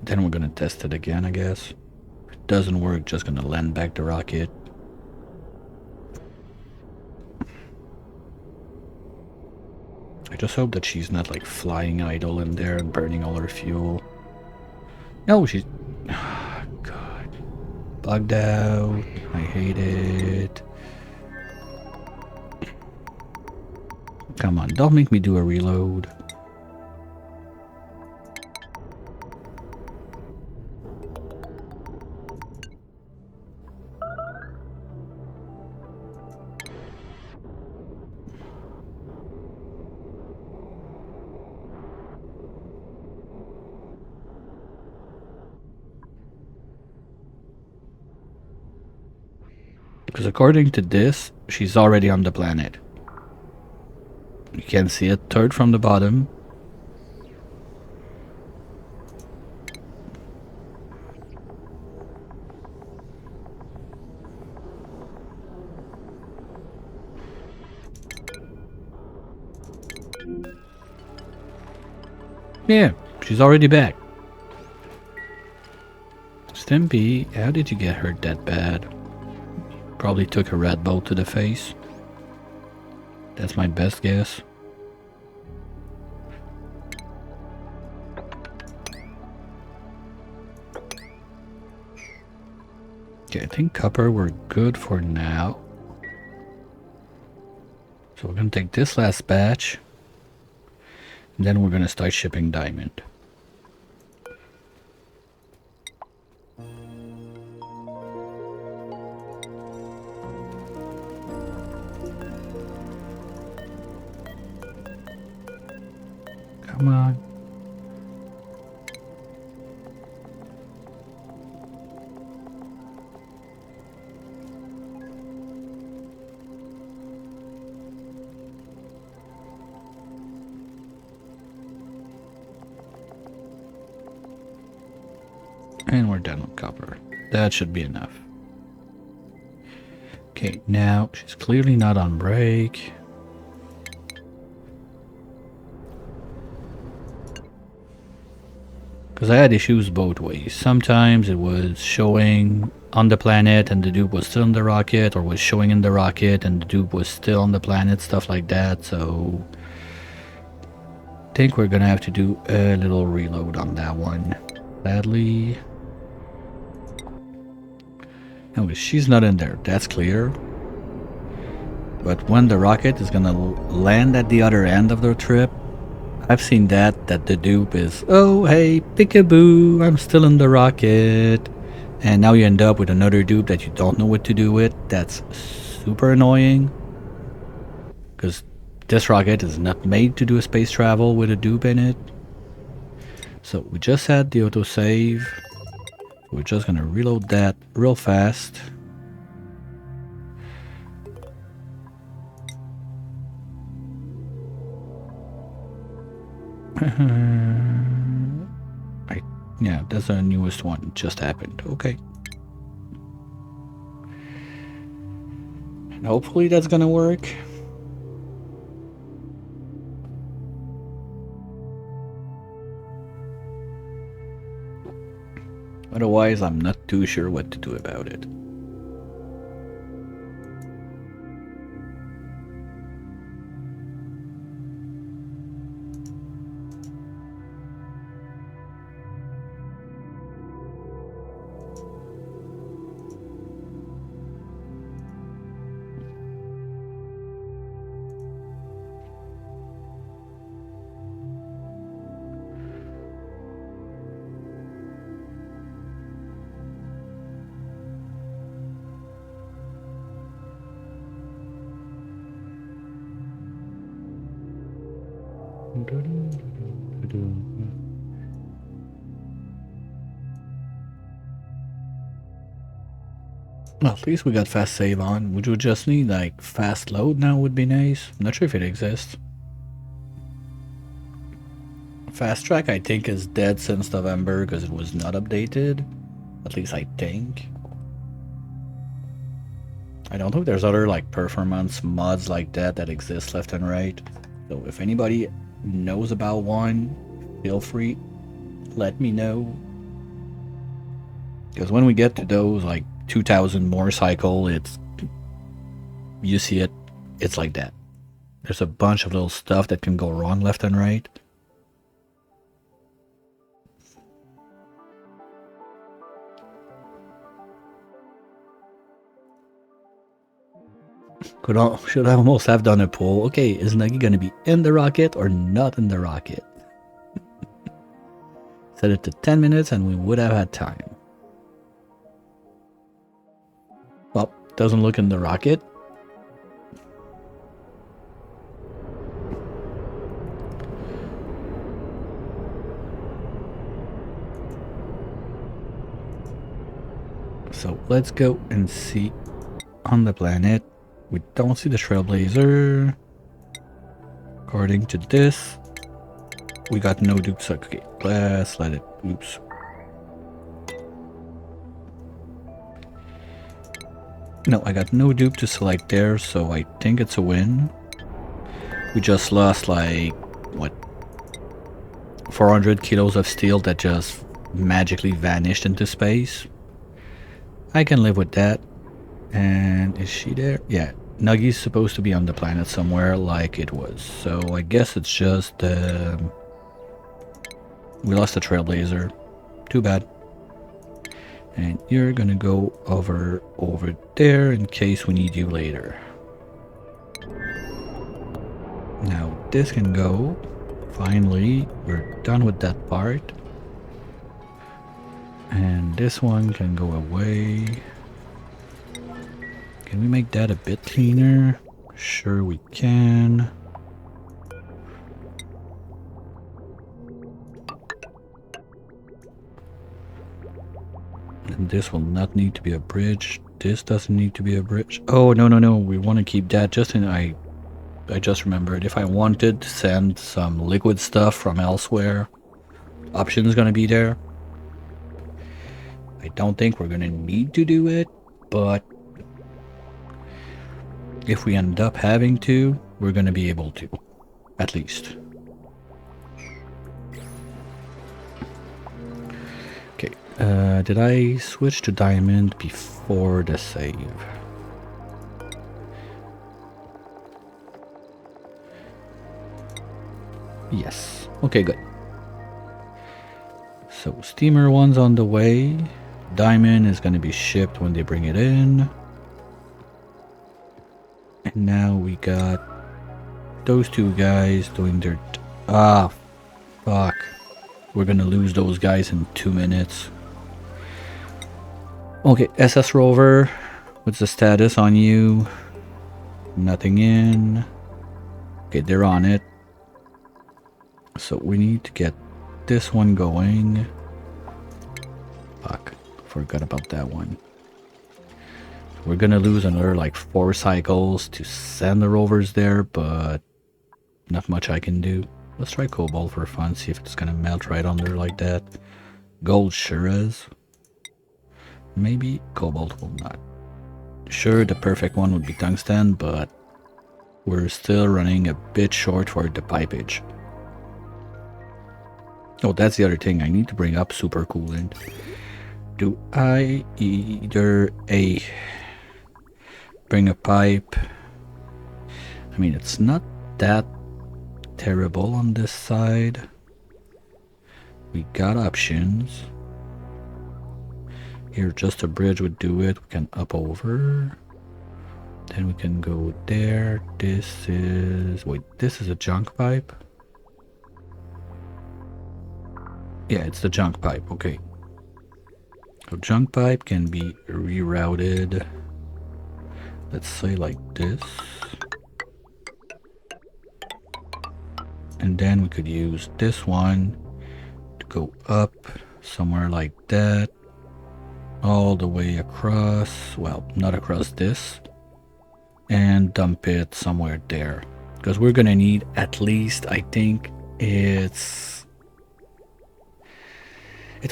Then we're gonna test it again, I guess. If it doesn't work, just gonna land back the rocket. I just hope that she's not like flying idle in there and burning all her fuel. No, she's... Oh, God. Bugged out. I hate it. Come on, don't make me do a reload. Because according to this, she's already on the planet. You can see it, third from the bottom. Yeah, she's already back. Stimpy, how did you get hurt that bad? Probably took a red bolt to the face. That's my best guess. Okay, I think copper we're good for now. So we're gonna take this last batch. And then we're gonna start shipping diamond. Come on. And we're done with copper. That should be enough. Okay, now she's clearly not on break. Because I had issues both ways. Sometimes it was showing on the planet and the dupe was still in the rocket, or was showing in the rocket and the dupe was still on the planet, stuff like that. So I think we're gonna have to do a little reload on that one. Sadly. No, she's not in there, that's clear. But when the rocket is gonna land at the other end of the trip, I've seen that the dupe is, oh hey, peekaboo, I'm still in the rocket. And now you end up with another dupe that you don't know what to do with. That's super annoying. Because this rocket is not made to do a space travel with a dupe in it. So we just had the autosave. We're just gonna reload that real fast. Yeah, that's the newest one. It just happened. Okay. And hopefully that's gonna work. Otherwise, I'm not too sure what to do about it. Well, at least we got fast save on. Would you just need like fast load now would be nice. I'm not sure if it exists. Fast track I think is dead since November because it was not updated. At least I think. I don't think there's other like performance mods like that that exist left and right. So if anybody knows about one, feel free, let me know. Because when we get to those like 2000 more cycle, it's, you see it, it's like that. There's a bunch of little stuff that can go wrong left and right. Should I almost have done a poll? Okay, is Nuggy gonna be in the rocket or not in the rocket? Set it to 10 minutes and we would have had time. Well, doesn't look in the rocket. So let's go and see on the planet. We don't see the Trailblazer. According to this, we got no dupes. Okay, let's let it. Oops. No, I got no dupe to select there, so I think it's a win. We just lost like, what, 400 kilos of steel that just magically vanished into space. I can live with that. And is she there? Yeah, Nuggy's supposed to be on the planet somewhere like it was. So I guess it's just we lost the Trailblazer. Too bad. And you're gonna go over there in case we need you later. Now this can go. Finally, we're done with that part. And this one can go away. Can we make that a bit cleaner? Sure we can. And this will not need to be a bridge. This doesn't need to be a bridge. Oh, no. We want to keep that just in... I just remembered. If I wanted to send some liquid stuff from elsewhere, option's going to be there. I don't think we're going to need to do it, but if we end up having to, we're going to be able to, at least. Okay, did I switch to diamond before the save? Yes. Okay, good. So steamer one's on the way. Diamond is going to be shipped when they bring it in. And now we got those two guys doing their... fuck. We're going to lose those guys in 2 minutes. Okay, SS Rover. What's the status on you? Nothing in. Okay, they're on it. So we need to get this one going. Fuck, forgot about that one. We're gonna lose another like 4 cycles to send the rovers there, but not much I can do. Let's try cobalt for fun, see if it's gonna melt right under like that. Gold sure is. Maybe cobalt will not. Sure, the perfect one would be tungsten, but we're still running a bit short for the pipage. Oh, that's the other thing. I need to bring up super coolant. Do I either bring a pipe? I mean, it's not that terrible on this side. We got options. Here, just a bridge would do it. We can up over. Then we can go there. This is... Wait, this is a junk pipe? Yeah, it's the junk pipe. Okay. So junk pipe can be rerouted. Let's say like this. And then we could use this one to go up somewhere like that. All the way across. Well, not across this. And dump it somewhere there. Because we're going to need at least, I think it's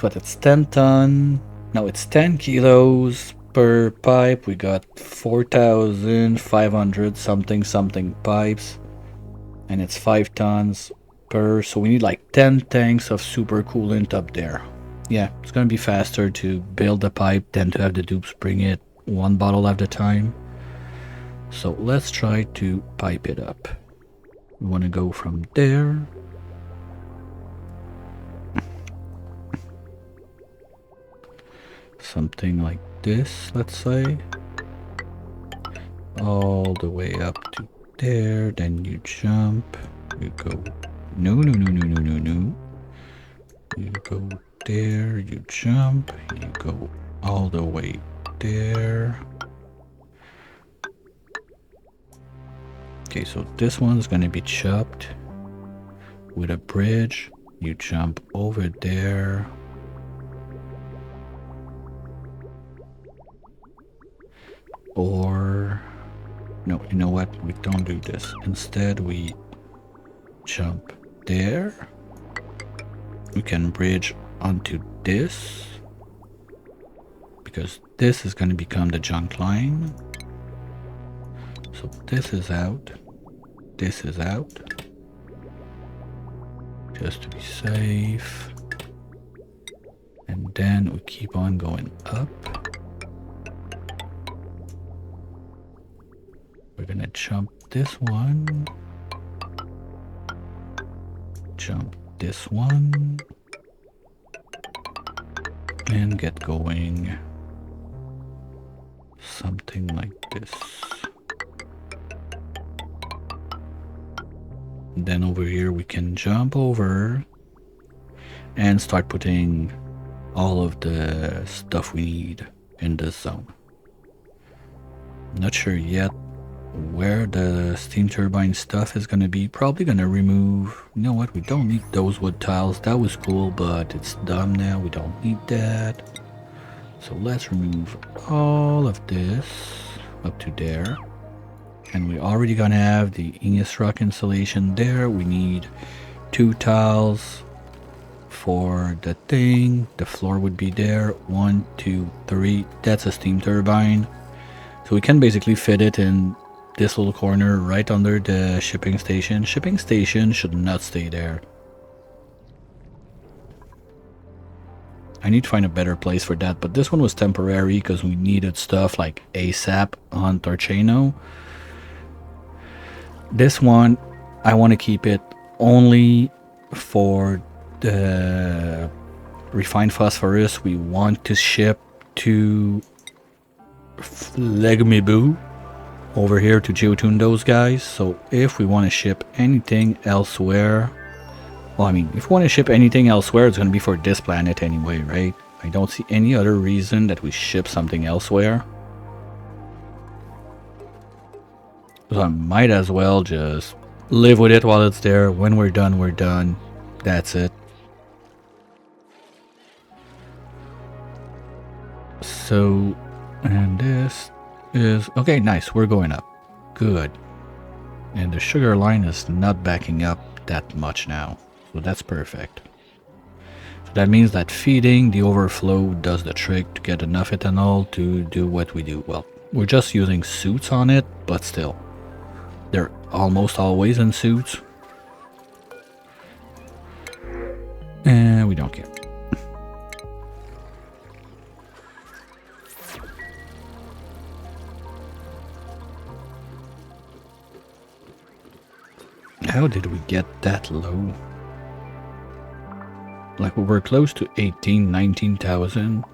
what? It's 10 ton. No, it's 10 kilos per pipe. We got 4,500 something pipes. And it's 5 tons per. So we need like 10 tanks of super coolant up there. Yeah, it's going to be faster to build the pipe than to have the dupes bring it one bottle at a time. So let's try to pipe it up. We want to go from there. Something like this, let's say. All the way up to there, then you jump. You go, no. You go there, you jump, you go all the way there. Okay, so this one's gonna be chopped with a bridge. You jump over there. Or, no, you know what? We don't do this. Instead, we jump there. We can bridge onto this. Because this is gonna become the junk line. So this is out. This is out. Just to be safe. And then we keep on going up. We're gonna jump this one. Jump this one. And get going. Something like this. Then over here we can jump over and start putting all of the stuff we need in this zone. Not sure yet where the steam turbine stuff is gonna be. Probably gonna remove, you know what, we don't need those wood tiles. That was cool, but it's dumb now. We don't need that. So let's remove all of this up to there. And we're already gonna have the igneous rock insulation there. We need 2 tiles for the thing. The floor would be there. 1, 2, 3. That's a steam turbine. So we can basically fit it in this little corner right under the shipping station. Shipping station should not stay there. I need to find a better place for that, but this one was temporary because we needed stuff like ASAP on Torcheno. This one, I want to keep it only for the refined phosphorus we want to ship to Legmibu over here to Geotune those guys. So if we want to ship anything elsewhere, well, I mean, if we want to ship anything elsewhere, it's going to be for this planet anyway, right? I don't see any other reason that we ship something elsewhere. So I might as well just live with it while it's there. When we're done, we're done. That's it. So, and this is, okay, nice. We're going up. Good. And the sugar line is not backing up that much now. So that's perfect. So that means that feeding the overflow does the trick to get enough ethanol to do what we do. Well, we're just using suits on it, but still. They're almost always in suits. And we don't care. How did we get that low? Like we were close to 18, 19,000.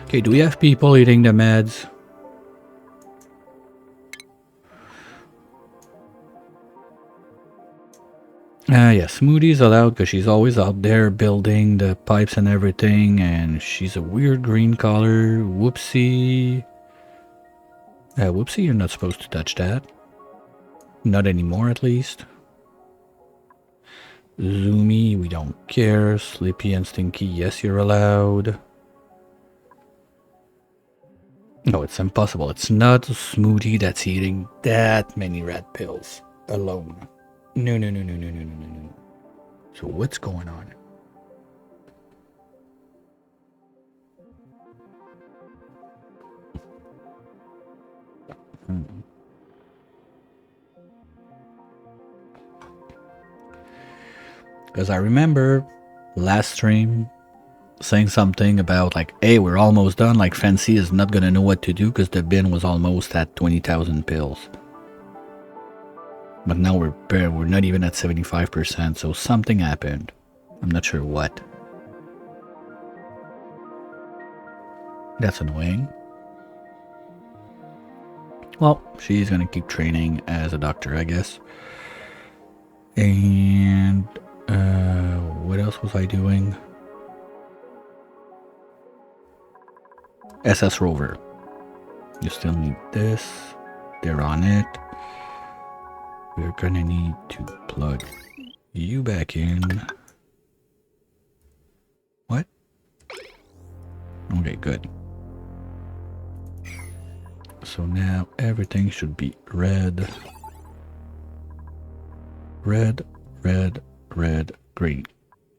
Okay, do we have people eating the meds? Yeah, Smoothie's allowed because she's always out there building the pipes and everything, and she's a weird green color. Whoopsie. Whoopsie, you're not supposed to touch that. Not anymore, at least. Zoomy, we don't care. Sleepy and Stinky, yes, you're allowed. No, it's impossible. It's not a Smoothie that's eating that many red pills alone. No, no, no, no, no, no, no, no, no. So what's going on? Because I remember last stream saying something about like, hey, we're almost done. Like Fancy is not gonna know what to do because the bin was almost at 20,000 pills. But now we're not even at 75%. So something happened. I'm not sure what. That's annoying. Well, she's gonna keep training as a doctor, I guess. And what else was I doing? SS Rover. You still need this. They're on it. We're gonna need to plug you back in. What? Okay, good. So now everything should be red. Red, red, red, green.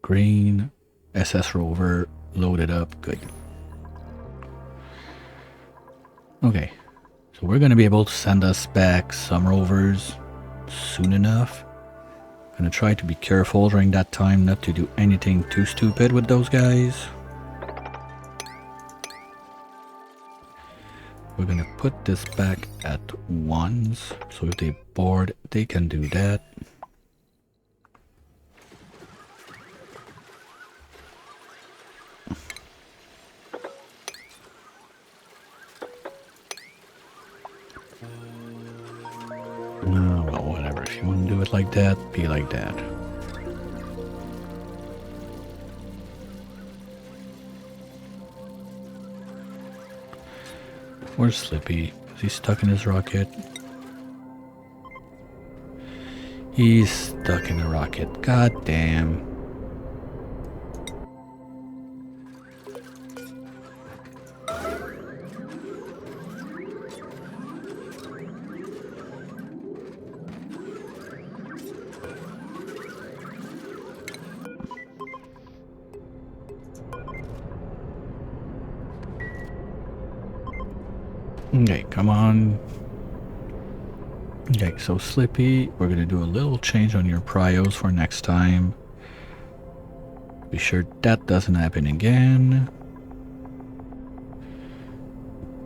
Green, SS Rover, loaded up, good. Okay, so we're gonna be able to send us back some rovers soon enough. Gonna try to be careful during that time not to do anything too stupid with those guys. We're gonna put this back at ones, so if they board, they can do that. Well, whatever. If you want to do it like that, be like that. Where's Slippy? Is he stuck in his rocket? He's stuck in the rocket. God damn. Okay, come on. Okay, so Slippy, we're gonna do a little change on your prios for next time. Be sure that doesn't happen again.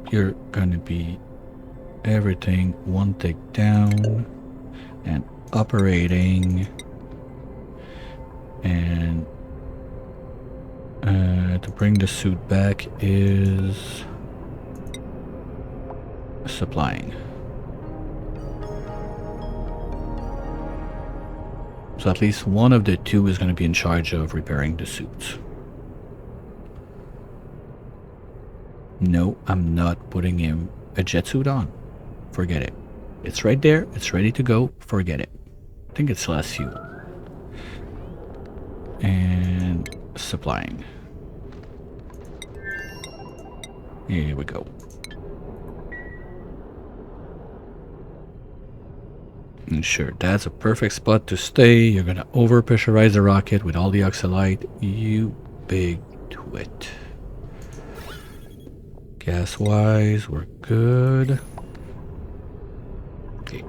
You're gonna be everything one tick down and operating, and to bring the suit back is supplying. So at least one of the two is going to be in charge of repairing the suits. No, I'm not putting him a jet suit on. Forget it. It's right there. It's ready to go. Forget it. I think it's less fuel. And supplying. Here we go. And sure, that's a perfect spot to stay. You're gonna over pressurize the rocket with all the oxalite. You big twit. Gas wise, we're good. Okay.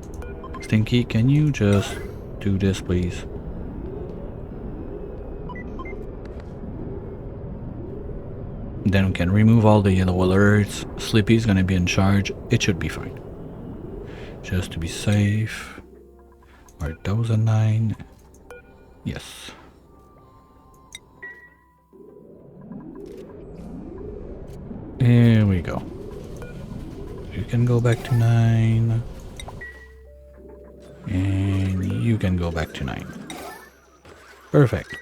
Stinky, can you just do this, please? Then we can remove all the yellow alerts. Slippy's gonna be in charge. It should be fine. Just to be safe. Are those a 9? Yes. Here we go. You can go back to 9. And you can go back to 9. Perfect.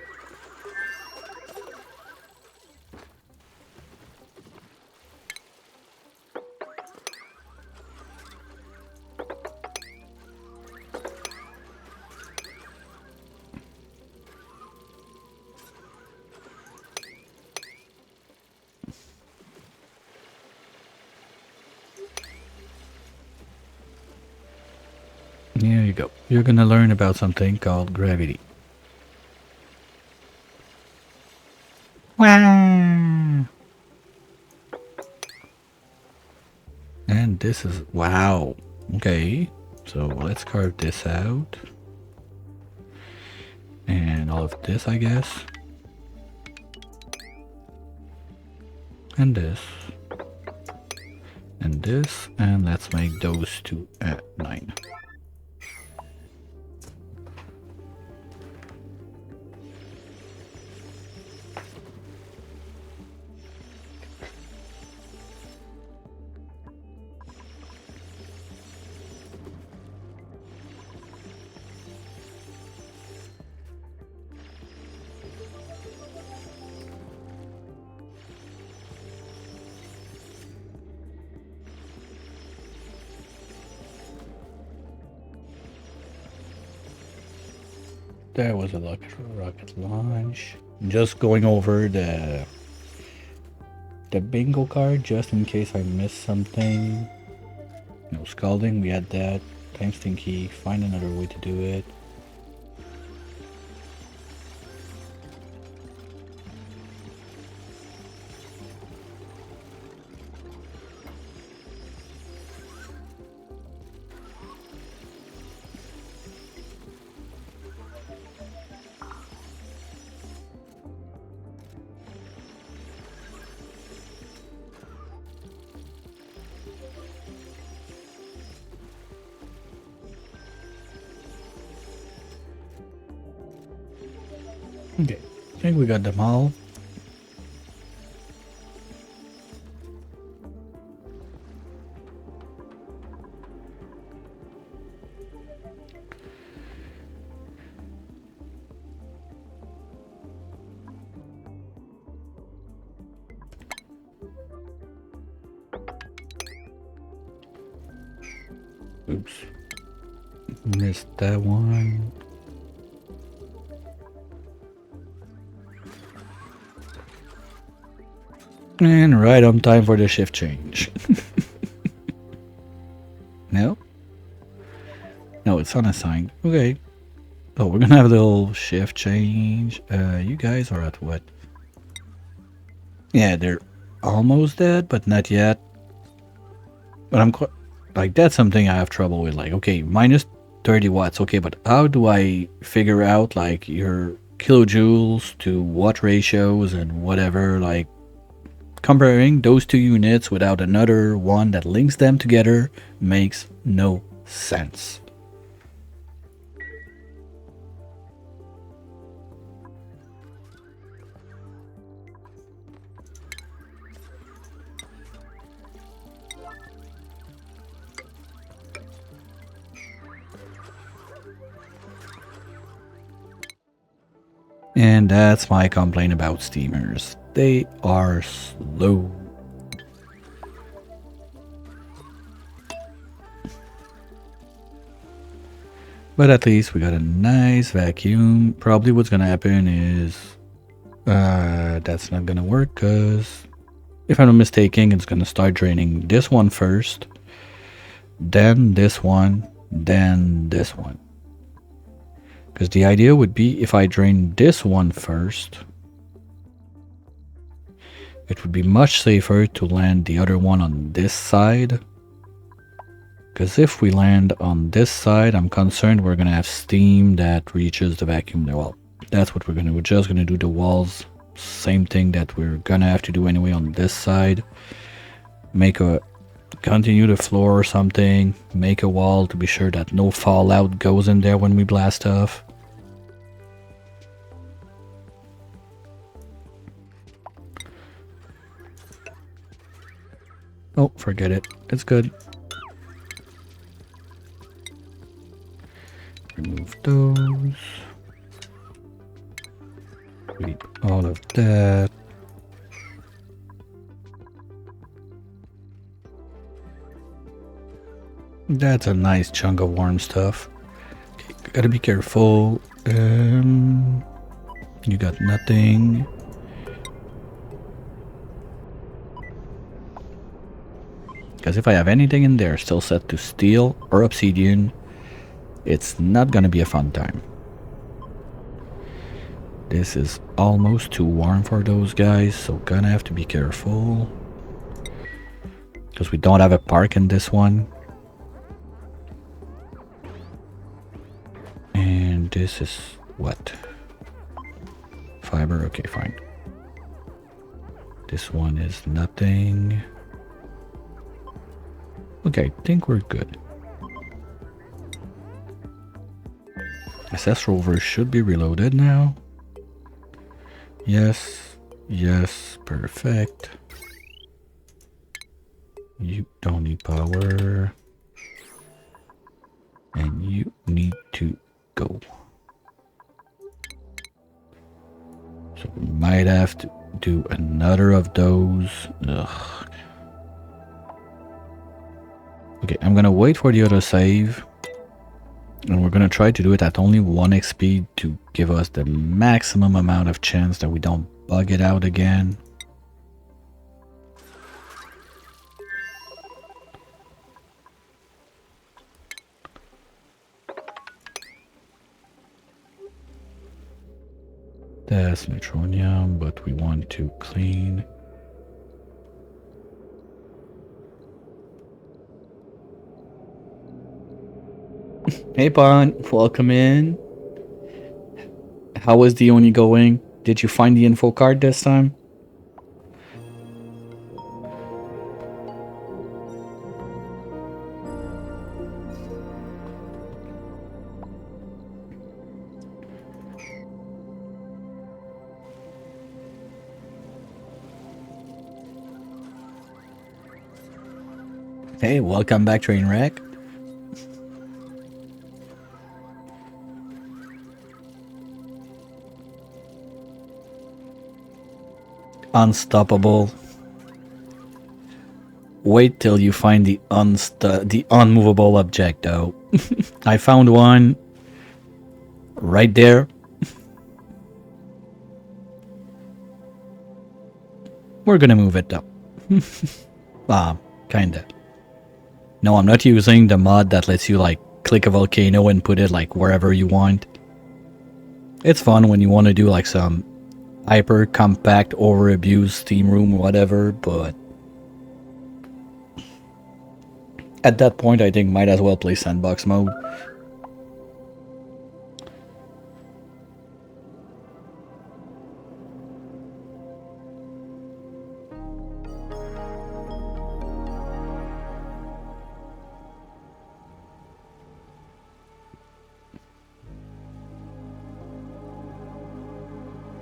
Here you go. You're gonna learn about something called gravity. Wow. And this is... wow. Okay. So let's carve this out. And all of this, I guess. And this. And this. And let's make those two at 9. There was a rocket launch. Just going over the bingo card just in case I missed something. No scalding, we had that. Time Stinky, find another way to do it. Okay, I think we got them all. Oops. Missed that one. And right on time for the shift change. No? No, it's unassigned. Okay. Oh, we're gonna have a little shift change. You guys are at what? Yeah, they're almost dead, but not yet. But I'm quite... like, that's something I have trouble with. Like, okay, minus 30 watts. Okay, but how do I figure out, like, your kilojoules to watt ratios and whatever, like, comparing those two units without another one that links them together makes no sense. And that's my complaint about steamers. They are slow. But at least we got a nice vacuum. Probably what's gonna happen is that's not gonna work, because if I'm not mistaken, it's gonna start draining this one first, then this one, then this one. Because the idea would be if I drain this one first, it would be much safer to land the other one on this side. Because if we land on this side, I'm concerned we're going to have steam that reaches the vacuum well. That's what we're going to do. We're just going to do the walls. Same thing that we're going to have to do anyway on this side. Continue the floor or something. Make a wall to be sure that no fallout goes in there when we blast off. Oh, forget it. It's good. Remove those. Keep all of that. That's a nice chunk of warm stuff. Okay, gotta be careful. You got nothing. Because if I have anything in there still set to steel or obsidian, It's not gonna be a fun time. This is almost too warm for those guys, so gonna have to be careful. Because we don't have a park in this one. And this is what? Fiber? Okay, fine. This one is nothing. Okay, I think we're good. SS Rover should be reloaded now. Yes, yes, perfect. You don't need power. And you need to go. So we might have to do another of those. Ugh. Okay, I'm gonna wait for the auto save. And we're gonna try to do it at only 1 XP to give us the maximum amount of chance that we don't bug it out again. That's neutronium, but we want to clean. Hey Bon, welcome in. How was the Oni going? Did you find the info card this time? Hey, welcome back, Trainwreck. Unstoppable. Wait till you find the unmovable object, though. I found one right there. We're gonna move it though. Kinda. No, I'm not using the mod that lets you like click a volcano and put it like wherever you want. It's fun when you want to do like some hyper compact over abused steam room or whatever, but at that point I think might as well play sandbox mode.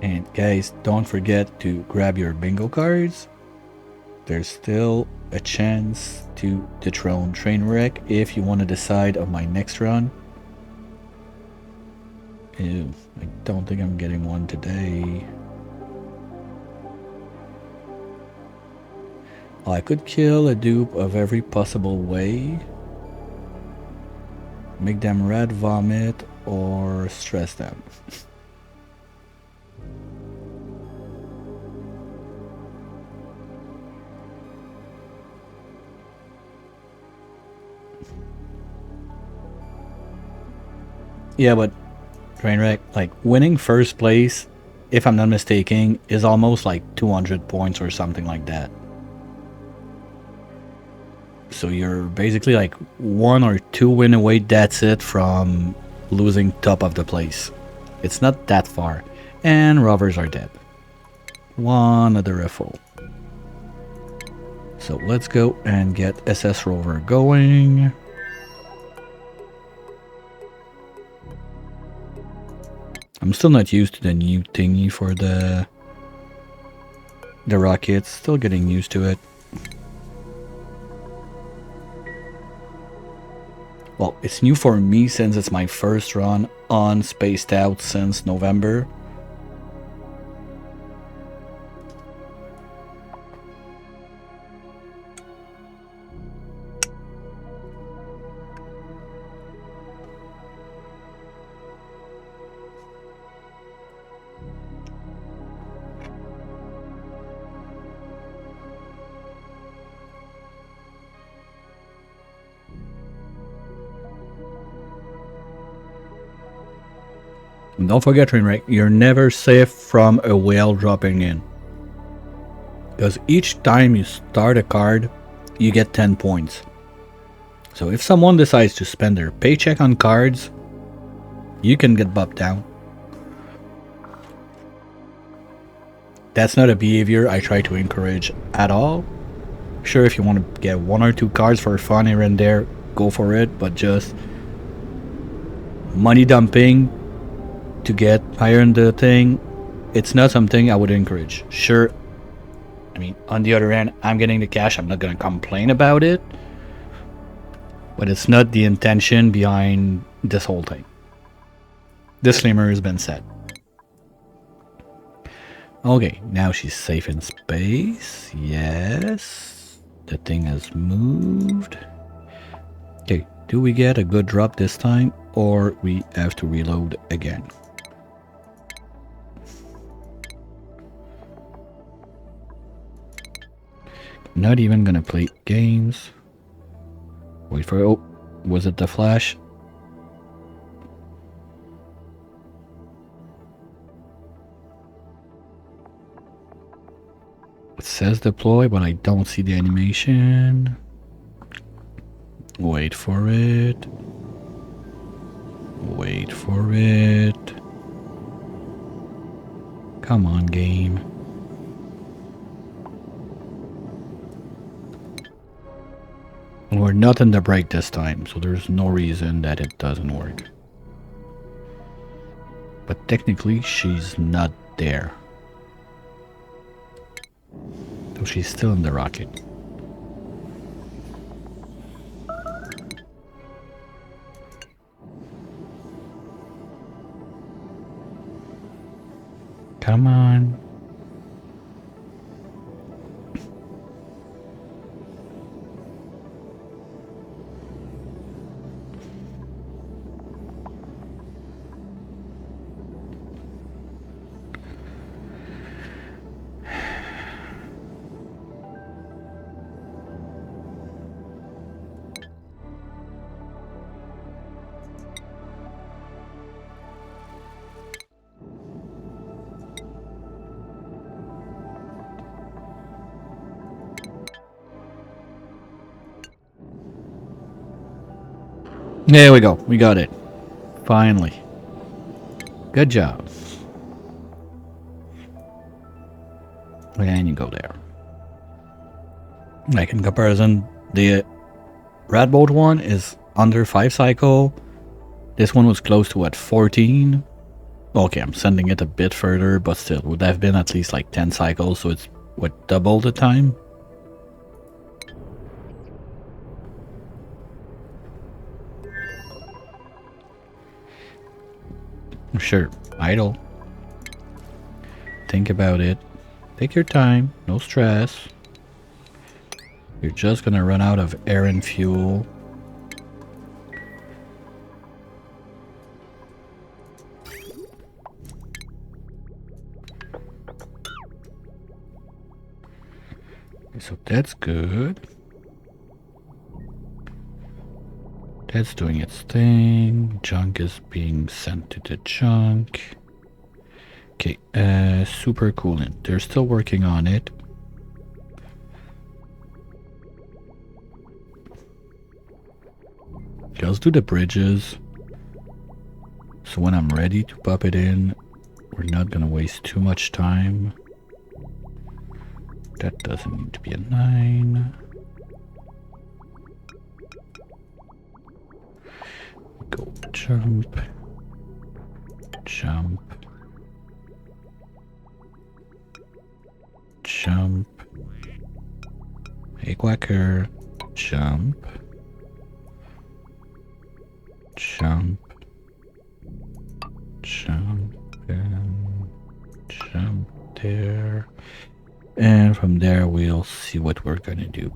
And guys, don't forget to grab your bingo cards. There's still a chance to dethrone Trainwreck if you want to decide on my next run. Ew, I don't think I'm getting one today. I could kill a dupe of every possible way. Make them red vomit or stress them. Yeah, but Trainwreck, like winning first place, if I'm not mistaken, is almost like 200 points or something like that. So you're basically like 1 or 2 win away, that's it, from losing top of the place. It's not that far. And rovers are dead. One other riffle. So let's go and get SS Rover going. I'm still not used to the new thingy for the rockets. Still getting used to it. Well, it's new for me since it's my first run on Spaced Out since November. And don't forget, Trainwreck, you're never safe from a whale dropping in. Because each time you start a card, you get 10 points. So if someone decides to spend their paycheck on cards, you can get bopped down. That's not a behavior I try to encourage at all. Sure, if you want to get 1 or 2 cards for fun here and there, go for it, but just money dumping to get higher in the thing, it's not something I would encourage. Sure, I mean, on the other hand, I'm getting the cash, I'm not going to complain about it, but it's not the intention behind this whole thing. Disclaimer has been said. Okay, now she's safe in space. Yes. The thing has moved. Okay, do we get a good drop this time, or we have to reload again? Not even gonna play games. Wait for it. Oh, was it the flash? It says deploy, but I don't see the animation. Wait for it. Wait for it. Come on, game. We're not in the break this time, so there's no reason that it doesn't work. But technically, she's not there. So she's still in the rocket. Come on. There we go. We got it. Finally. Good job. And you go there. Like in comparison, the Radboat one is under 5 cycle. This one was close to what, 14? Okay, I'm sending it a bit further, but still, would have been at least like 10 cycles, so it's what, double the time? Sure, idle. Think about it. Take your time, no stress. You're just gonna run out of air and fuel. So that's good. That's doing its thing. Junk is being sent to the junk. Okay, super coolant. They're still working on it. Okay, let's do the bridges. So when I'm ready to pop it in, we're not gonna waste too much time. That doesn't need to be a 9. Go jump, jump, jump, hey quacker, jump, jump, jump, and jump there. And from there we'll see what we're gonna do.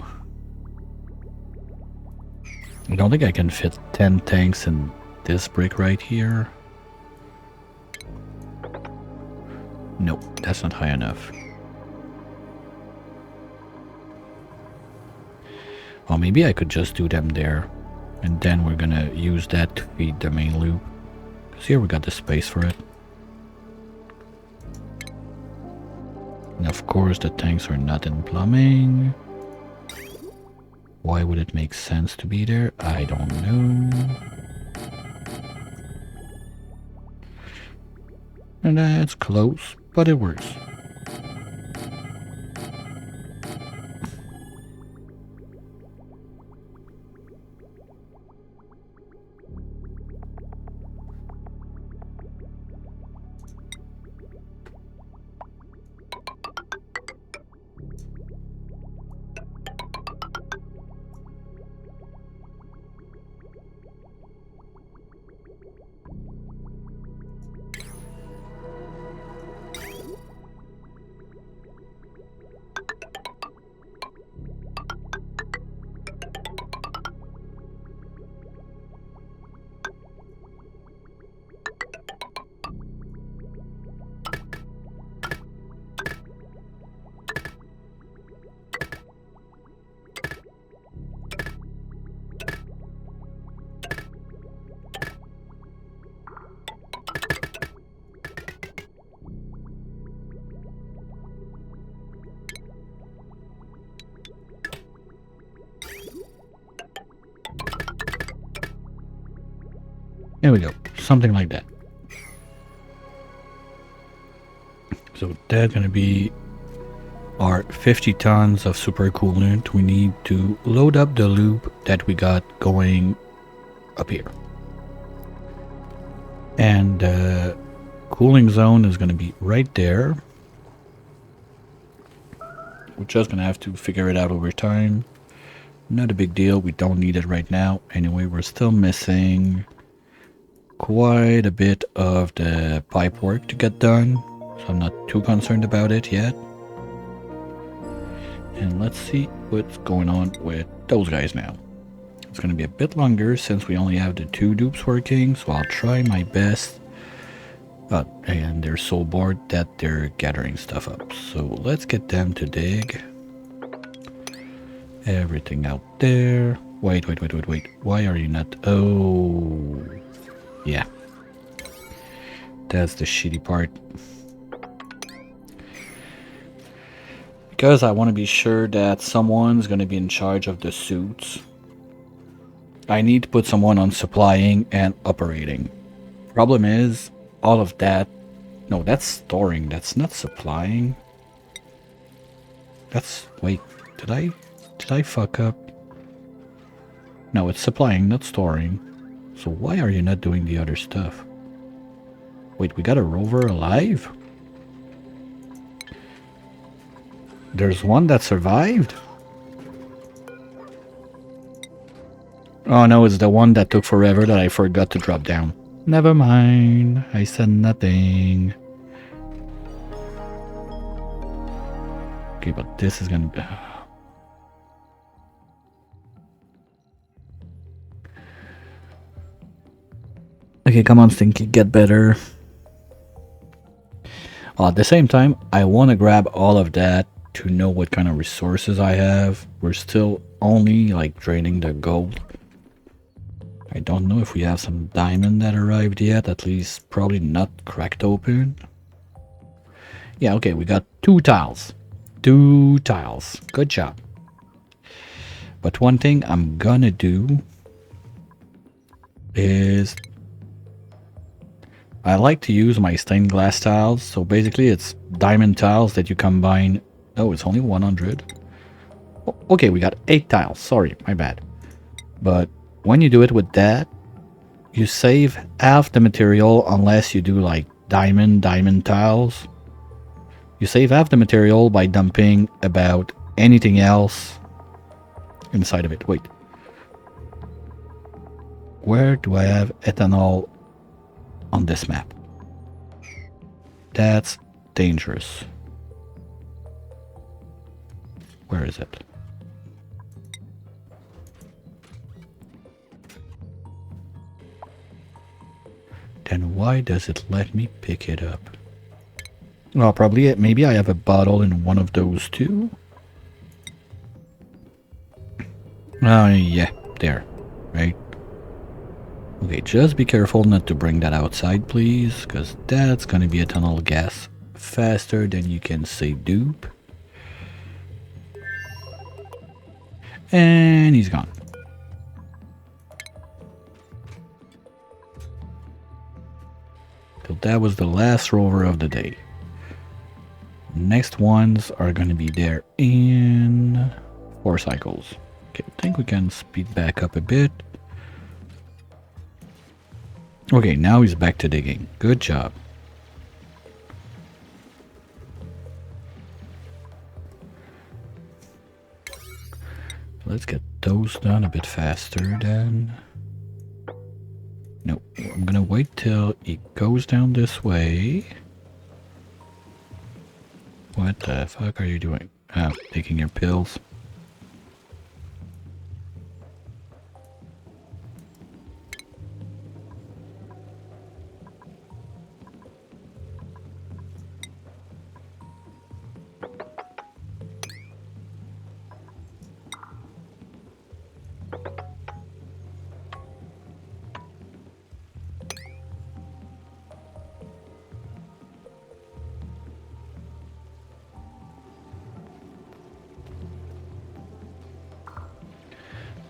I don't think I can fit 10 tanks in this brick right here. Nope, that's not high enough. Or maybe I could just do them there. And then we're gonna use that to feed the main loop. Because here we got the space for it. And of course the tanks are not in plumbing. Why would it make sense to be there? I don't know. And that's close, but it works. There we go, something like that. So that's gonna be our 50 tons of supercoolant. We need to load up the loop that we got going up here. And the cooling zone is gonna be right there. We're just gonna have to figure it out over time. Not a big deal, we don't need it right now. Anyway, we're still missing quite a bit of the pipe work to get done, so I'm not too concerned about it yet. And let's see what's going on with those guys now. It's going to be a bit longer since we only have the 2 dupes working, so I'll try my best. And they're so bored that they're gathering stuff up, so let's get them to dig everything out there. Wait, why are you not? Oh yeah, that's the shitty part. Because I want to be sure that someone's going to be in charge of the suits, I need to put someone on supplying and operating. Problem is, all of that... No, that's storing. That's not supplying. That's... Wait, did I fuck up? No, it's supplying, not storing. So why are you not doing the other stuff? Wait, we got a rover alive? There's one that survived? Oh no, it's the one that took forever that I forgot to drop down. Never mind, I said nothing. Okay, but this is gonna be... Okay, come on, Stinky, get better. At the same time, I want to grab all of that to know what kind of resources I have. We're still only like draining the gold. I don't know if we have some diamond that arrived yet, at least probably not cracked open. Yeah, okay, we got 2 tiles. 2 tiles. Good job. But one thing I'm gonna do is... I like to use my stained glass tiles, so basically it's diamond tiles that you combine. Oh, it's only 100. Okay, we got 8 tiles. Sorry, my bad. But when you do it with that, you save half the material unless you do like diamond tiles. You save half the material by dumping about anything else inside of it. Wait. Where do I have ethanol on this map? That's dangerous. Where is it? Then why does it let me pick it up? Well, probably maybe I have a bottle in one of those too. Oh yeah, there, right? Okay, just be careful not to bring that outside, please, because that's gonna be ethanol gas faster, then you can say dupe. And he's gone. So that was the last rover of the day. Next ones are going to be there in 4 cycles. Okay, I think we can speed back up a bit. Okay, now he's back to digging. Good job. Let's get those done a bit faster then. No, I'm gonna wait till it goes down this way. What the fuck are you doing? Ah, taking your pills.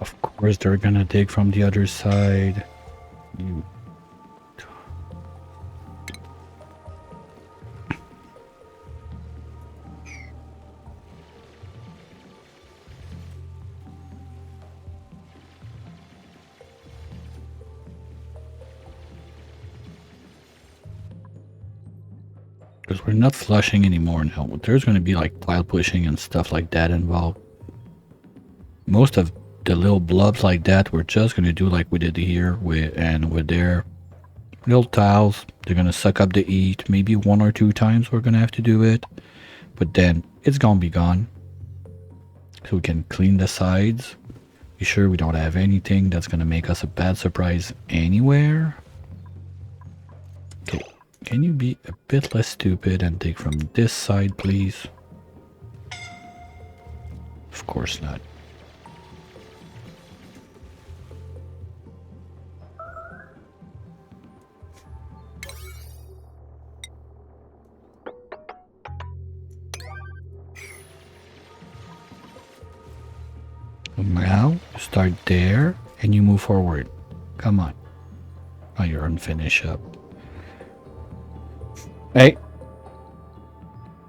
Of course they're gonna dig from the other side. You... Because we're not flushing anymore now. There's gonna be like pile pushing and stuff like that involved. Most of the little blobs like that, we're just gonna do like we did here with their little tiles. They're gonna suck up the heat. Maybe 1 or 2 times we're gonna have to do it, but then it's gonna be gone. So we can clean the sides. Be sure we don't have anything that's gonna make us a bad surprise anywhere. Okay, can you be a bit less stupid and dig from this side, please? Of course not. Now, you start there, and you move forward. Come on. Oh, you're unfinished up. Hey!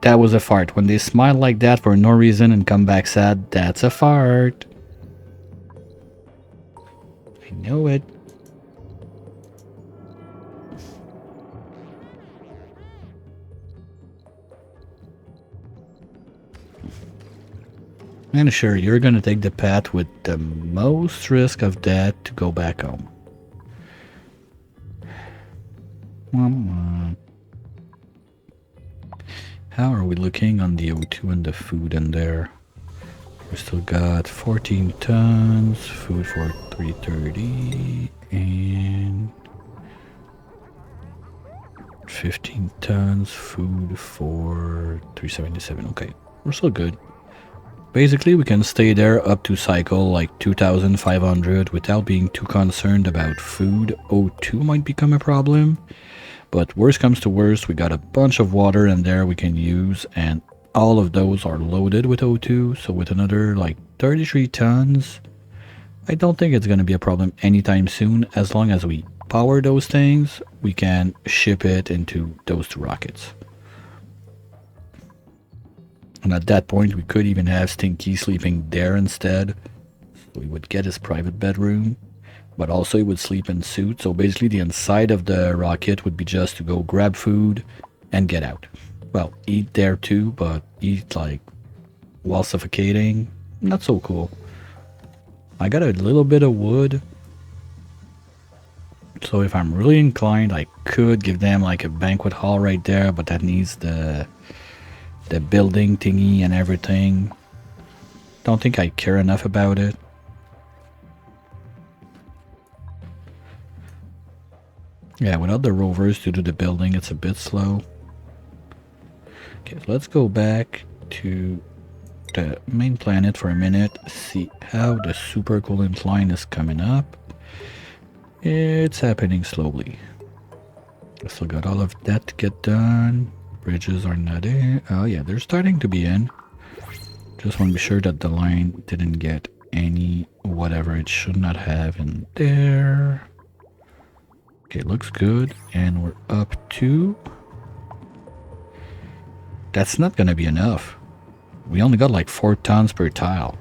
That was a fart. When they smile like that for no reason and come back sad, that's a fart. I know it. And sure, you're gonna take the path with the most risk of that to go back home. How are we looking on the O2 and the food in there? We still got 14 tons, food for 330, and 15 tons, food for 377. Okay, we're still good. Basically, we can stay there up to cycle like 2,500 without being too concerned about food. O2 might become a problem, but worst comes to worst, we got a bunch of water in there we can use, and all of those are loaded with O2, so with another like 33 tons, I don't think it's going to be a problem anytime soon. As long as we power those things, we can ship it into those 2 rockets. And at that point, we could even have Stinky sleeping there instead. So we would get his private bedroom, but also he would sleep in suit. So basically the inside of the rocket would be just to go grab food and get out. Well, eat there too, but eat like while suffocating, not so cool. I got a little bit of wood. So if I'm really inclined, I could give them like a banquet hall right there, but that needs the building thingy and everything. Don't think I care enough about it. Yeah, without the rovers to do the building, it's a bit slow. Okay, so let's go back to the main planet for a minute, see how the super cool incline is coming up. It's happening slowly. I still got all of that to get done. Bridges are not in. Oh yeah, they're starting to be in. Just want to be sure that the line didn't get any whatever it should not have in there. Okay, looks good. And we're up to... That's not gonna be enough. We only got like 4 tons per tile.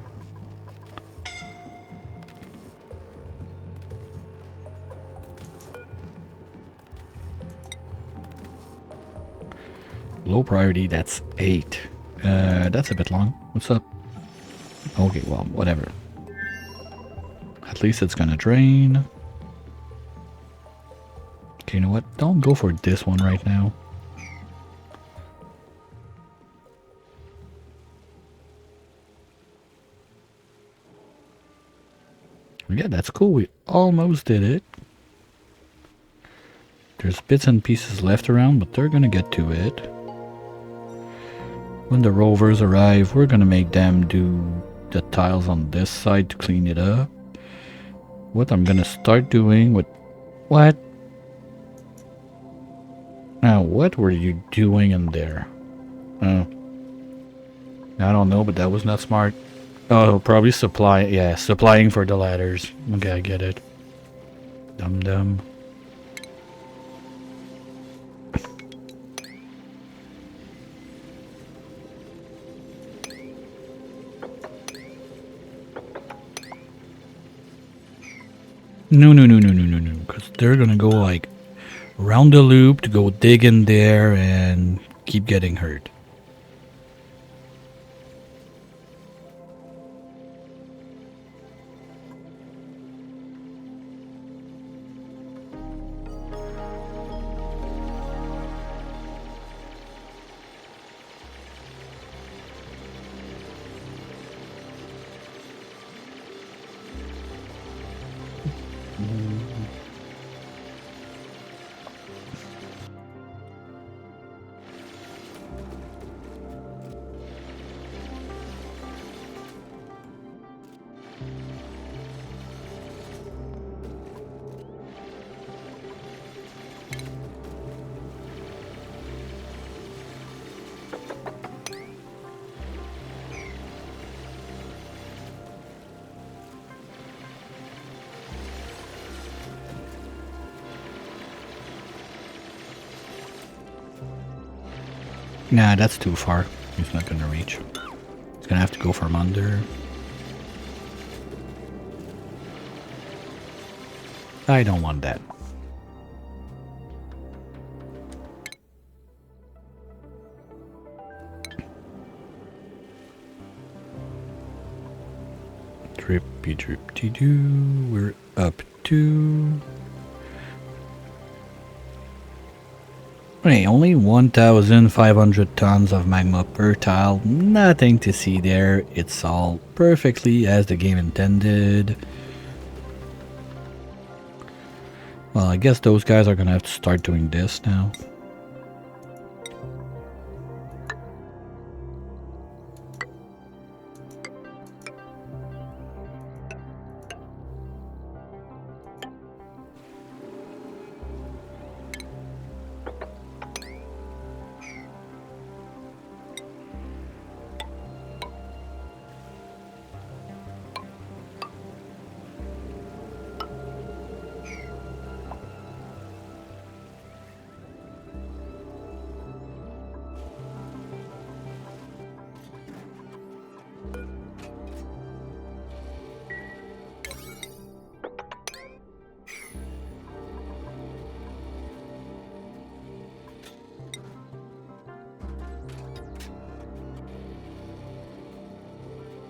Low priority, that's 8. That's a bit long. What's up? Okay, well, whatever. At least it's gonna drain. Okay, you know what? Don't go for this one right now. Yeah, that's cool. We almost did it. There's bits and pieces left around, but they're gonna get to it. When the rovers arrive, we're gonna make them do the tiles on this side to clean it up. What I'm gonna start doing with... What? Now, what were you doing in there? I don't know, but that was not smart. Oh, probably supply... Yeah, supplying for the ladders. Okay, I get it. Dum-dum. No, because they're gonna go like round the loop to go dig in there and keep getting hurt. Nah, that's too far. He's not gonna reach. He's gonna have to go from under. I don't want that. Drippy drippy doo. We're up to... Hey, only 1,500 tons of magma per tile. Nothing to see there. It's all perfectly as the game intended. Well, I guess those guys are gonna have to start doing this now.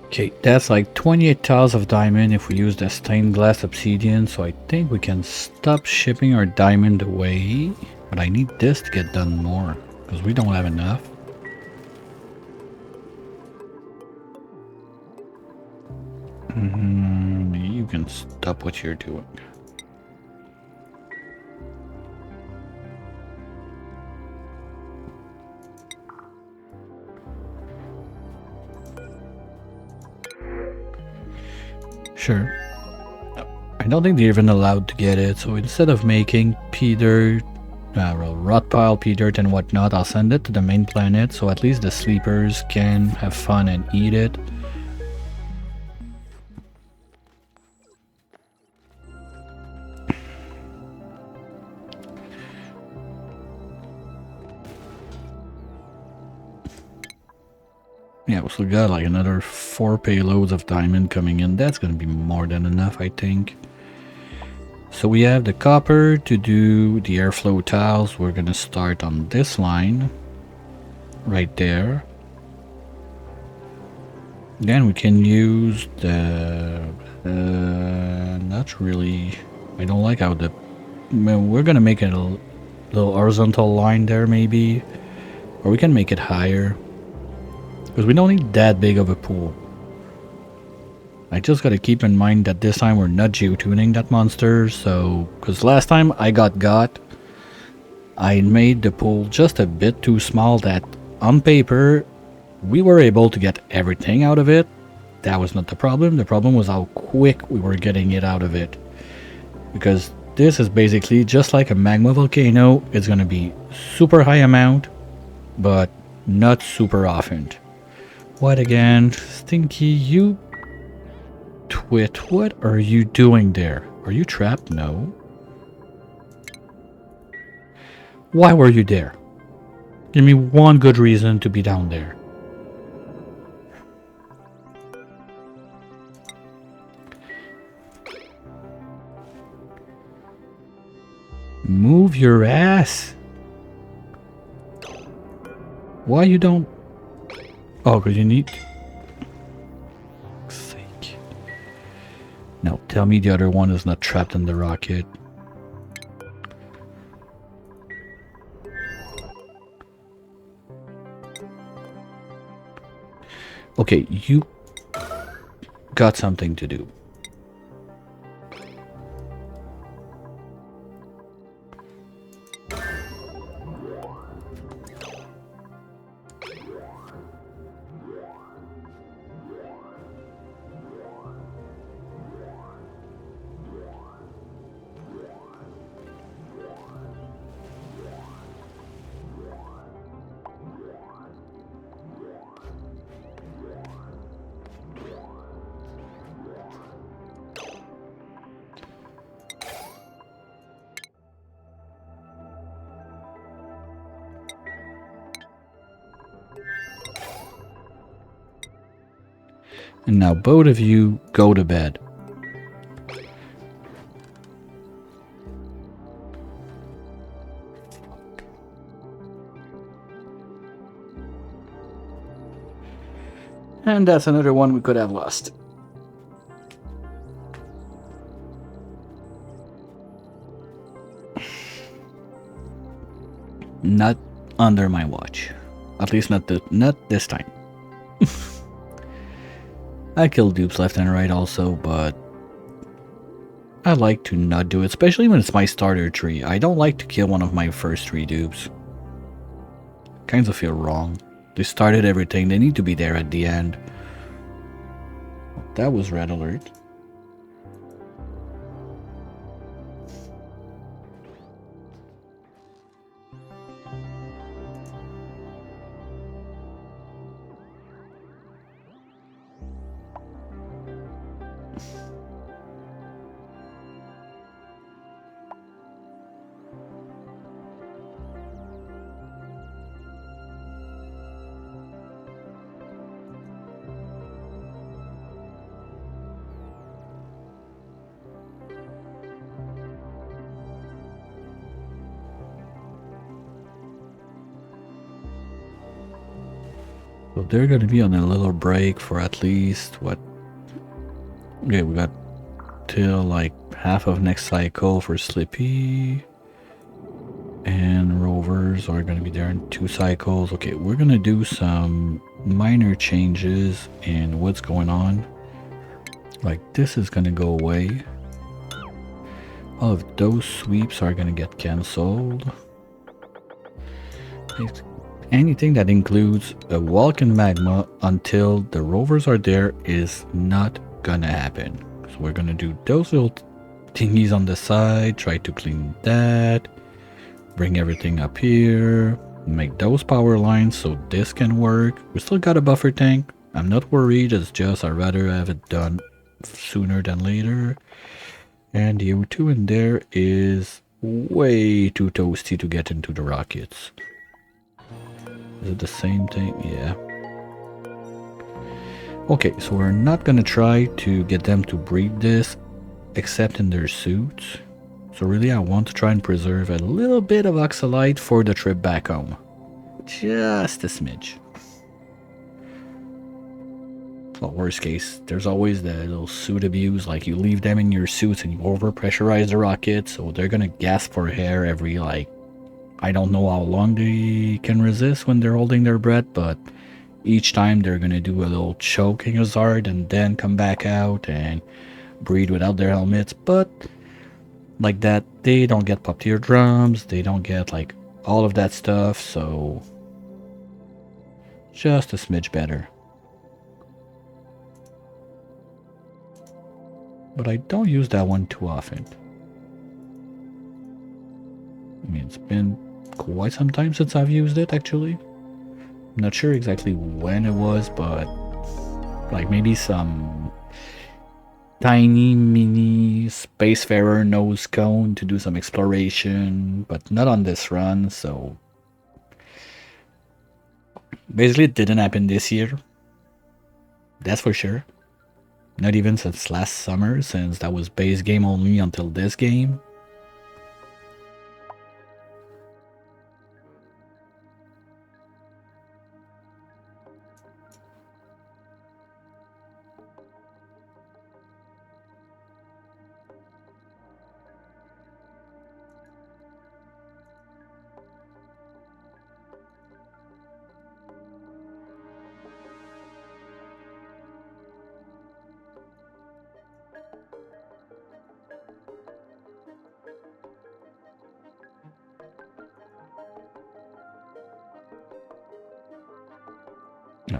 Okay, that's like 28 tiles of diamond if we use the stained glass obsidian, so I think we can stop shipping our diamond away. But I need this to get done more, because we don't have enough. You can stop what you're doing. Sure. I don't think they're even allowed to get it, so instead of making Peter well, rot pile, pea dirt, and whatnot. I'll send it to the main planet so at least the sleepers can have fun and eat it. Yeah, we still got like another 4 payloads of diamond coming in. That's gonna be more than enough, I think. So we have the copper to do the airflow tiles. We're gonna start on this line right there. Then we can use the not really. I don't like how the we're gonna make it a little horizontal line there maybe, or we can make it higher because we don't need that big of a pool. I just gotta keep in mind that this time we're not geotuning that monster, so because last time I got, I made the pool just a bit too small that on paper we were able to get everything out of it. That was not the problem. The problem was how quick we were getting it out of it, because this is basically just like a magma volcano. It's gonna be super high amount, but not super often. What again? Stinky, you twit, what are you doing there? Are you trapped? No. Why were you there? Give me one good reason to be down there. Move your ass. Why you don't? Oh, because you need... Sake. Now tell me the other one is not trapped in the rocket. Okay, you got something to do. And now both of you go to bed. And that's another one we could have lost. Not under my watch. At least not this time. I kill dupes left and right also, but I like to not do it, especially when it's my starter tree. I don't like to kill one of my first 3 dupes. Kinds of feel wrong. They started everything, they need to be there at the end. That was red alert. So they're gonna be on a little break for at least what? Okay, we got till like half of next cycle for Slippy. And rovers are gonna be there in 2 cycles. Okay, we're gonna do some minor changes in what's going on. Like this is gonna go away. All of those sweeps are gonna get cancelled. Anything that includes a walk in magma until the rovers are there is not gonna happen. So we're gonna do those little thingies on the side, try to clean that. Bring everything up here. Make those power lines so this can work. We still got a buffer tank. I'm not worried, it's just I'd rather have it done sooner than later. And the O2 in there is way too toasty to get into the rockets. Is it the same thing? Yeah. Okay, so we're not gonna try to get them to breed this except in their suits. So really I want to try and preserve a little bit of oxalite for the trip back home. Just a smidge. Well, worst case, there's always the little suit abuse, like you leave them in your suits and you overpressurize the rocket, so they're gonna gasp for air every, like, I don't know how long they can resist when they're holding their breath, but each time they're gonna do a little choking hazard and then come back out and breathe without their helmets, but like that, they don't get popped eardrums, they don't get, like, all of that stuff, so just a smidge better. But I don't use that one too often. I mean, it's been quite some time since I've used it, actually. I'm not sure exactly when it was, but like maybe some tiny mini Spacefarer nose cone to do some exploration, but not on this run, so basically it didn't happen this year. That's for sure. Not even since last summer, since that was base game only until this game.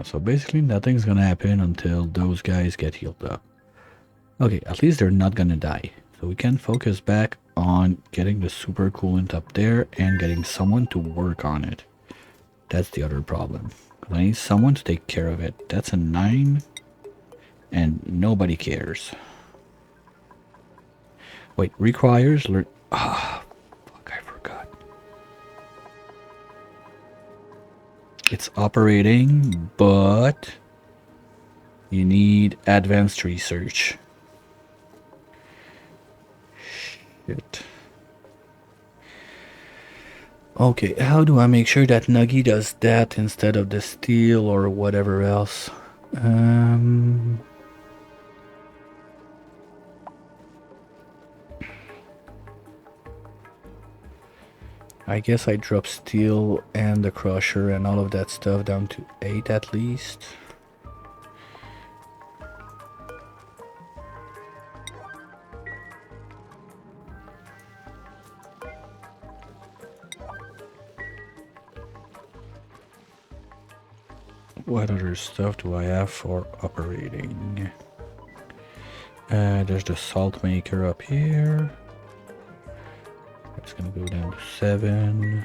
So basically nothing's gonna happen until those guys get healed up. Okay, at least they're not gonna die. So we can focus back on getting the super coolant up there and getting someone to work on it. That's the other problem. I need someone to take care of it. That's a 9 and nobody cares. Wait, requires fuck, I forgot. It's operating, but you need advanced research. Shit. Okay, how do I make sure that Nuggy does that instead of the steel or whatever else? I guess I drop steel and the crusher and all of that stuff down to 8 at least. What other stuff do I have for operating? There's the salt maker up here. It's gonna go down to 7.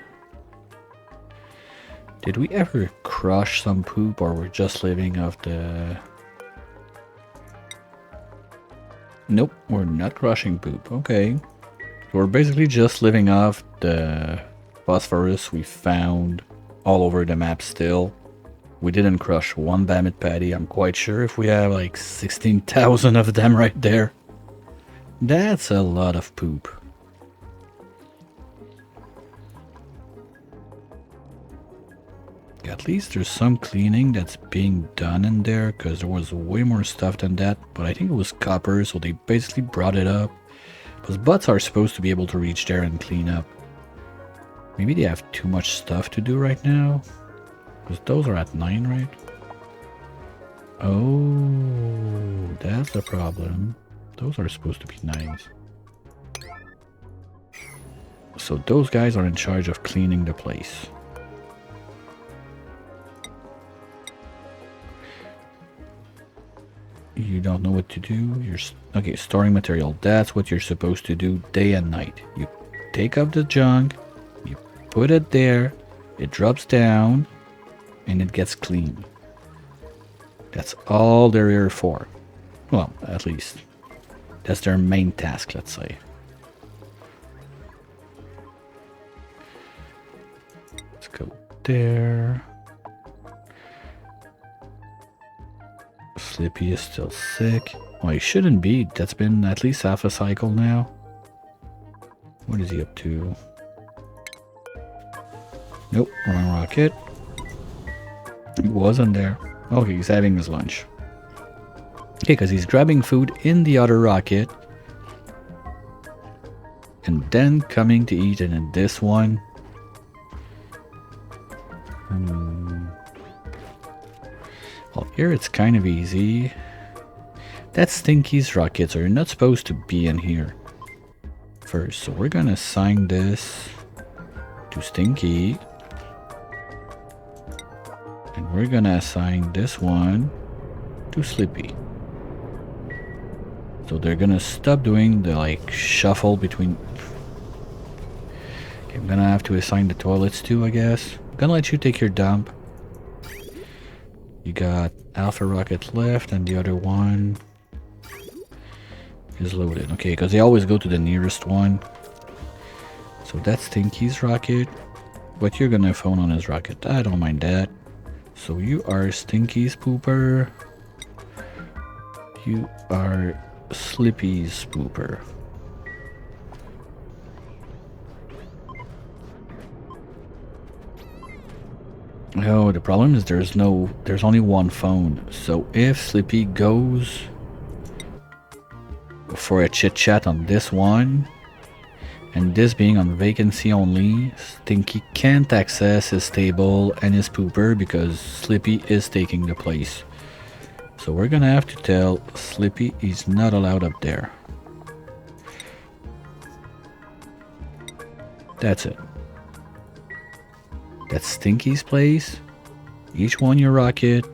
Did we ever crush some poop, or we're just living off the... Nope, we're not crushing poop. Okay. We're basically just living off the phosphorus we found all over the map still. We didn't crush one Bammit patty, I'm quite sure, if we have like 16,000 of them right there. That's a lot of poop. At least there's some cleaning that's being done in there, because there was way more stuff than that, but I think it was copper, so they basically brought it up. Because bots are supposed to be able to reach there and clean up. Maybe they have too much stuff to do right now, because those are at 9, right? Oh, that's the problem. Those are supposed to be 9s. So those guys are in charge of cleaning the place. You don't know what to do. Okay, storing material. That's what you're supposed to do day and night. You take up the junk, you put it there, it drops down, and it gets clean. That's all they're here for. Well, at least. That's their main task, let's say. Let's go there. Slippy is still sick. Well, he shouldn't be. That's been at least half a cycle now. What is he up to? Nope, wrong rocket. He wasn't there. Oh, he's having his lunch. Okay, because he's grabbing food in the other rocket. And then coming to eat it in this one. Well, here it's kind of easy. That's Stinky's rocket, so you're not supposed to be in here first. So we're gonna assign this to Stinky. And we're gonna assign this one to Slippy. So they're gonna stop doing the like shuffle between. Okay, I'm gonna have to assign the toilets too, I guess. I'm gonna let you take your dump. You got Alpha Rocket left and the other one is loaded. Okay, because they always go to the nearest one. So that's Stinky's rocket. But you're gonna phone on his rocket. I don't mind that. So you are Stinky's pooper. You are Slippy's pooper. Oh, the problem is there's only one phone. So if Slippy goes for a chit chat on this one, and this being on vacancy only, Stinky can't access his table and his pooper because Slippy is taking the place. So we're gonna have to tell Slippy he's not allowed up there. That's it. That's Stinky's place. Each one your rocket.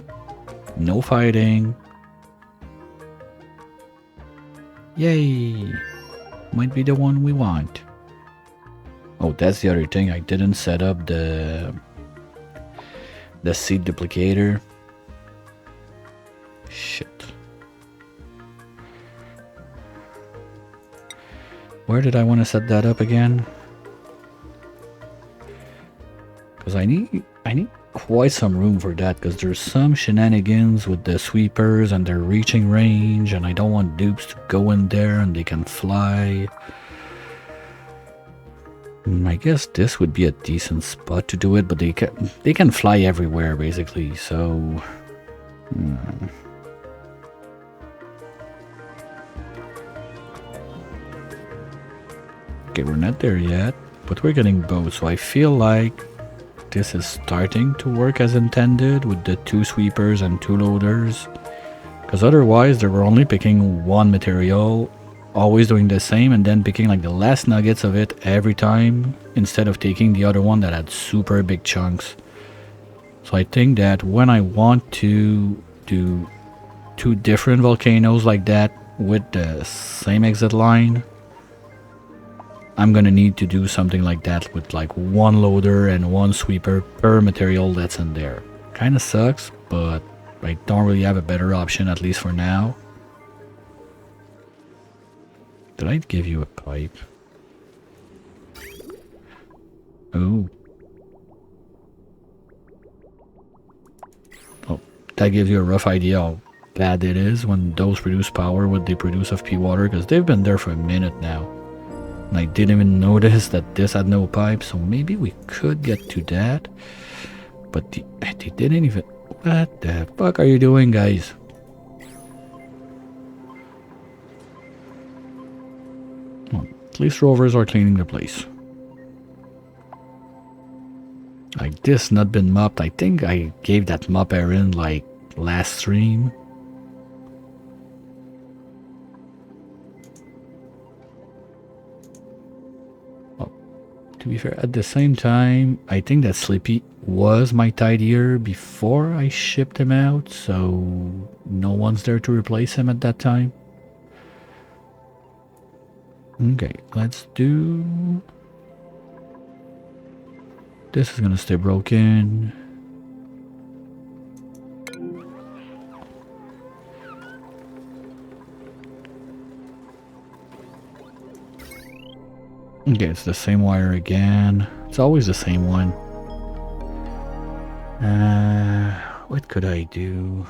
No fighting. Yay! Might be the one we want. Oh, that's the other thing. I didn't set up the seed duplicator. Shit. Where did I want to set that up again? Because I need quite some room for that, because there's some shenanigans with the sweepers and their reaching range, and I don't want dupes to go in there and they can fly. I guess this would be a decent spot to do it, but they can fly everywhere basically, so Okay, we're not there yet, but we're getting both, so I feel like this is starting to work as intended with the 2 sweepers and 2 loaders, because otherwise they were only picking one material, always doing the same, and then picking like the last nuggets of it every time instead of taking the other one that had super big chunks. So I think that when I want to do 2 different volcanoes like that with the same exit line, I'm gonna need to do something like that with like 1 loader and 1 sweeper per material that's in there. Kinda sucks, but I don't really have a better option, at least for now. Did I give you a pipe? Oh. Oh, that gives you a rough idea how bad it is when those produce power, what they produce of pea water, because they've been there for a minute now. And I didn't even notice that this had no pipe, so maybe we could get to that. But they didn't even... What the fuck are you doing, guys? Well, at least rovers are cleaning the place. Like, this not been mopped. I think I gave that mop errand like last stream. To be fair, at the same time, I think that Slippy was my tidier before I shipped him out, so no one's there to replace him at that time. Okay, let's do... This is gonna stay broken. Okay, it's the same wire again. It's always the same one. What could I do?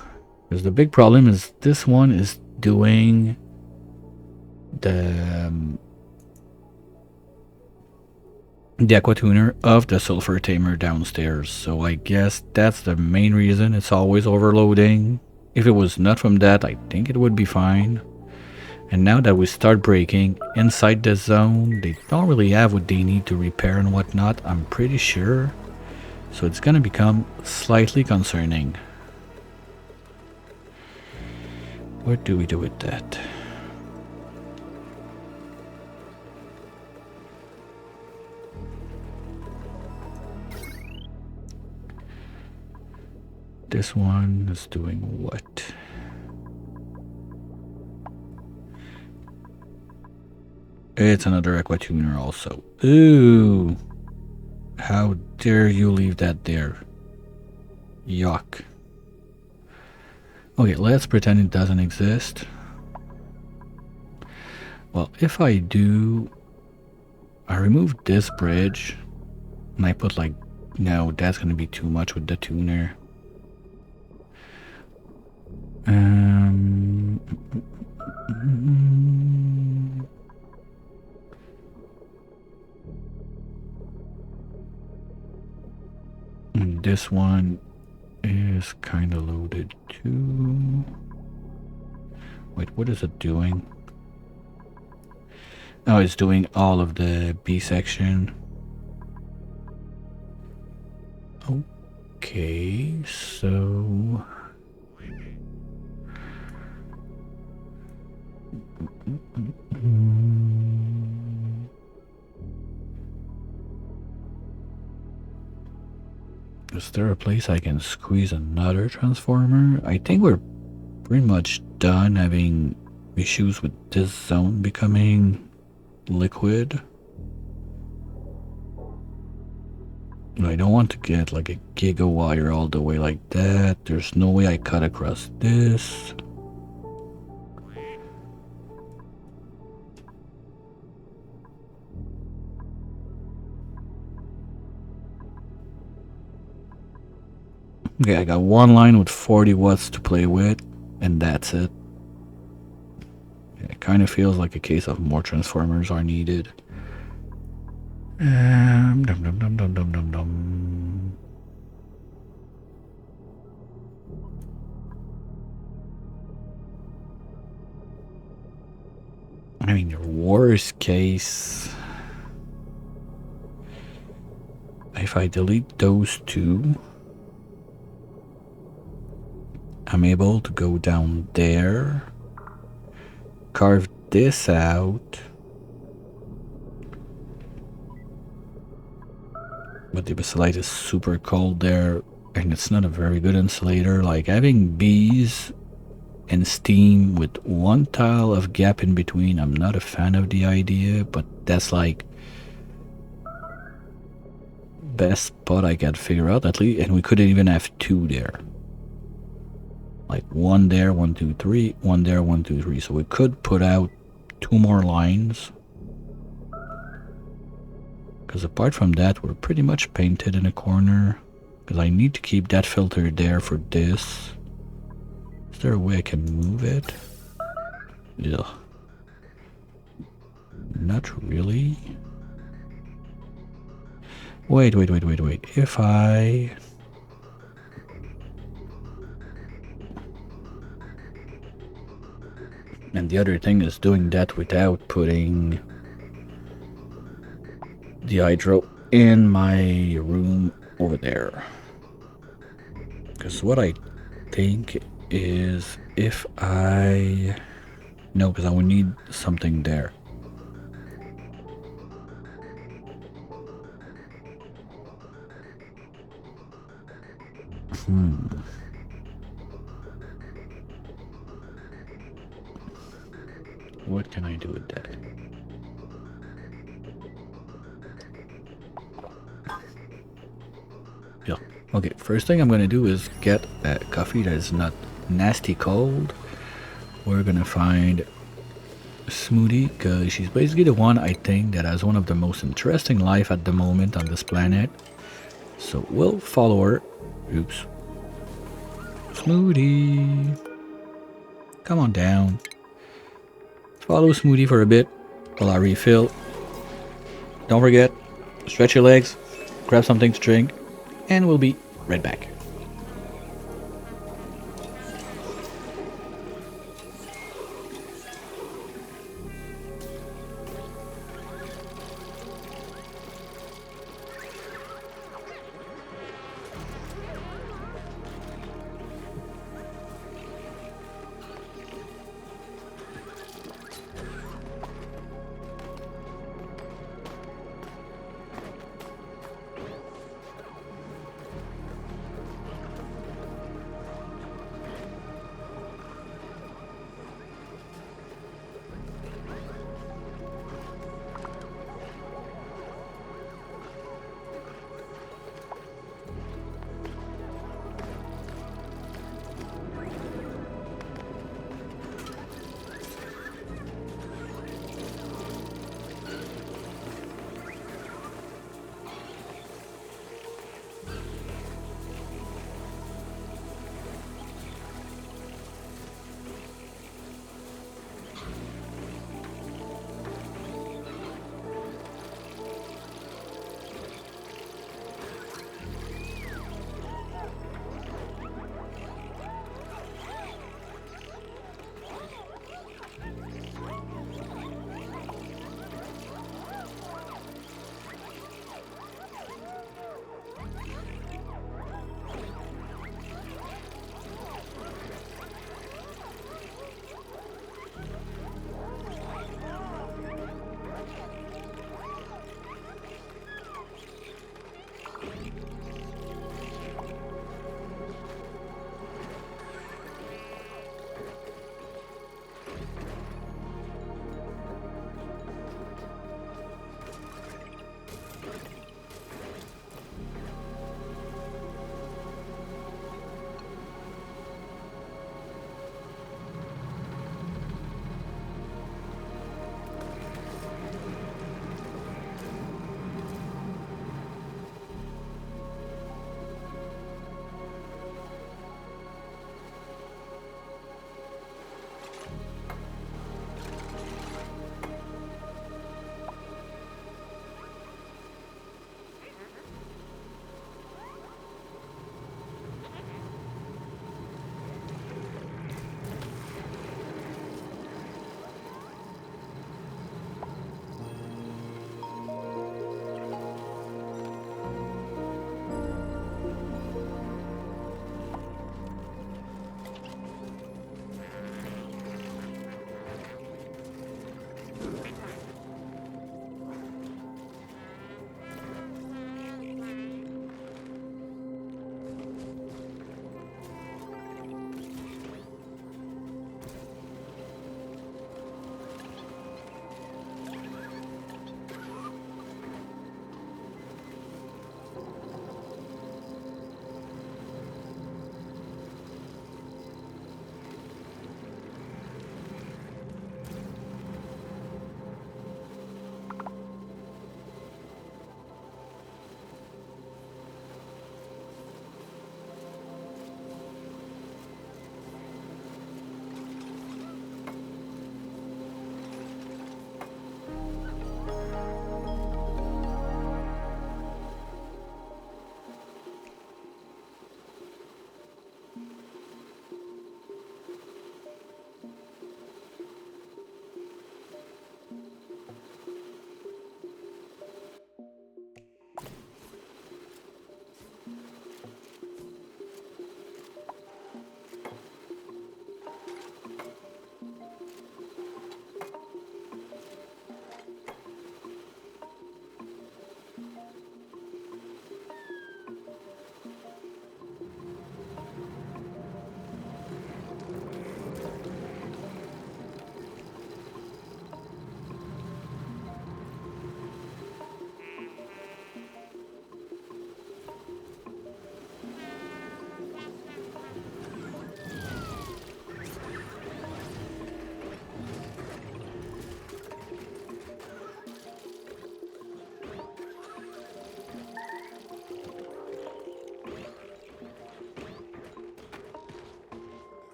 Because the big problem is this one is doing the Aquatuner of the Sulfur Tamer downstairs. So I guess that's the main reason it's always overloading. If it was not from that, I think it would be fine. And now that we start breaking inside the zone, they don't really have what they need to repair and whatnot, I'm pretty sure. So it's gonna become slightly concerning. What do we do with that? This one is doing what? It's another Aquatuner also. Ooh! How dare you leave that there? Yuck. Okay, let's pretend it doesn't exist. Well, if I do... I remove this bridge, and I put like... No, that's gonna be too much with the tuner. And this one is kind of loaded too. Wait, what is it doing? Oh, it's doing all of the B section. Okay, so... Is there a place I can squeeze another transformer? I think we're pretty much done having issues with this zone becoming liquid. I don't want to get like a giga wire all the way like that. There's no way I cut across this. Okay, I got one line with 40 watts to play with, and that's it. It kind of feels like a case of more transformers are needed. Dum dum dum dum dum dum dum. I mean, your worst case, if I delete those two, I'm able to go down there, carve this out, but the basalite is super cold there, and it's not a very good insulator. Like having bees and steam with one tile of gap in between, I'm not a fan of the idea, but that's like best spot I can figure out at least, and we couldn't even have two there. Like one there, 1, 2, 3, one there, 1, 2, 3. So we could put out 2 more lines. Because apart from that, we're pretty much painted in a corner. Because I need to keep that filter there for this. Is there a way I can move it? Yeah. Not really. Wait. If I... And the other thing is doing that without putting the hydro in my room over there. Because what I think is if I... No, because I would need something there. What can I do with that? Okay, first thing I'm gonna do is get a coffee that is not nasty cold. We're gonna find Smoothie, because she's basically the one I think that has one of the most interesting life at the moment on this planet. So we'll follow her. Oops. Smoothie. Come on down. Follow Smoothie for a bit while I refill. Don't forget, stretch your legs, grab something to drink, and we'll be right back.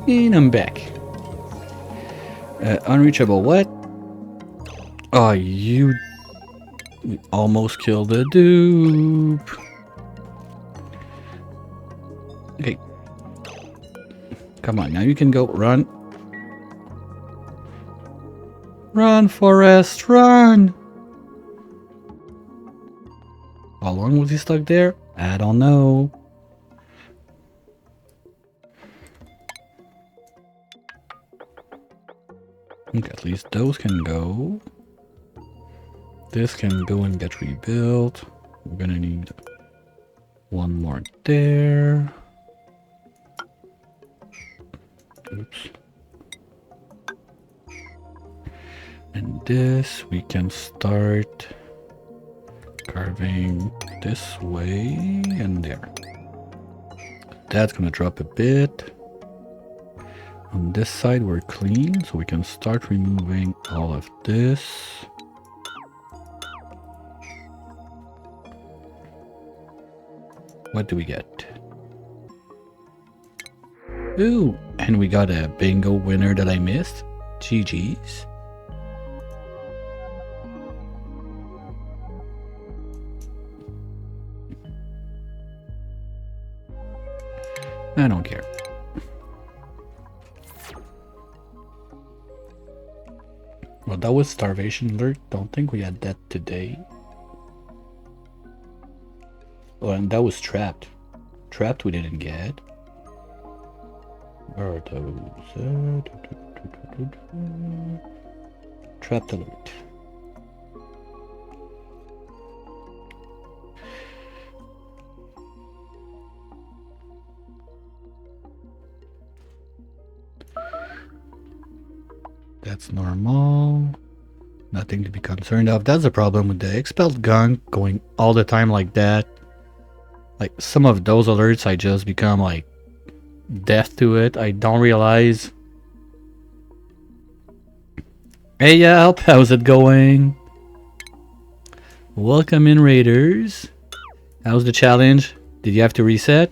And I'm back. Unreachable what? Oh, you almost killed the dupe. Okay. Come on, now you can go. Run. Run, Forrest, run! How long was he stuck there? I don't know. Okay, at least those can go. This can go and get rebuilt. We're gonna need one more there. Oops. And this, we can start carving this way and there. That's gonna drop a bit. On this side, we're clean, so we can start removing all of this. What do we get? Ooh, and we got a bingo winner that I missed. GG's. I don't care. Well, that was starvation alert. Don't think we had that today. Oh, and that was trapped. Trapped we didn't get. Where are those? Trapped alert. That's normal. Nothing to be concerned of. That's the problem with the expelled gun going all the time like that. Like some of those alerts, I just become like deaf to it. I don't realize. Hey, Yelp, how's it going? Welcome in, Raiders. How's the challenge? Did you have to reset?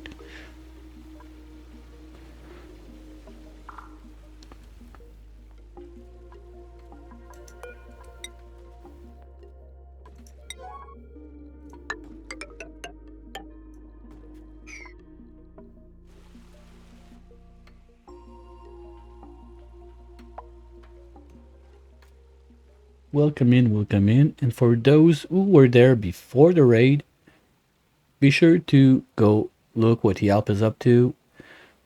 Welcome in, welcome in. And for those who were there before the raid, be sure to go look what Yelp is up to.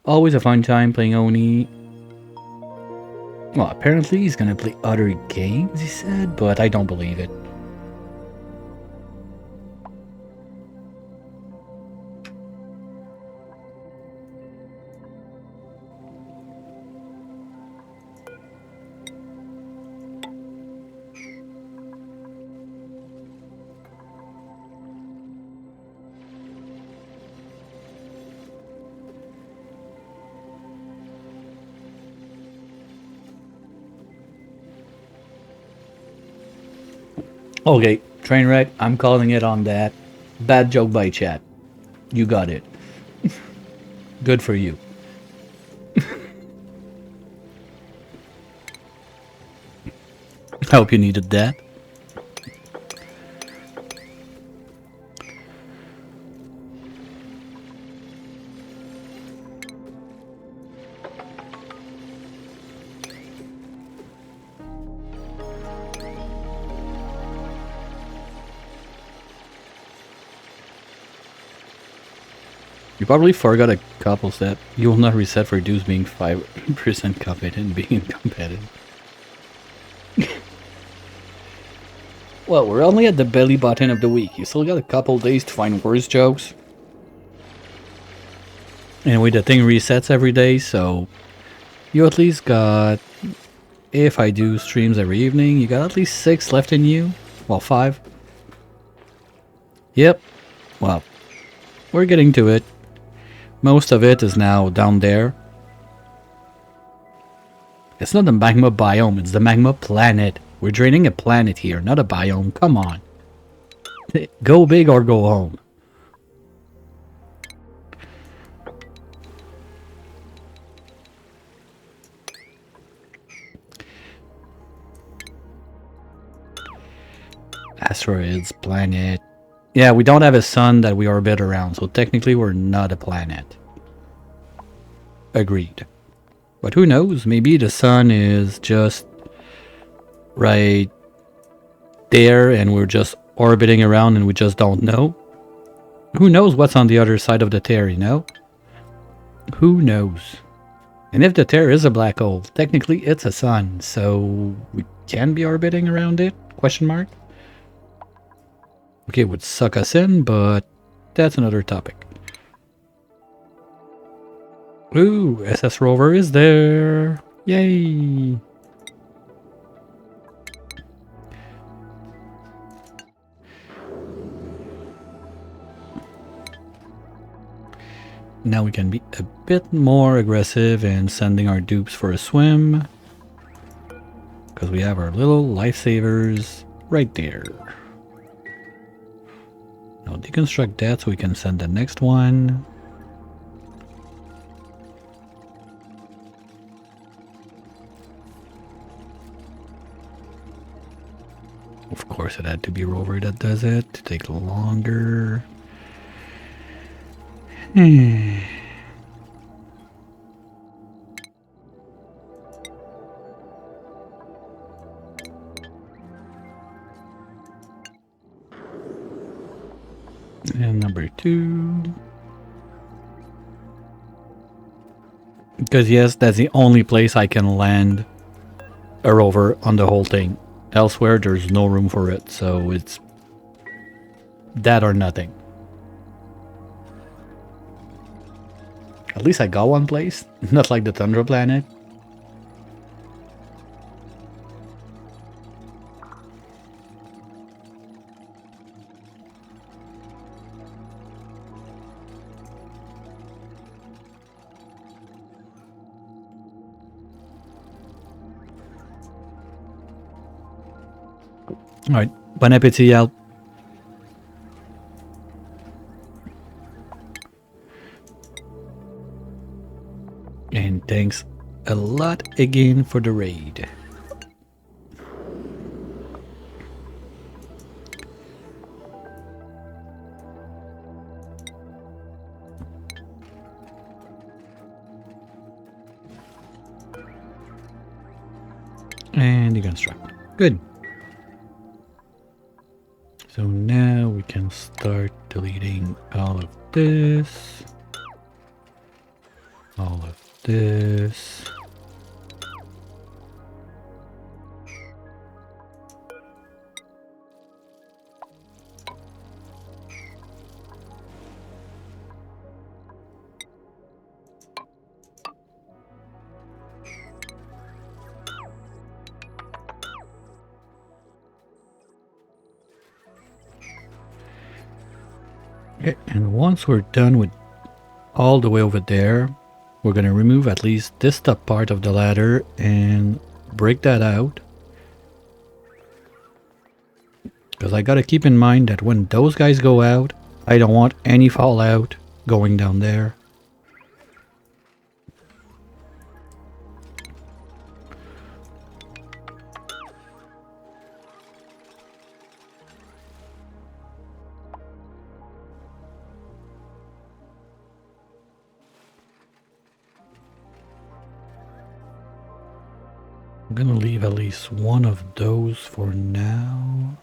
Always a fun time playing Oni. Well, apparently he's gonna play other games, he said, but I don't believe it. Okay, Trainwreck, I'm calling it on that. Bad joke by chat. You got it. Good for you. I hope you needed that. You probably forgot a couple steps. You will not reset for dues being 5% competent and being competitive. Well, we're only at the belly button of the week. You still got a couple days to find worse jokes. Anyway, the thing resets every day, so you at least got, if I do streams every evening, you got at least 6 left in you. Well, 5. Yep. Well, we're getting to it. Most of it is now down there. It's not the magma biome, it's the magma planet. We're draining a planet here, not a biome. Come on. Go big or go home. Asteroids, planet. Yeah, we don't have a sun that we orbit around, so technically we're not a planet. Agreed. But who knows? Maybe the sun is just right there and we're just orbiting around and we just don't know. Who knows what's on the other side of the tear, you know? Who knows? And if the tear is a black hole, technically it's a sun, so we can be orbiting around it? Question mark? Okay, it would suck us in, but that's another topic. Ooh, SS Rover is there! Yay! Now we can be a bit more aggressive in sending our dupes for a swim. Because we have our little lifesavers right there. Now deconstruct that so we can send the next one. Of course it had to be Rover that does it to take longer. And number 2. Because yes, that's the only place I can land a rover on the whole thing. Elsewhere, there's no room for it, so it's that or nothing. At least I got one place, not like the Tundra planet. Alright, bon appétit out. And thanks a lot again for the raid. And deconstruct. Good. So now we can start deleting all of this. All of this. Okay, and once we're done with all the way over there, we're going to remove at least this top part of the ladder and break that out. Because I got to keep in mind that when those guys go out, I don't want any fallout going down there. I'm gonna leave at least one of those for now.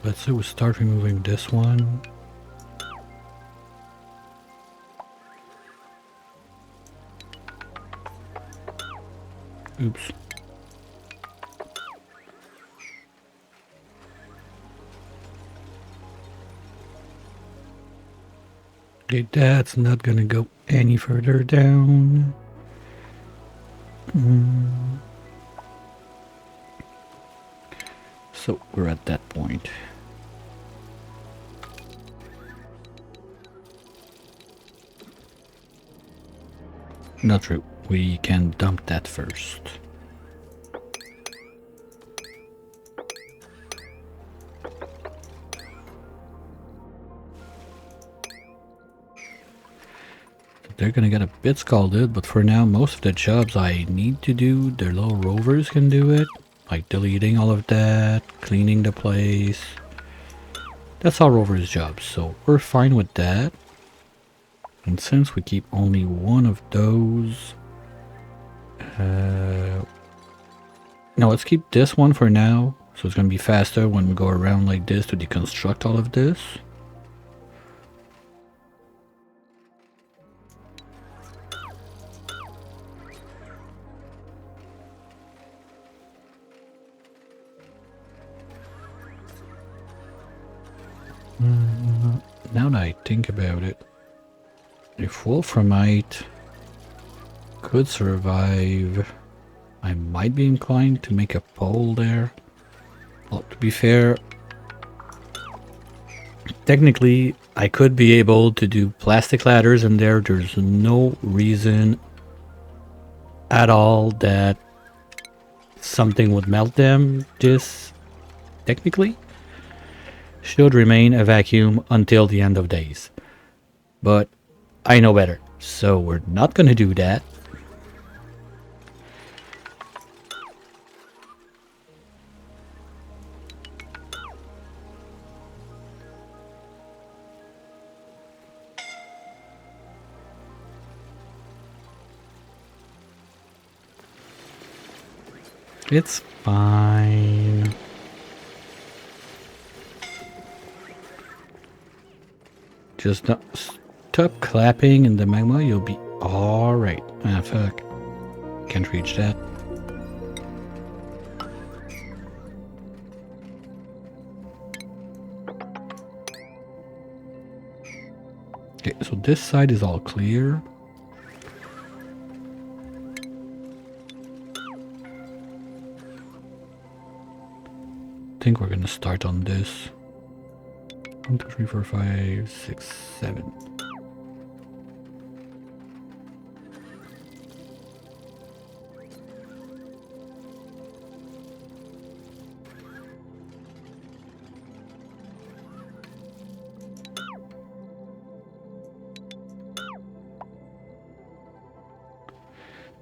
Let's say we start removing this one. Oops. Okay, that's not gonna go any further down. So we're at that point. Not true. We can dump that first. They're gonna get a bit scalded, but for now most of the jobs I need to do, their little rovers can do it. like deleting all of that, cleaning the place. That's our rover's job, so we're fine with that. And since we keep only one of those, no, let's keep this one for now. So it's gonna be faster when we go around like this to deconstruct all of this. Now that I think about it, if Wolframite could survive, I might be inclined to make a pole there. Well, to be fair, technically I could be able to do plastic ladders in there. There's no reason at all that something would melt them. This technically should remain a vacuum until the end of days. But I know better, so we're not gonna do that. It's fine. Just don't stop clapping in the magma, you'll be alright. Ah, fuck. Can't reach that. Okay, so this side is all clear. I think we're gonna start on this. 1, 2, 3, 4, 5, 6, 7.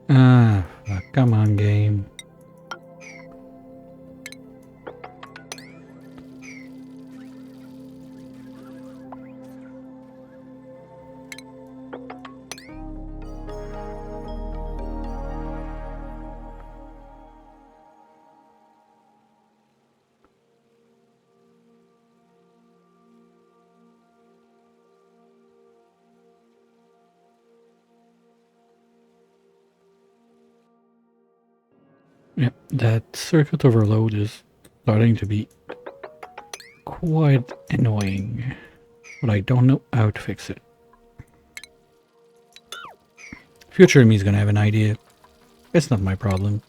Ah, come on, game. Yeah, that circuit overload is starting to be quite annoying, but I don't know how to fix it. Future me's gonna have an idea. It's not my problem.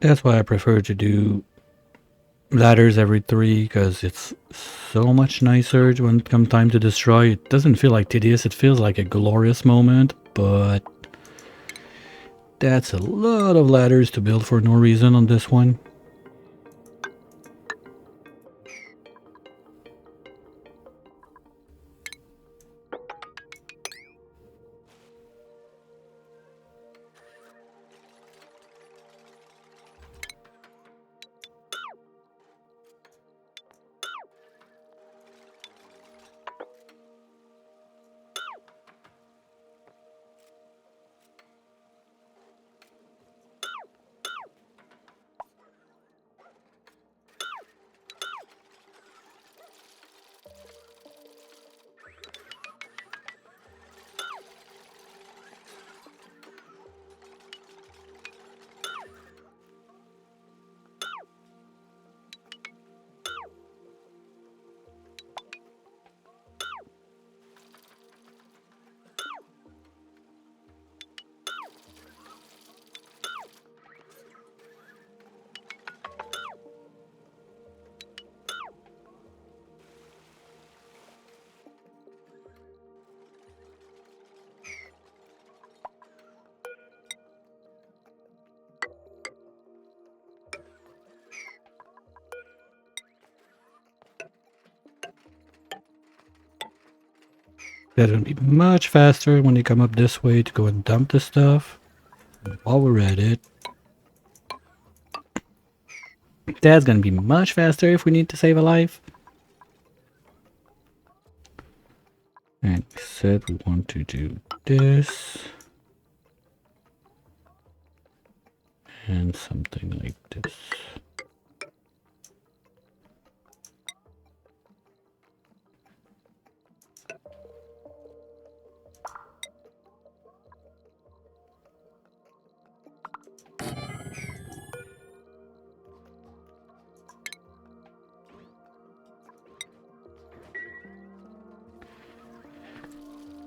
That's why I prefer to do ladders every 3, because it's so much nicer when it comes time to destroy. It doesn't feel like tedious, it feels like a glorious moment, but that's a lot of ladders to build for no reason on this one. That's gonna be much faster when they come up this way to go and dump the stuff. While we're at it, that's gonna be much faster if we need to save a life. And we said we want to do this. And something like this.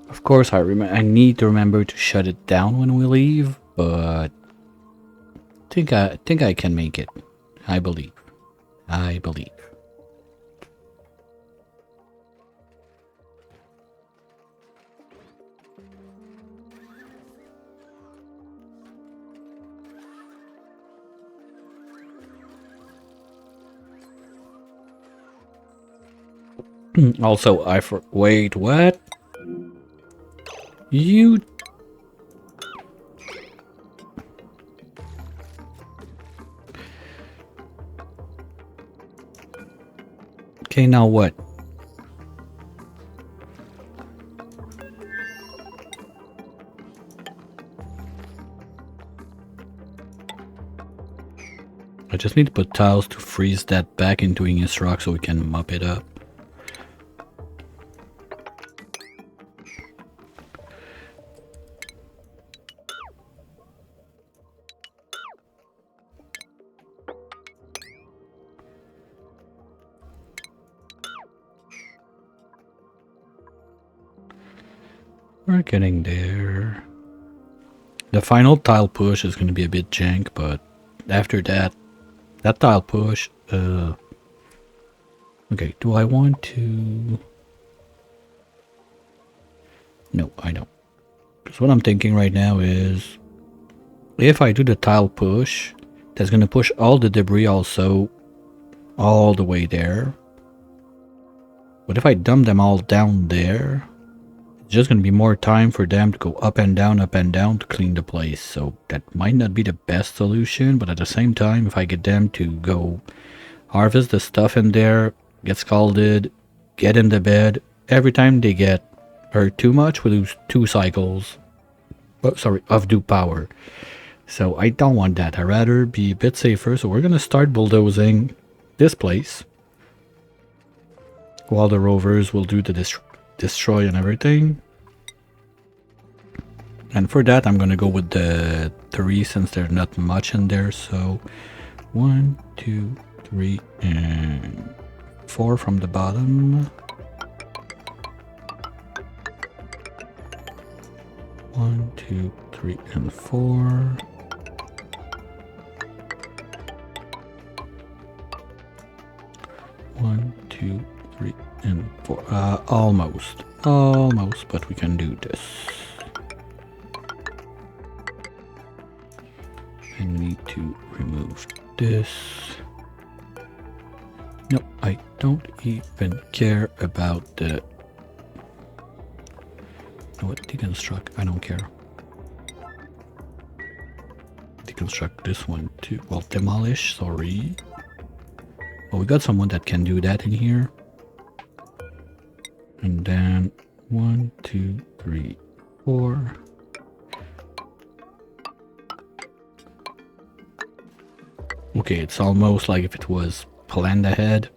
Of course, I need to remember to shut it down when we leave, but I think I can make it. I believe. I believe. Also, wait, what? You... Okay, now what? I just need to put tiles to freeze that back into igneous rock so we can mop it up. We're getting there. The final tile push is going to be a bit jank, but after that tile push, okay, do I want to... No, I don't. Because what I'm thinking right now is, if I do the tile push, that's going to push all the debris also all the way there. But if I dump them all down there, it's just going to be more time for them to go up and down to clean the place. So that might not be the best solution, but at the same time, if I get them to go harvest the stuff in there, get scalded, get in the bed, every time they get hurt too much, we lose 2 cycles of dew power. So I don't want that. I'd rather be a bit safer. So we're going to start bulldozing this place while the rovers will do the destroy and everything. And for that, I'm going to go with the 3 since there's not much in there. So 1, 2, 3, and 4 from the bottom. 1, 2, 3, and 4. One, 2, 3, and 4. Almost, but we can do this. I need to remove this. No, I don't even care about the... What? Deconstruct? I don't care. Deconstruct this one too. Well, demolish, sorry. Well, we got someone that can do that in here. And then 1, 2, 3, 4. Okay, it's almost like if it was planned ahead.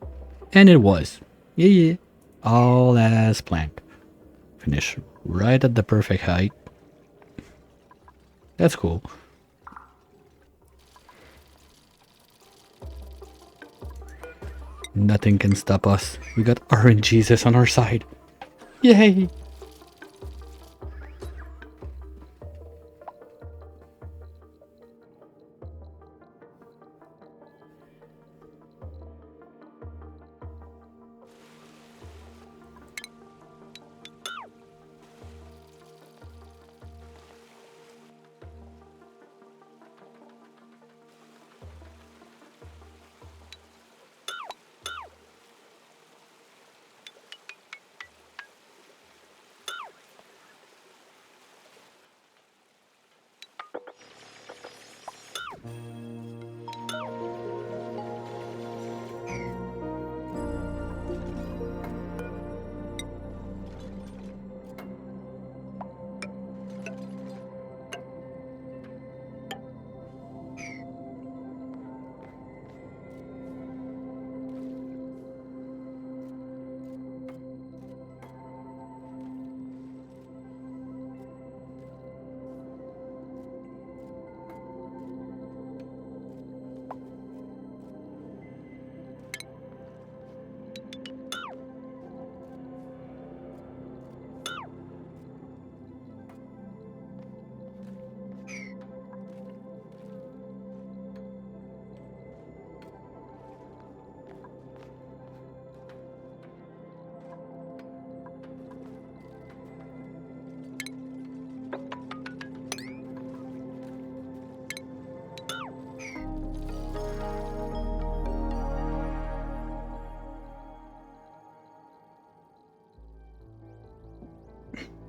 And it was. Yeah. All as planned. Finish right at the perfect height. That's cool. Nothing can stop us. We got RNGesus on our side. Yay!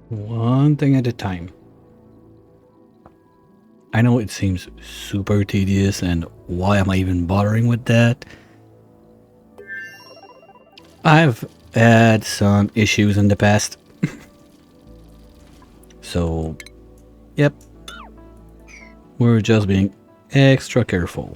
One thing at a time. I know it seems super tedious, and why am I even bothering with that? I've had some issues in the past. So, yep, we're just being extra careful.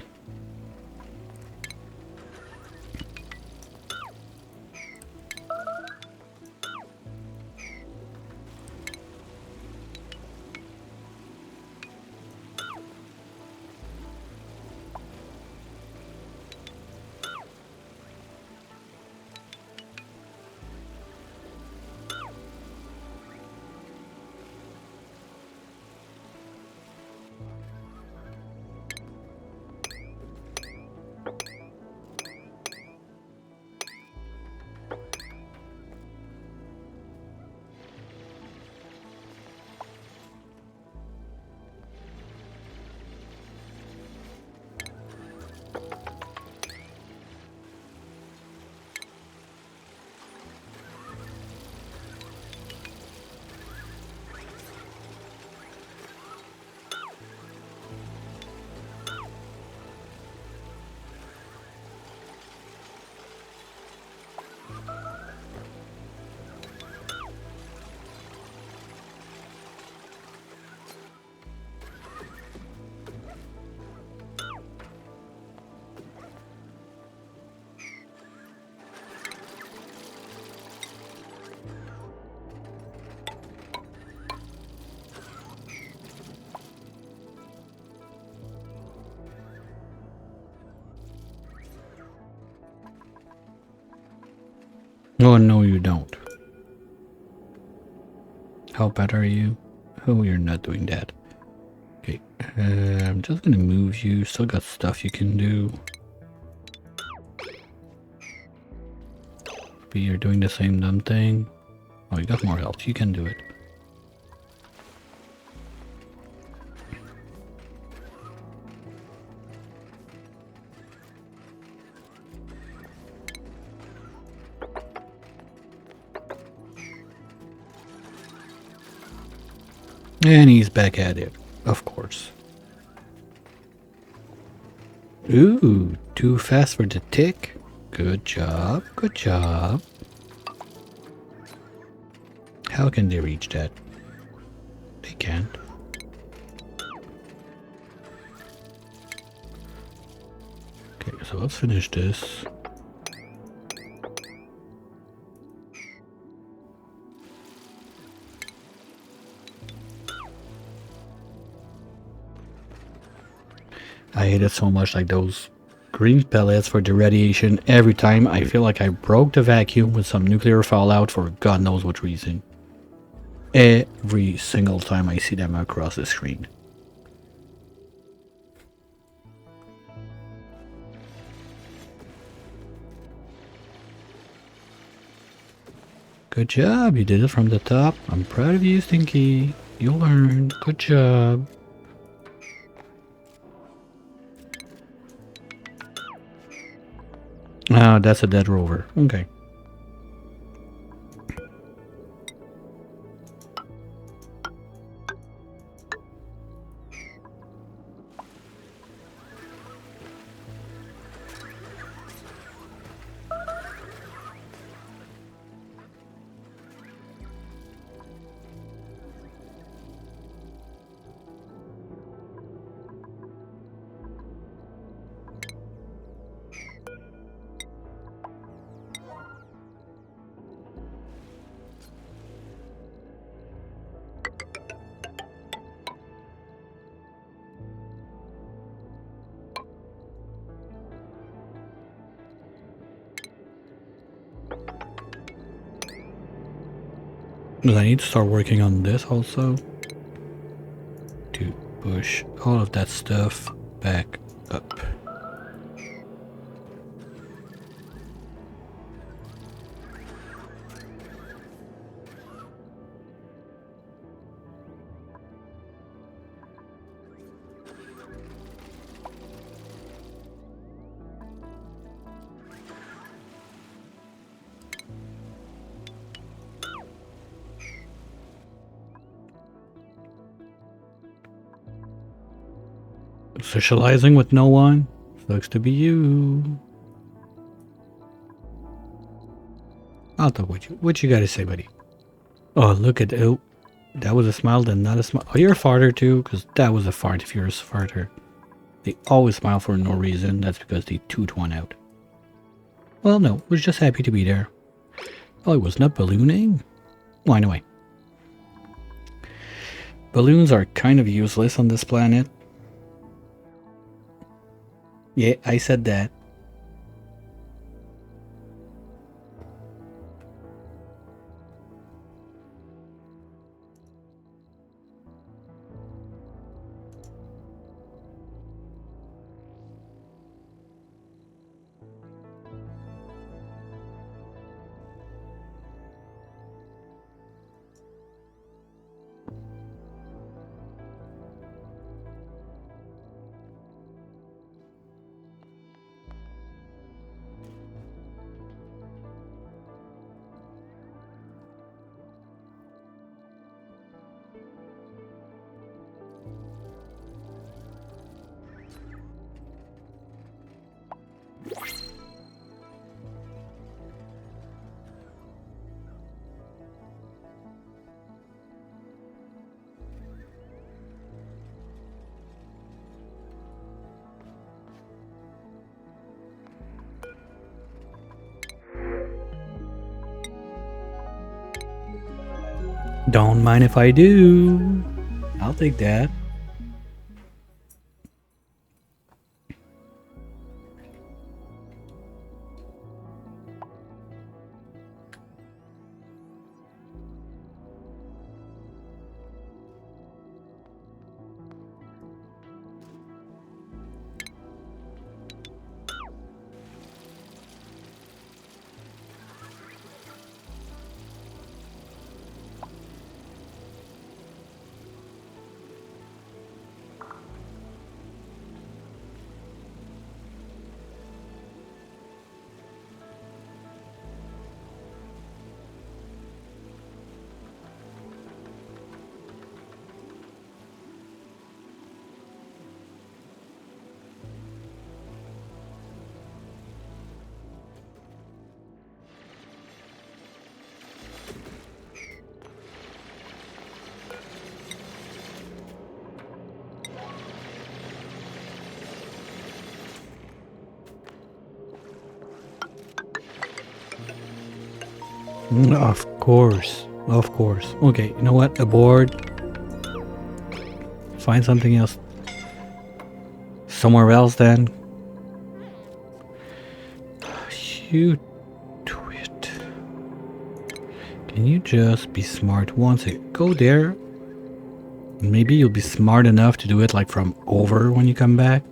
Oh, no, you don't. How bad are you? Oh, you're not doing that. Okay, I'm just gonna move you. Still got stuff you can do. But you're doing the same dumb thing. Oh, you got more health. You can do it. And he's back at it, of course. Ooh, too fast for the tick. Good job, good job. How can they reach that? They can't. Okay, so let's finish this. I hate it so much, like those green pellets for the radiation. Every time I feel like I broke the vacuum with some nuclear fallout for God knows what reason. Every single time I see them across the screen. Good job, you did it from the top. I'm proud of you, Stinky. You learned. Good job. Ah, that's a dead rover. Okay. But I need to start working on this also. To push all of that stuff back up. Socializing with no one. Sucks to be you. I'll talk with you. What you gotta say, buddy? Oh, look at oh, that was a smile, then not a smile. Oh, you're a farter too, because that was a fart. If you're a farter, they always smile for no reason. That's because they toot one out. Well, no, was just happy to be there. Oh, I was not ballooning. Well, anyway, balloons are kind of useless on this planet. Yeah, I said that. Don't mind if I do. I'll take that. Of course. Of course. Okay, you know what? Aboard. Find something else. Somewhere else then. You twit. Can you just be smart once? Go there. Maybe you'll be smart enough to do it like from over when you come back.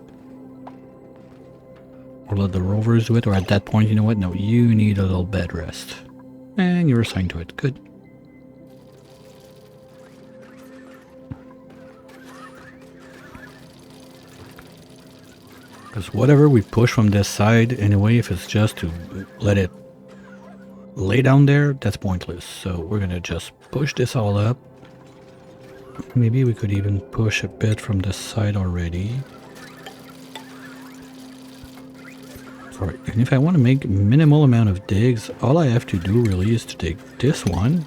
Or let the rovers do it, or at that point, you know what? No, you need a little bed rest. And you're assigned to it. Good. Because whatever we push from this side, anyway, if it's just to let it lay down there, that's pointless. So we're going to just push this all up. Maybe we could even push a bit from this side already. Alright, and if I want to make minimal amount of digs, all I have to do really is to dig this one.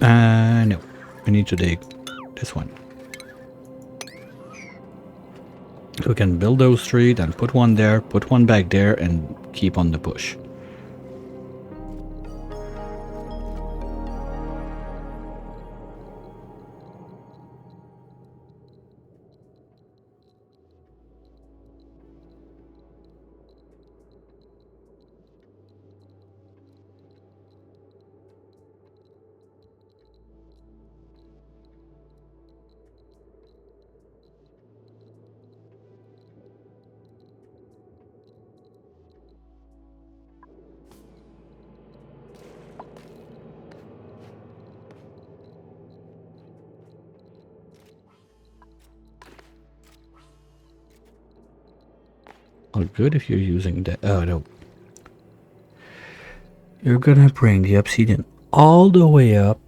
No, I need to dig this one. So we can build those three, then put one there, put one back there, and keep on the push. Oh, good if you're using that. Oh, no. You're gonna bring the obsidian all the way up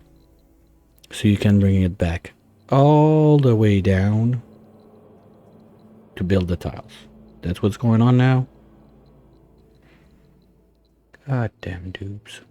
so you can bring it back all the way down. to build the tiles. That's what's going on now. God damn dupes.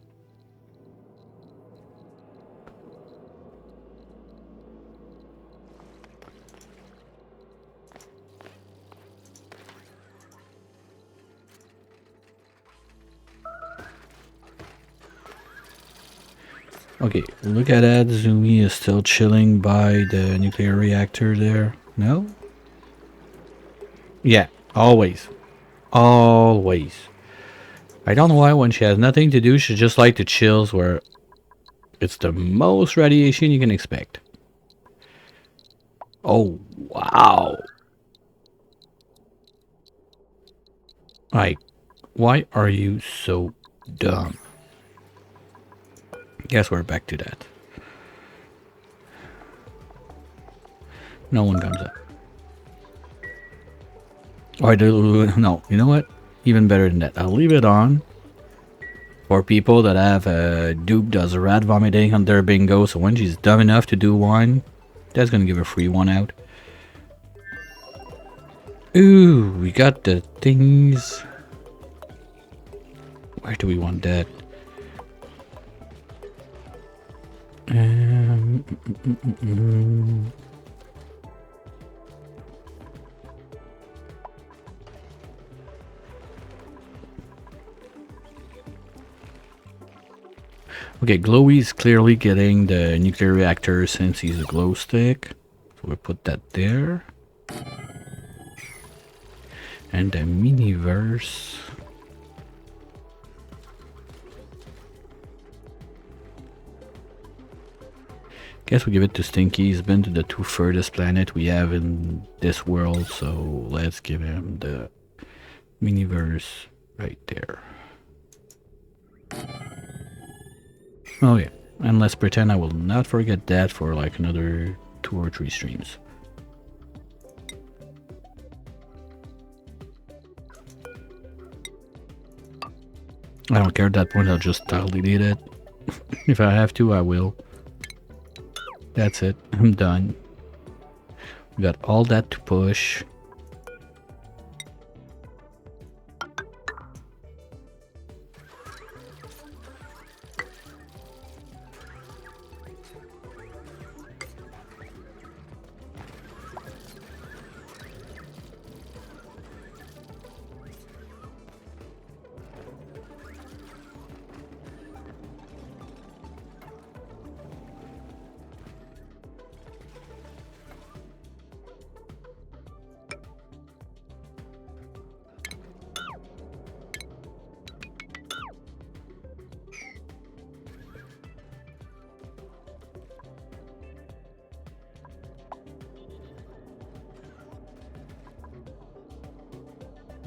Okay, look at that. Zumi is still chilling by the nuclear reactor there. No? Yeah, always. Always. I don't know why when she has nothing to do, she just like to chills where it's the most radiation you can expect. Oh, wow. Like, why are you so dumb? Guess we're back to that. No one comes up. Or no, you know what? Even better than that. I'll leave it on for people that have Dupe does a rat vomiting on their bingo. So when she's dumb enough to do one, that's gonna give a free one out. Ooh, we got the things. Where do we want that? Okay, Glowy's clearly getting the nuclear reactor since he's a glow stick. So we'll put that there. And the Miniverse. Guess we give it to Stinky. He's been to the 2 furthest planet we have in this world, so let's give him the Miniverse right there. Oh yeah, and let's pretend I will not forget that for like another 2 or 3 streams. I don't care at that point, I'll just delete it. If I have to, I will. That's it, I'm done. We got all that to push.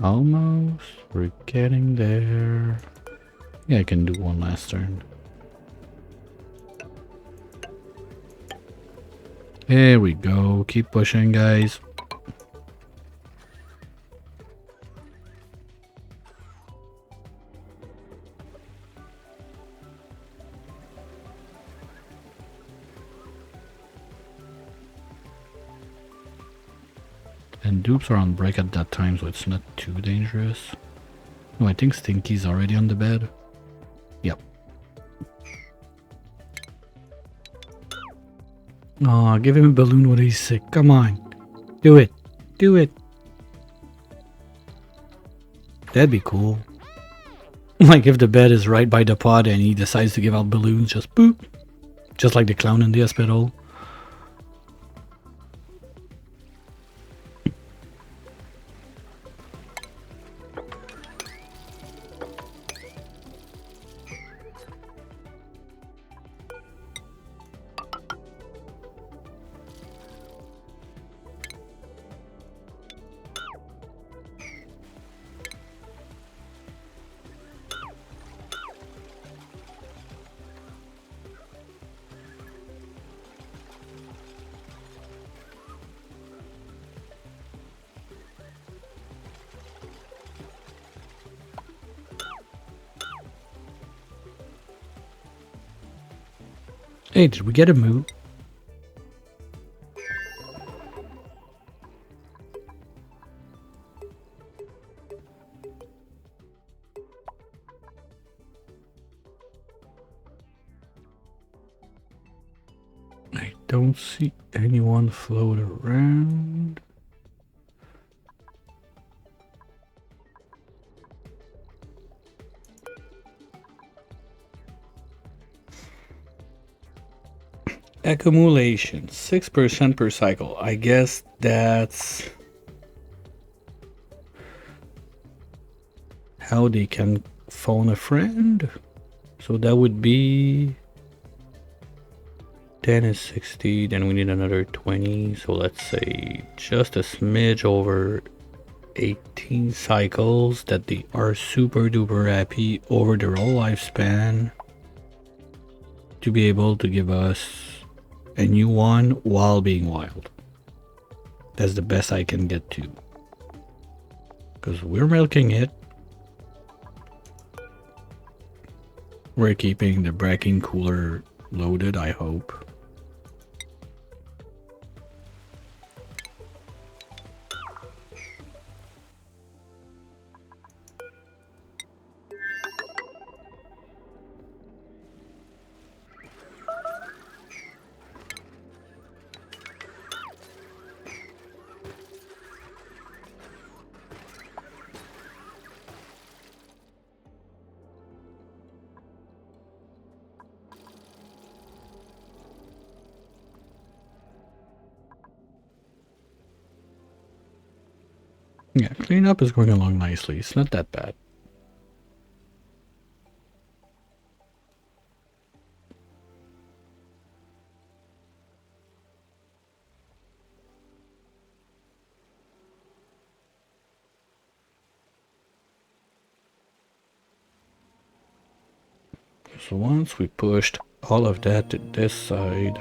Almost. We're getting there. Yeah, I can do one last turn. There we go. Keep pushing, guys. And dupes are on break at that time, so it's not too dangerous. No, I think Stinky's already on the bed. Yep. Aw, give him a balloon when he's sick. Come on. Do it. Do it. That'd be cool. Like if the bed is right by the pod and he decides to give out balloons, just boop. Just like the clown in the hospital. Hey, did we get a move? don't see anyone float around. Accumulation, 6% per cycle. I guess that's how they can phone a friend. So that would be 10 is 60, then we need another 20. So let's say just a smidge over 18 cycles that they are super duper happy over their whole lifespan to be able to give us a new one while being wild. That's the best I can get to. Because we're milking it. We're keeping the braking cooler loaded, I hope. Yeah, cleanup is going along nicely. It's not that bad. So once we pushed all of that to this side,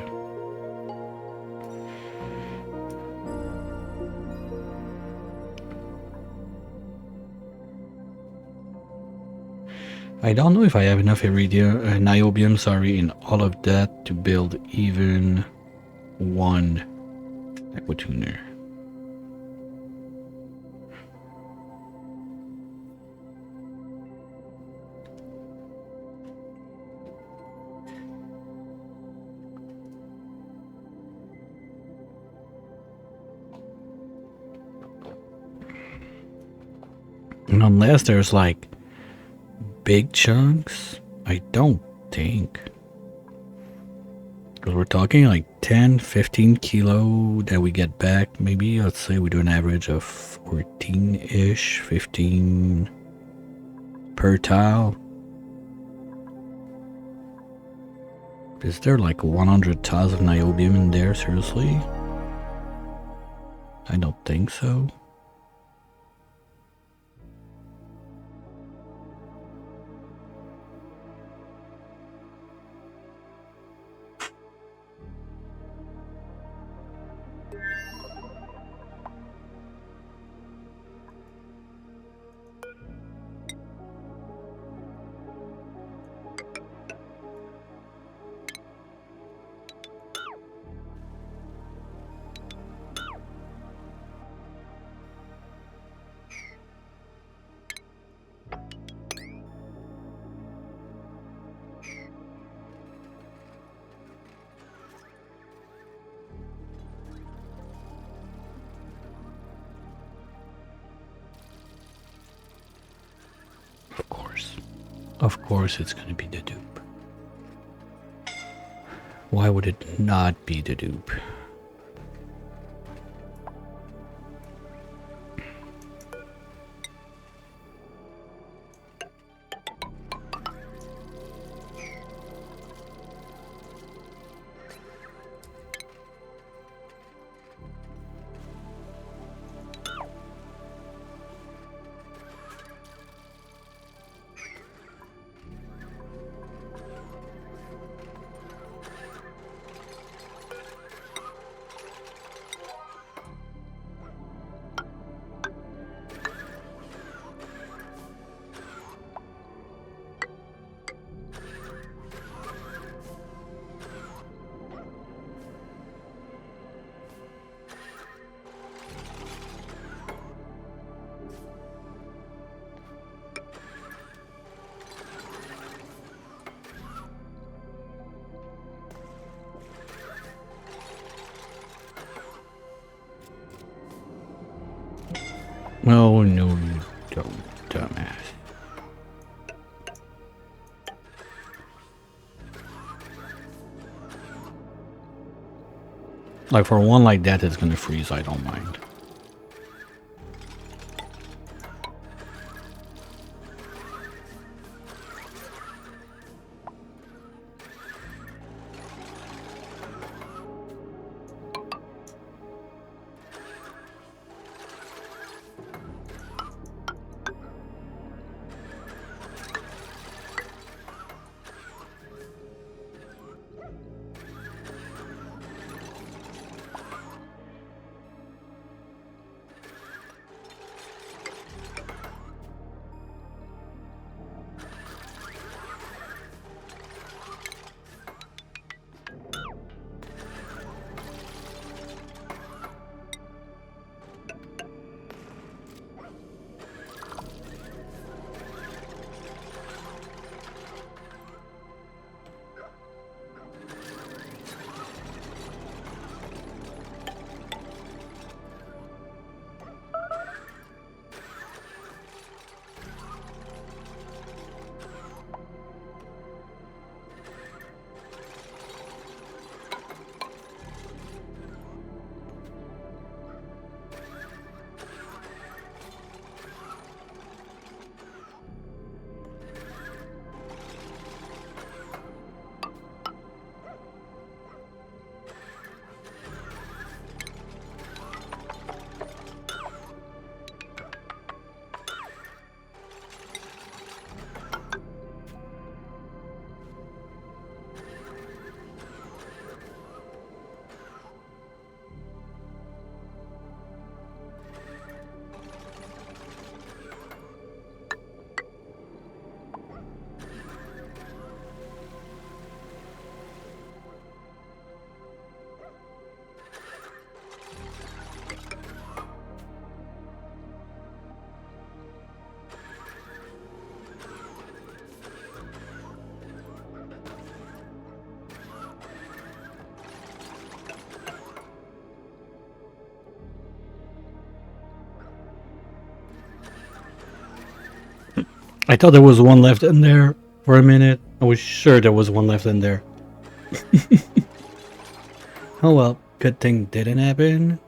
I don't know if I have enough niobium, in all of that to build even one aquatuner. And unless there's like big chunks, I don't think. Because we're talking like 10, 15 kilo that we get back. Maybe let's say we do an average of 14-ish, 15 per tile. Is there like 100 tiles of niobium in there, seriously? I don't think so. Of course it's gonna be the dupe. Why would it not be the dupe? Oh no, you don't, dumbass. Like for one like that, it's gonna freeze. I don't mind. I thought there was one left in there for a minute. I was sure there was one left in there. Oh well, good thing didn't happen.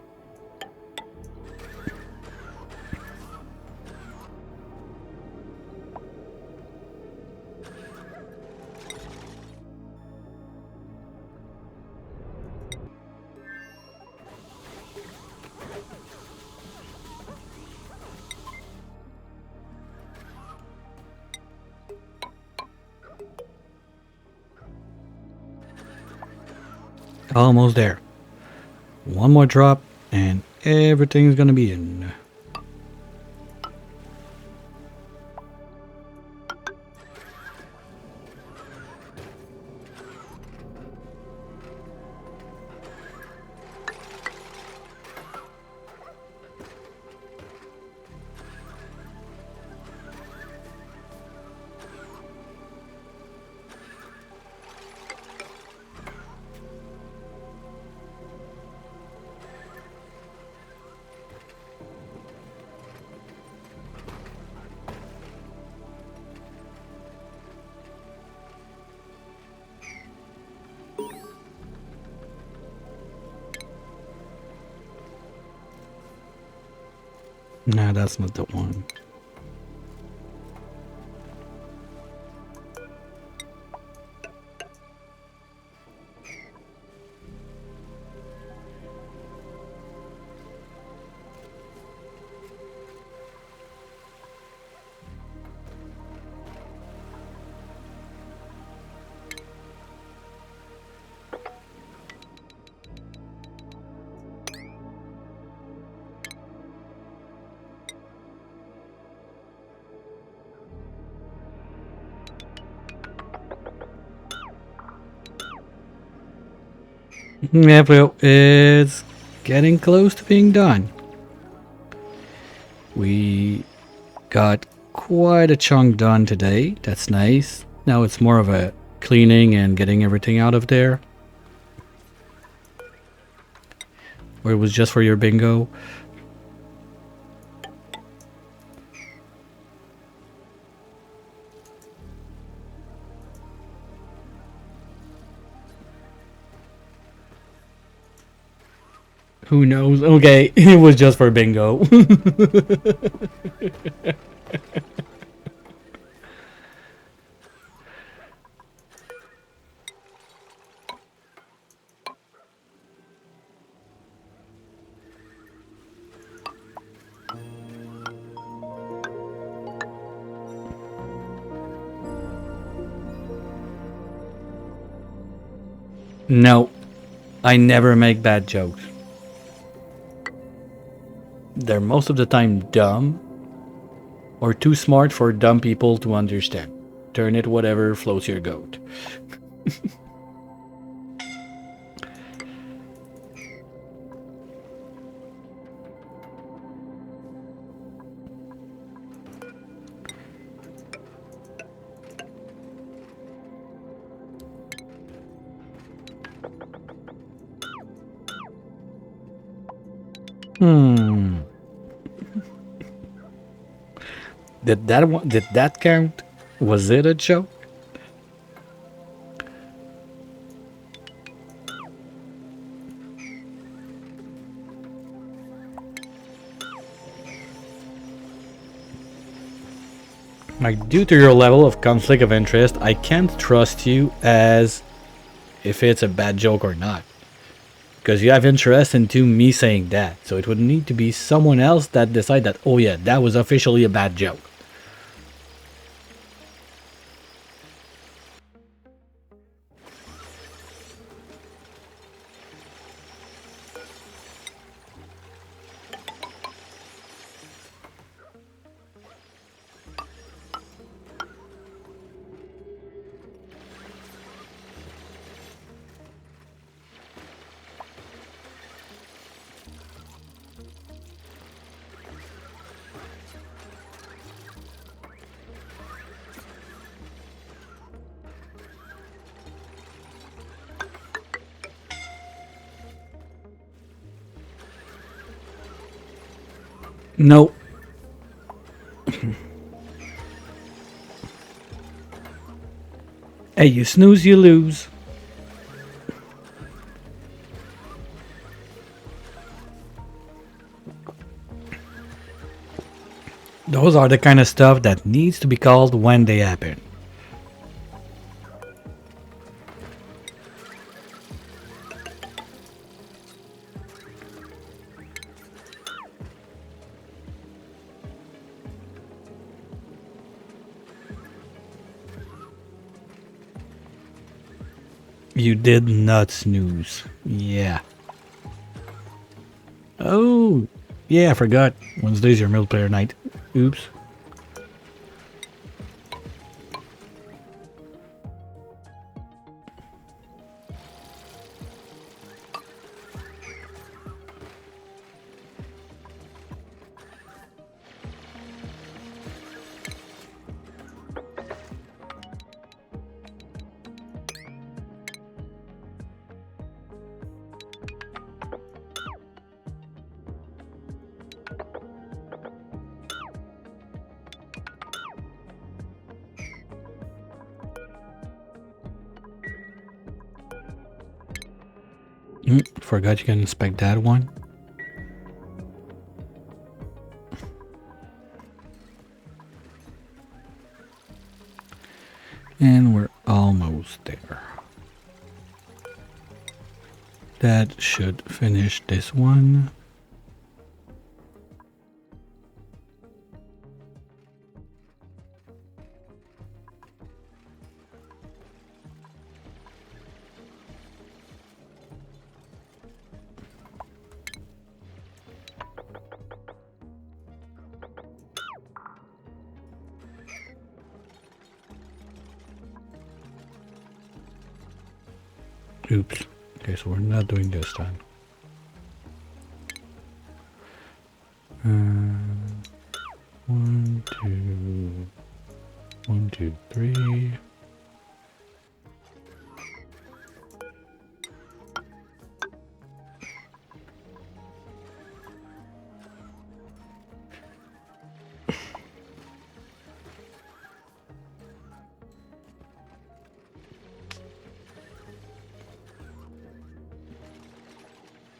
Almost there. One more drop and everything's gonna be in. Nah, that's not the one. Yeah, well, it's getting close to being done. We got quite a chunk done today. That's nice. Now it's more of a cleaning and getting everything out of there. Or it was just for your bingo. Who knows? Okay, it was just for bingo. No, I never make bad jokes. They're most of the time dumb or too smart for dumb people to understand. Turn it whatever floats your goat. Hmm. Did that count? Was it a joke? Like, due to your level of conflict of interest, I can't trust you as if it's a bad joke or not. Because you have interest into me saying that. So it would need to be someone else that decide that, oh yeah, that was officially a bad joke. No. Hey, you snooze, you lose. Those are the kind of stuff that needs to be called when they happen. You did not snooze. Yeah. Oh, yeah, I forgot. Wednesday's your multiplayer night. Oops. Forgot you can inspect that one. And we're almost there. That should finish this one. Oops. Okay, so we're not doing this time. 1, 2, 1, 2, 3.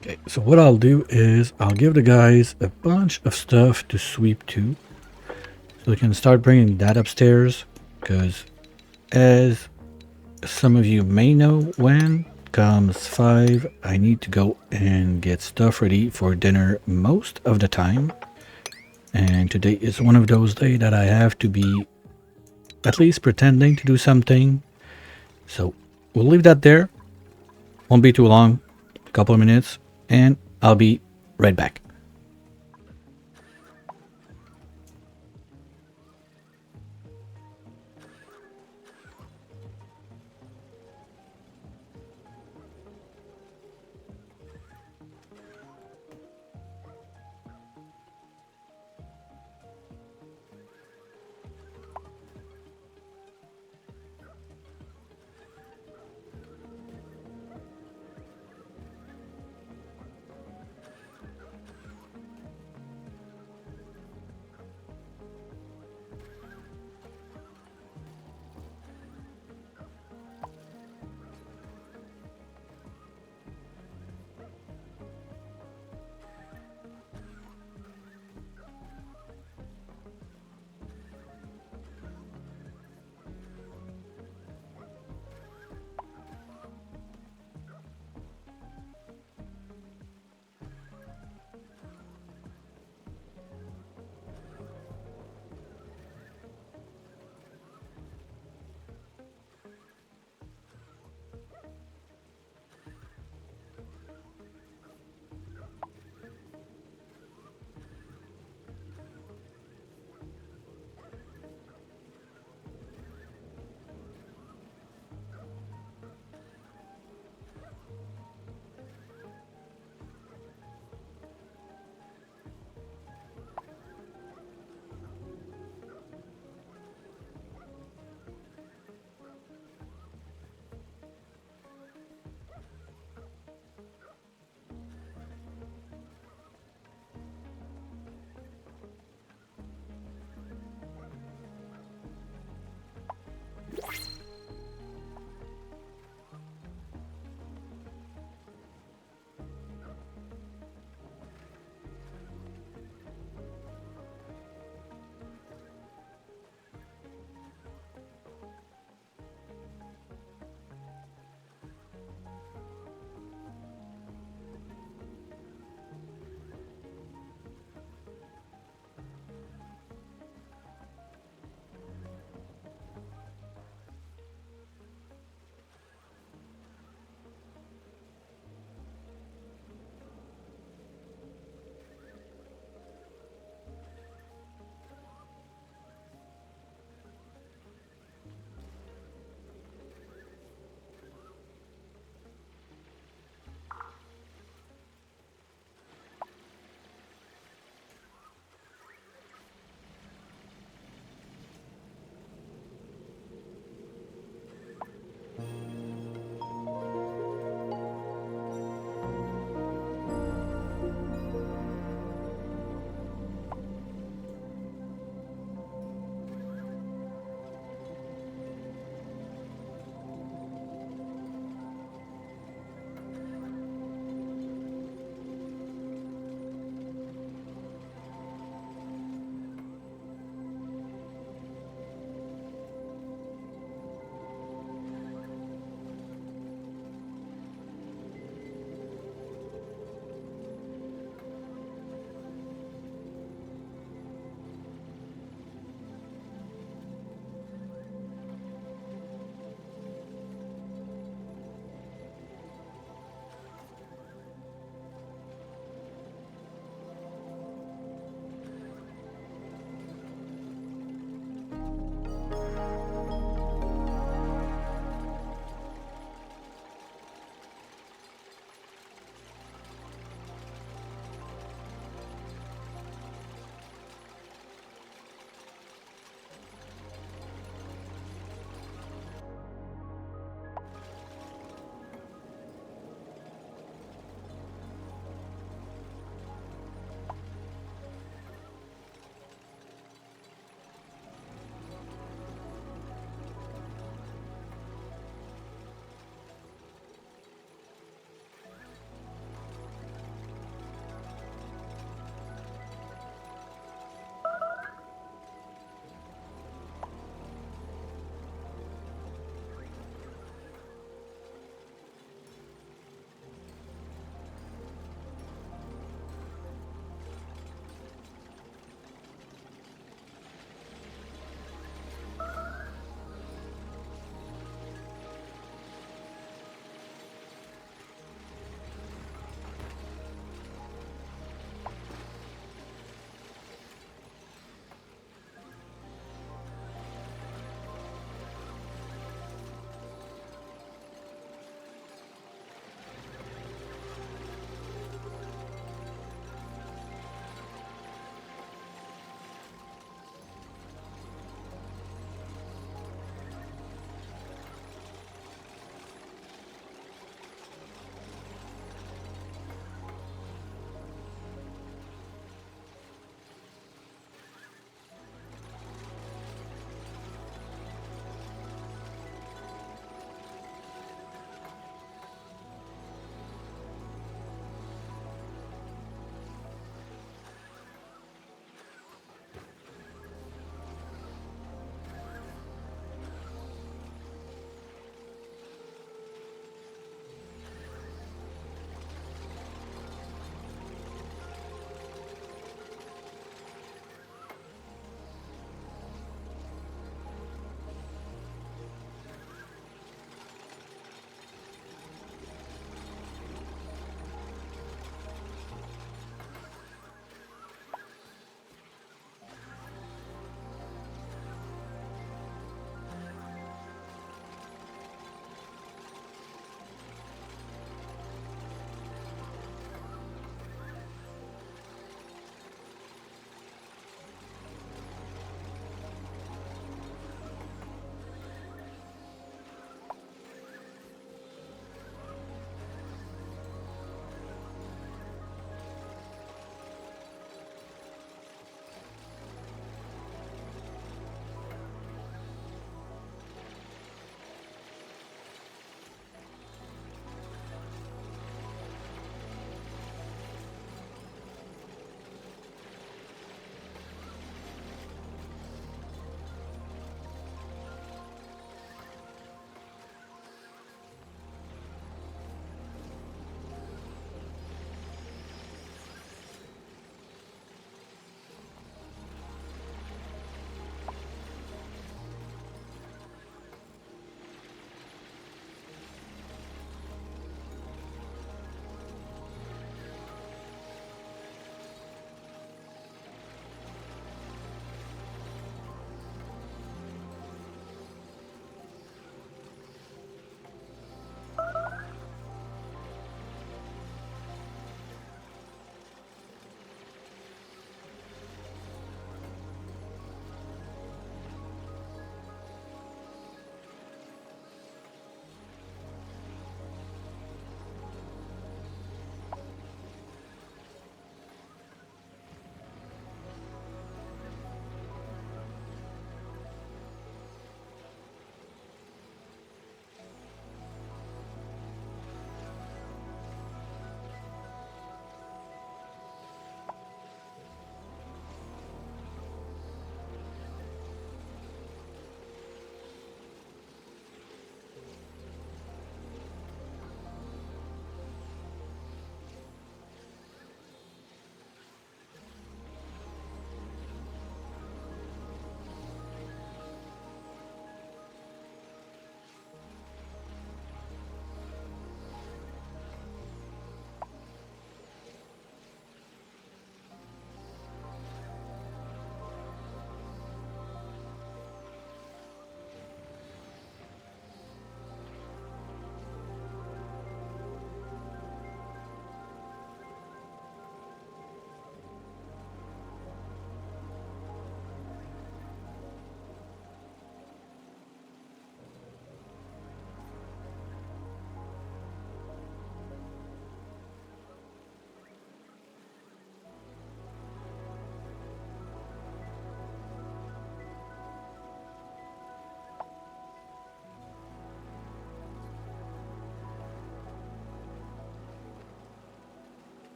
Okay, so what I'll do is I'll give the guys a bunch of stuff to sweep to. So we can start bringing that upstairs. Because as some of you may know, when comes 5, I need to go and get stuff ready for dinner most of the time. And today is one of those days that I have to be at least pretending to do something. So we'll leave that there. Won't be too long, a couple of minutes, and I'll be right back.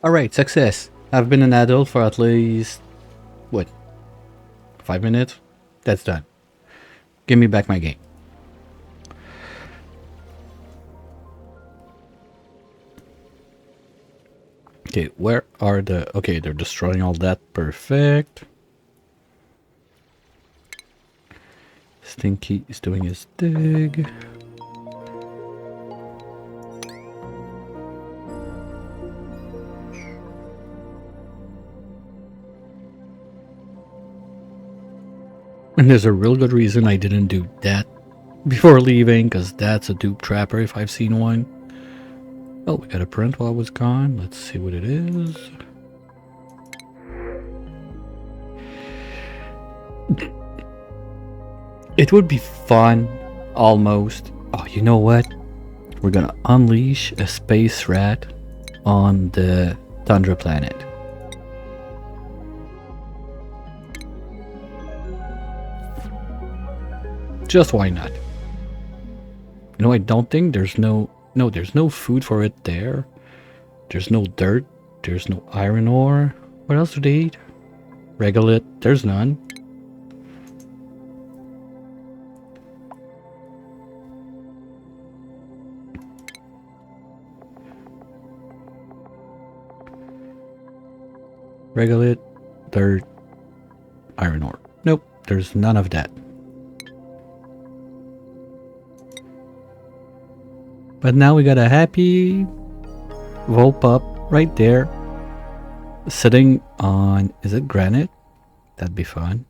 Alright, success. I've been an adult for at least, what, 5 minutes? That's done. Give me back my game. Okay, where are the... Okay, they're destroying all that. Perfect. Stinky is doing his dig. And there's a real good reason I didn't do that before leaving, because that's a dupe trapper if I've seen one. Oh, we got a print while I was gone. Let's see what it is. It would be fun, almost. Oh, you know what? We're gonna unleash a space rat on the Tundra planet. Just why not? You know, I don't think there's there's no food for it there. There's no dirt. There's no iron ore. What else do they eat? Regolith. There's none. Regolith, dirt, iron ore. Nope, there's none of that. But now we got a happy Volpup right there, sitting on, is it granite? That'd be fun.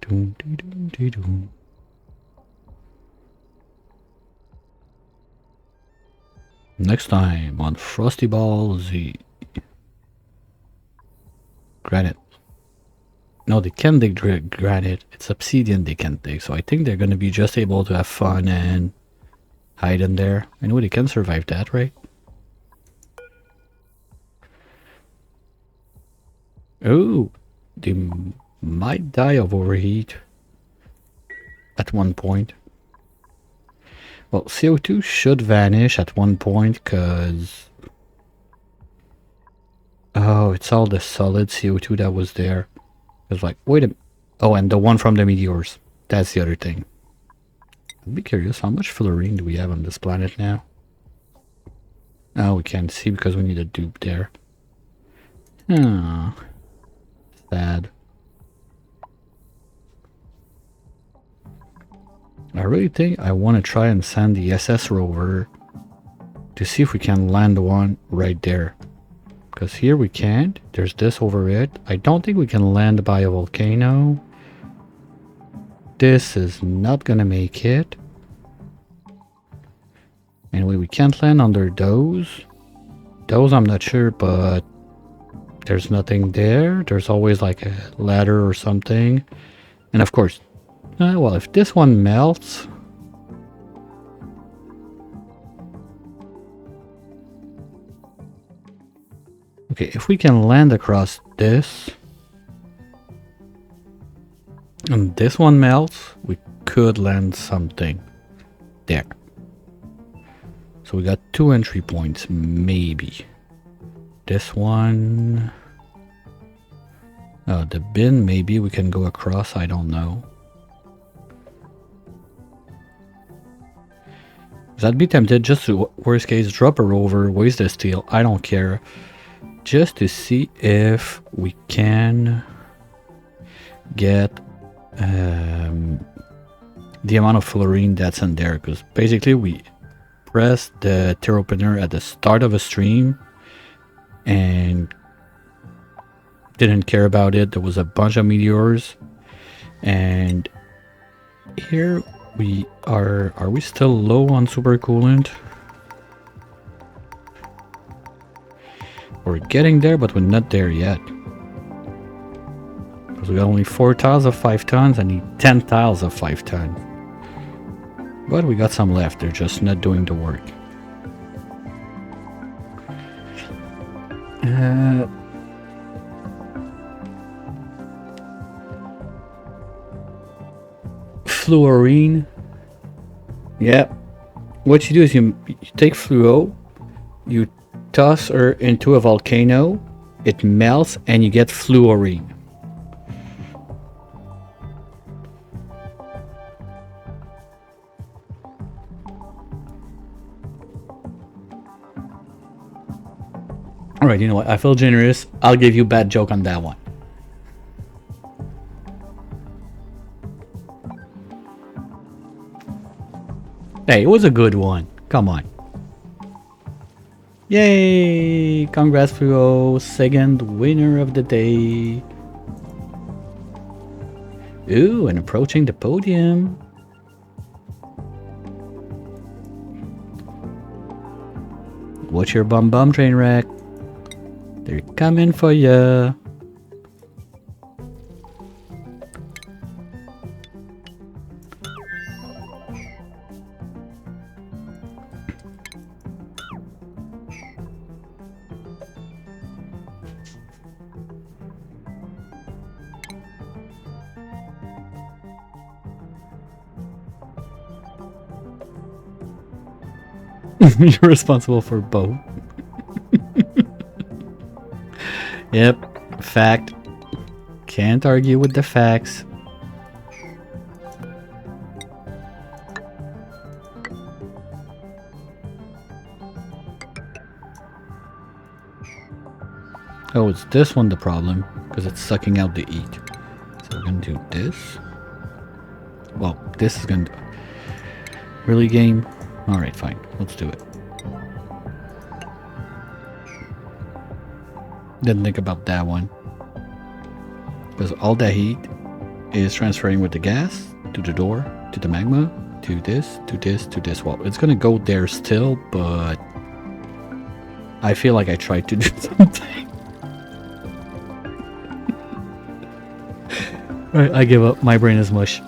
Doom, dee, doom, dee, doom. Next time on Frosty Ball Z. Granite. No, they can dig granite. It's obsidian they can't dig. So I think they're going to be just able to have fun and hide in there. Anyway, they can survive that, right? Oh, they might die of overheat at one point. Well, CO2 should vanish at one point because... Oh, it's all the solid CO2 that was there. It's like, wait a minute. Oh, and the one from the meteors. That's the other thing. I'd be curious, how much fluorine do we have on this planet now? Oh, we can't see because we need a dupe there. Oh, sad. I really think I want to try and send the SS rover to see if we can land one right there. Because here we can't. There's this over it. I don't think we can land by a volcano. This is not gonna make it. Anyway, we can't land under those. Those I'm not sure, but there's nothing there. There's always like a ladder or something. And of course, well, if this one melts... Okay, if we can land across this, and this one melts, we could land something there. So we got 2 entry points, maybe. This one... the bin, maybe we can go across, I don't know. I'd be tempted just to, worst case, drop a rover, waste the steel, I don't care. Just to see if we can get the amount of fluorine that's in there, because basically we pressed the tear opener at the start of a stream and didn't care about it. There was a bunch of meteors, and here we are we still low on supercoolant? We're getting there, but we're not there yet. Because we got only 4 tiles of 5 tons. I need 10 tiles of 5 tons. But we got some left. They're just not doing the work. fluorine. Yep. What you do is you take fluo, you toss her into a volcano, it melts, and you get fluorine. Alright, you know what? I feel generous. I'll give you a bad joke on that one. Hey, it was a good one. Come on. Yay! Congrats, Fluo. Second winner of the day. Ooh, and approaching the podium. Watch your bum bum, train wreck. They're coming for ya. You're responsible for both. Yep, fact. Can't argue with the facts. Oh, it's this one the problem, because it's sucking out the heat. So we're gonna do this. Well, this is gonna... Really, game? Alright, fine. Let's do it. Didn't think about that one. Because all that heat is transferring with the gas to the door, to the magma, to this, to this, to this. Well, it's gonna go there still, but I feel like I tried to do something. Right, I give up. My brain is mush.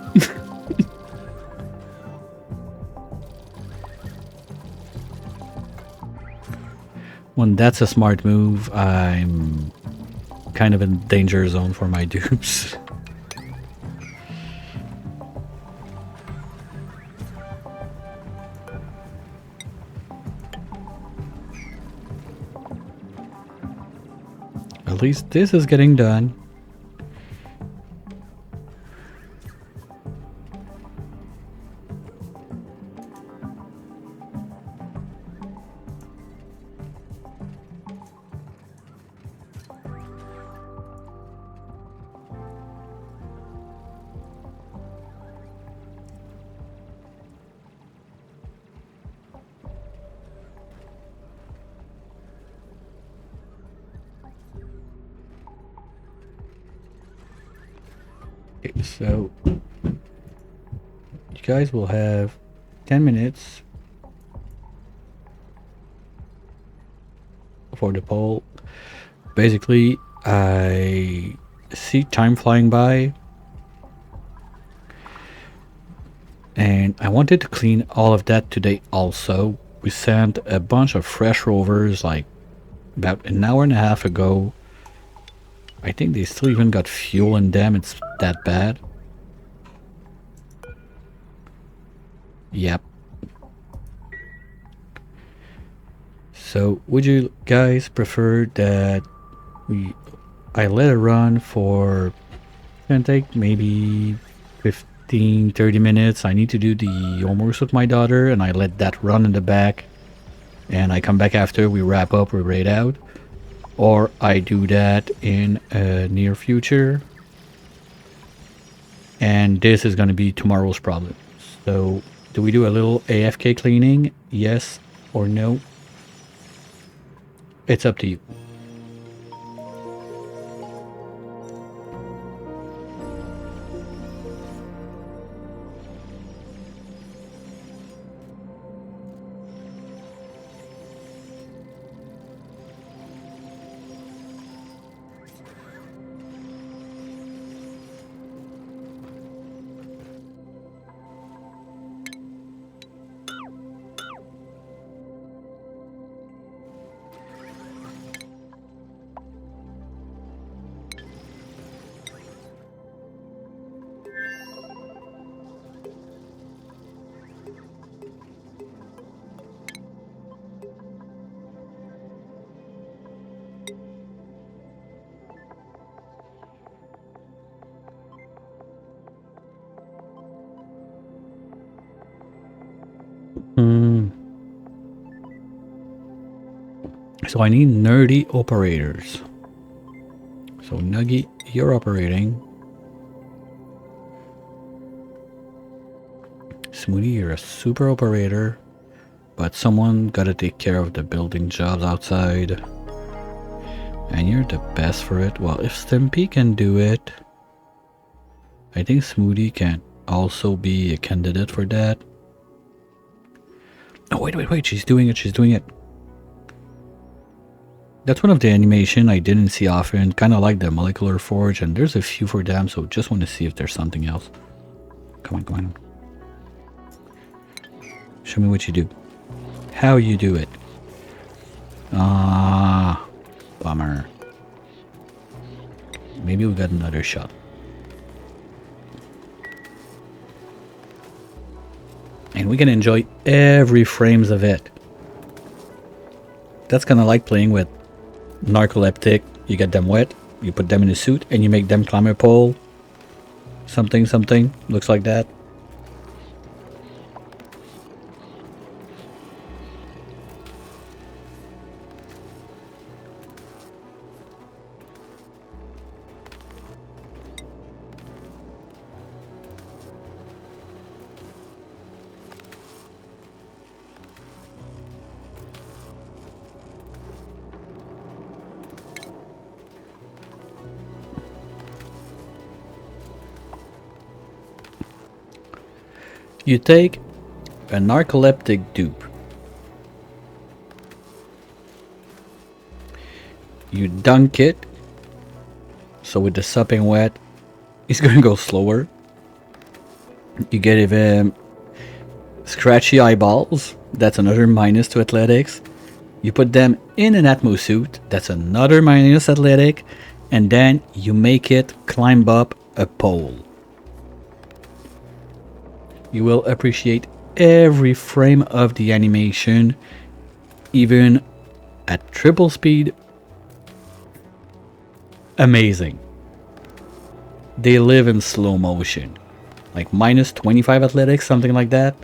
When that's a smart move, I'm kind of in danger zone for my dupes. At least this is getting done. Okay, so you guys will have 10 minutes for the poll. Basically, I see time flying by and I wanted to clean all of that today also. We sent a bunch of fresh rovers like about an hour and a half ago. I think they still even got fuel in them. It's that bad. Yep. So would you guys prefer that I let it run for, gonna take maybe 15-30 minutes. I need to do the homework with my daughter and I let that run in the back and I come back after we wrap up, we raid out, or I do that in a near future and this is going to be tomorrow's problem. So do we do a little AFK cleaning? Yes or no? It's up to you. So I need nerdy operators. So Nuggy, you're operating. Smoothie, you're a super operator. But someone gotta take care of the building jobs outside. And you're the best for it. Well, if Stimpy can do it, I think Smoothie can also be a candidate for that. Oh, wait. She's doing it. That's one of the animation I didn't see often. Kind of like the Molecular Forge, and there's a few for them, so just want to see if there's something else. Come on. Show me what you do. How you do it. Ah, bummer. Maybe we got another shot. And we can enjoy every frames of it. That's kind of like playing with narcoleptic. You get them wet, you put them in a suit, and you make them climb a pole. Something. Looks like that. You take a narcoleptic dupe. You dunk it. So with the supping wet, he's gonna go slower. You get him scratchy eyeballs. That's another minus to athletics. You put them in an Atmo suit. That's another minus athletic. And then you make it climb up a pole. You will appreciate every frame of the animation, even at triple speed. Amazing. They live in slow motion, like minus 25 athletics, something like that.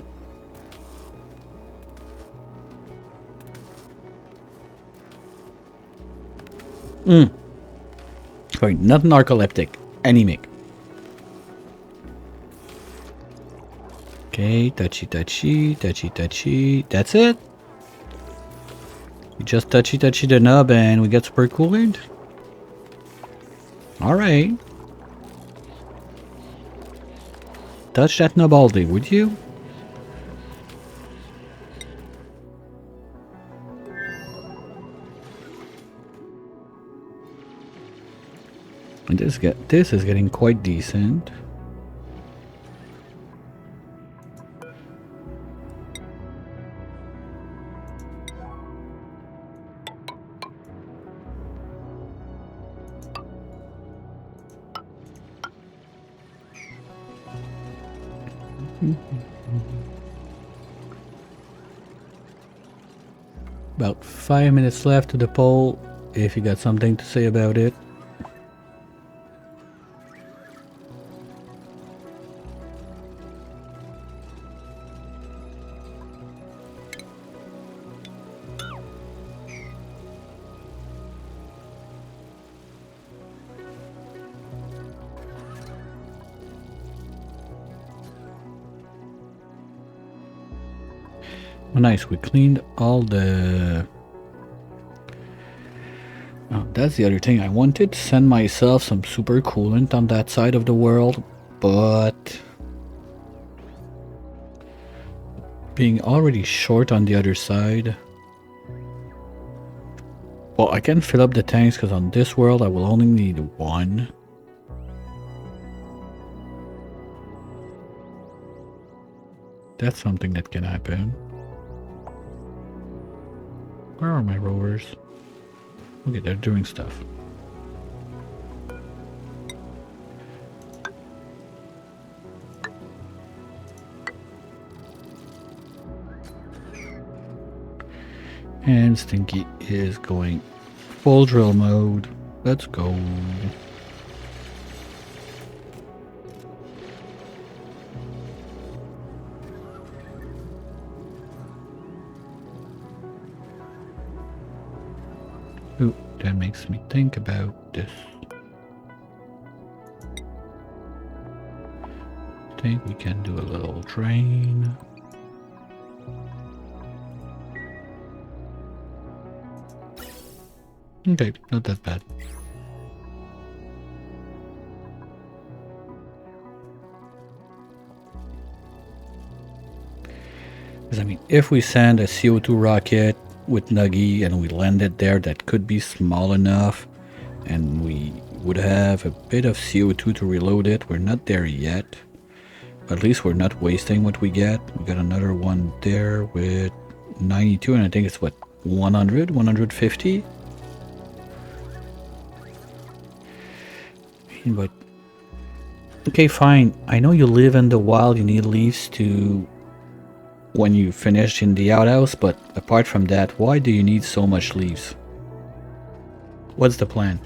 Sorry, not narcoleptic, anemic. Okay, touchy. That's it. You just touchy the nub and we get super coolant. Alright. Touch that nub all day, would you? And this is getting quite decent. About 5 minutes left to the poll, if you got something to say about it. Oh, nice, we cleaned all the... Oh, that's the other thing. I wanted to send myself some super coolant on that side of the world, but... being already short on the other side... Well, I can fill up the tanks because on this world I will only need one. That's something that can happen. Where are my rovers? Okay, they're doing stuff. And Stinky is going full drill mode. Let's go. Ooh, that makes me think about this. I think we can do a little drain. Okay, not that bad. Because I mean, if we send a CO2 rocket with Nuggy and we land it there, that could be small enough and we would have a bit of CO2 to reload it. We're not there yet. At least we're not wasting what we get. We got another one there with 92 and I think it's what, 100, 150? But okay, fine. I know you live in the wild, you need leaves to when you finish in the outhouse, but apart from that, why do you need so much leaves? What's the plan?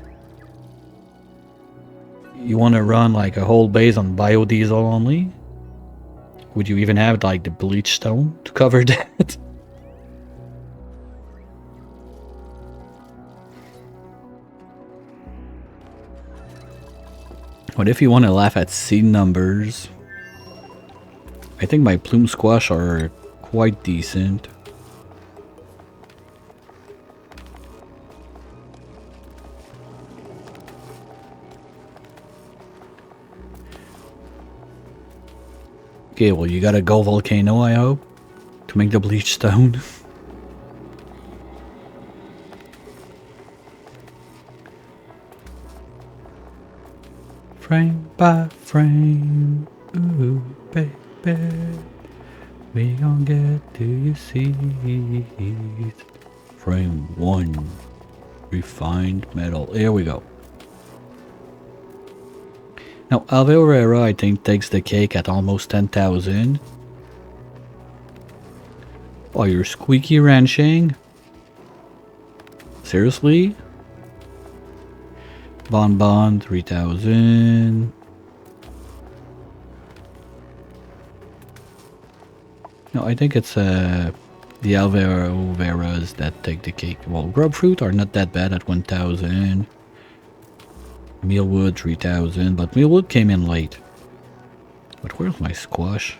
You want to run like a whole base on biodiesel only? Would you even have like the bleach stone to cover that? But if you want to laugh at seed numbers, I think my plume squash are quite decent. Okay, well you gotta go volcano, I hope, to make the bleach stone. Frame by frame, ooh baby, we gon' get to your seeds. Frame 1, refined metal. Here we go. Now Alveorera I think takes the cake at almost 10,000. Oh, you're squeaky ranching? Seriously? Bon 3,000. No, I think it's the Alveoreras that take the cake. Well, grub fruit are not that bad at 1,000. Mealwood 3,000, but mealwood came in late. But where's my squash?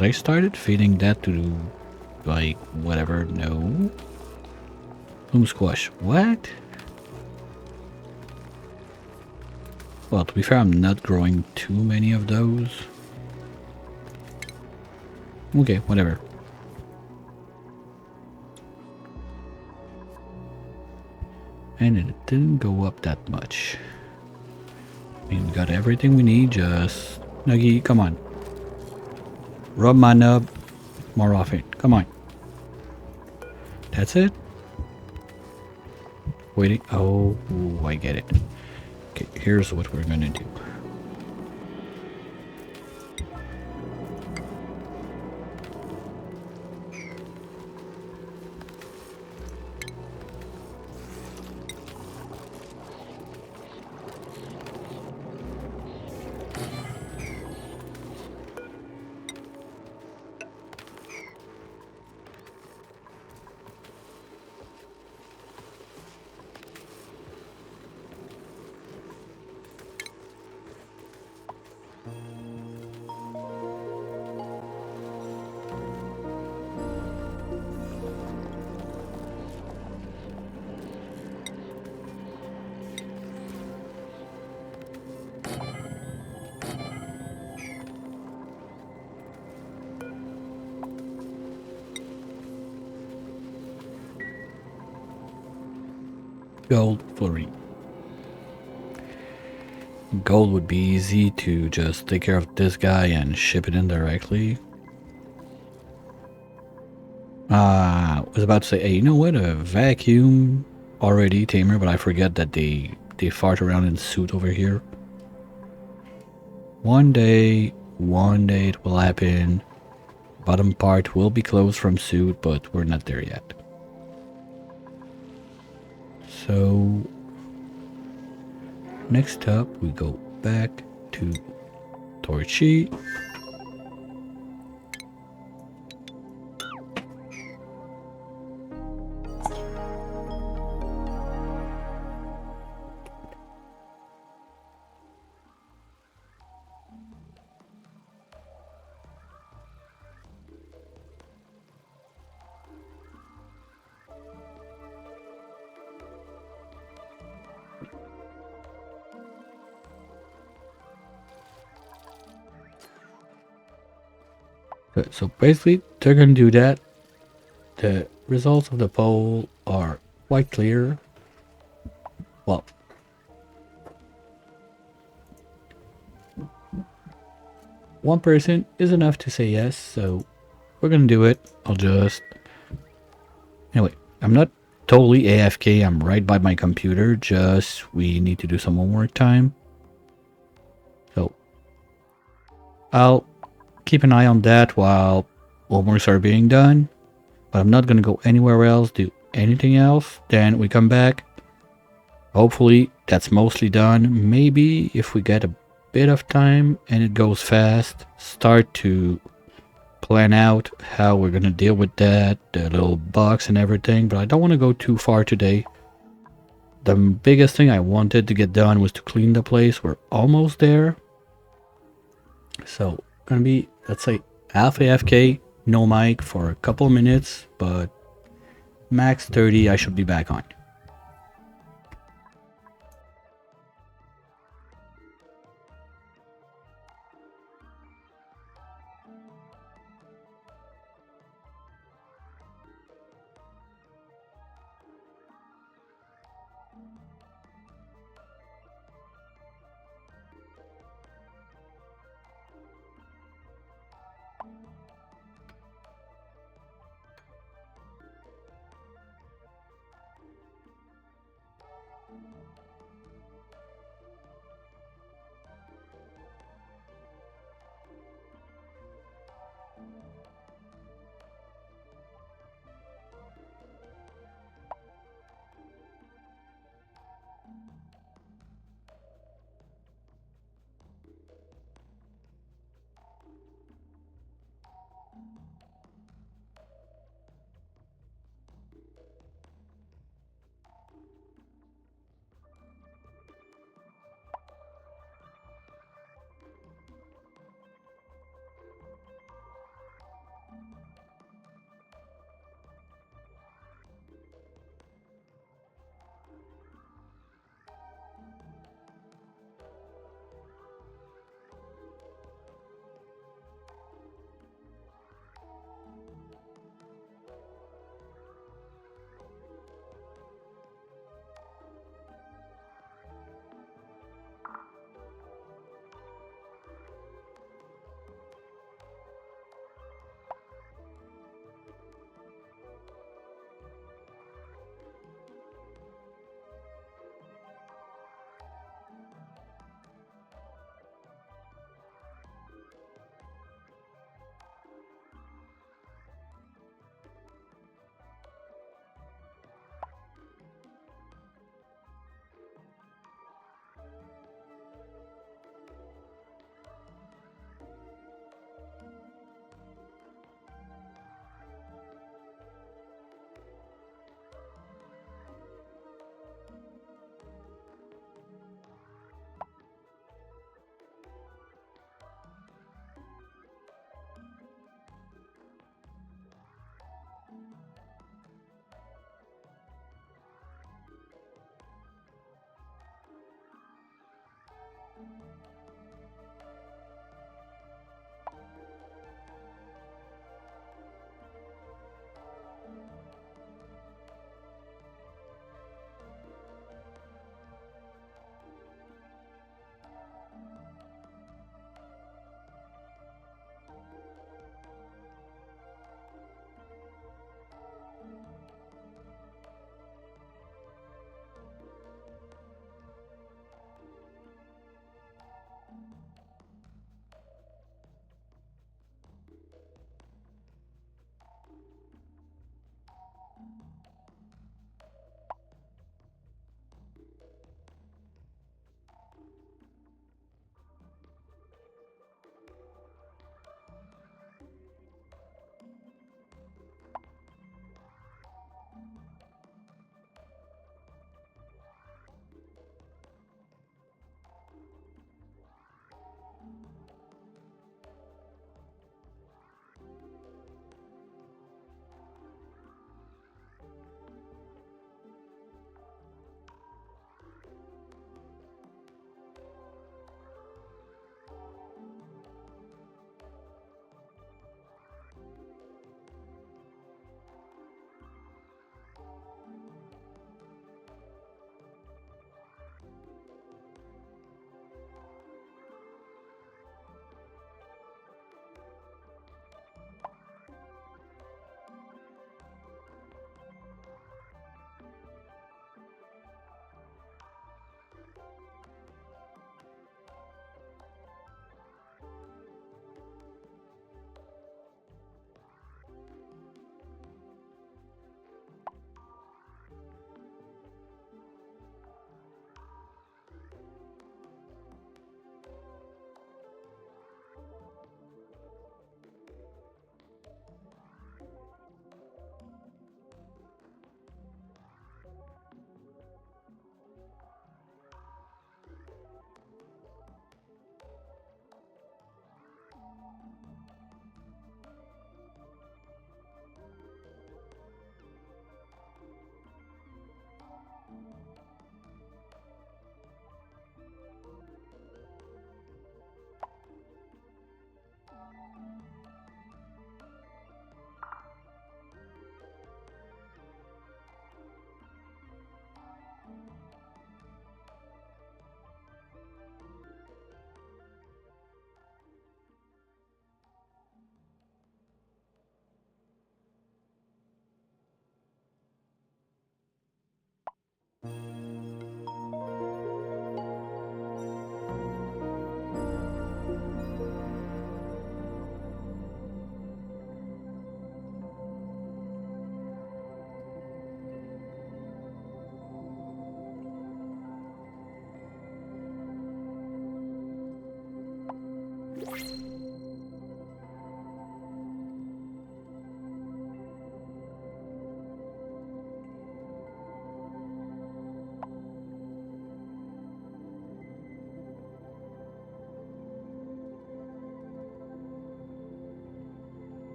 I started feeding that to like whatever. No. Bloom squash. What? Well, to be fair, I'm not growing too many of those. Okay, whatever. And it didn't go up that much. I mean, we got everything we need, just... Nuggy, come on. Rub my nub more often. Come on. That's it? Waiting. Oh, I get it. Okay, here's what we're gonna do. Gold flurry. Gold would be easy to just take care of this guy and ship it in directly. I was about to say, hey, you know what? A vacuum already, Tamer, but I forget that they fart around in suit over here. One day it will happen. Bottom part will be closed from suit, but we're not there yet. So next up we go back to Torchy. So basically, they're gonna do that. The results of the poll are quite clear. Well, one person is enough to say yes, so we're gonna do it. I'll just... Anyway, I'm not totally AFK. I'm right by my computer. Just we need to do some homework time. So I'll keep an eye on that while homeworks are being done. But I'm not gonna go anywhere else, do anything else. Then we come back. Hopefully that's mostly done. Maybe if we get a bit of time and it goes fast, start to plan out how we're gonna deal with that, the little box and everything. But I don't want to go too far today. The biggest thing I wanted to get done was to clean the place. We're almost there. So gonna be, let's say, half AFK, no mic for a couple minutes, but max 30 I should be back on.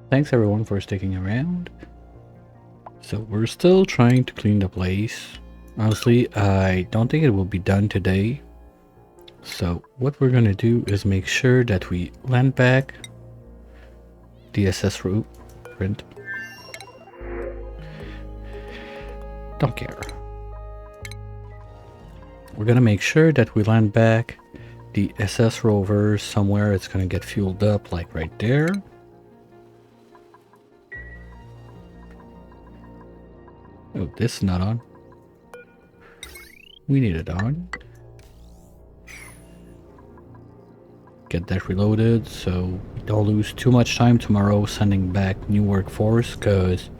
Thanks everyone for sticking around. So we're still trying to clean the place. Honestly, I don't think it will be done today. So what we're gonna do is make sure that we land back the SS print. Don't care. We're gonna make sure that we land back the SS rover somewhere it's gonna get fueled up, like right there. Oh, this is not on. We need it on. Get that reloaded so we don't lose too much time tomorrow sending back new workforce, because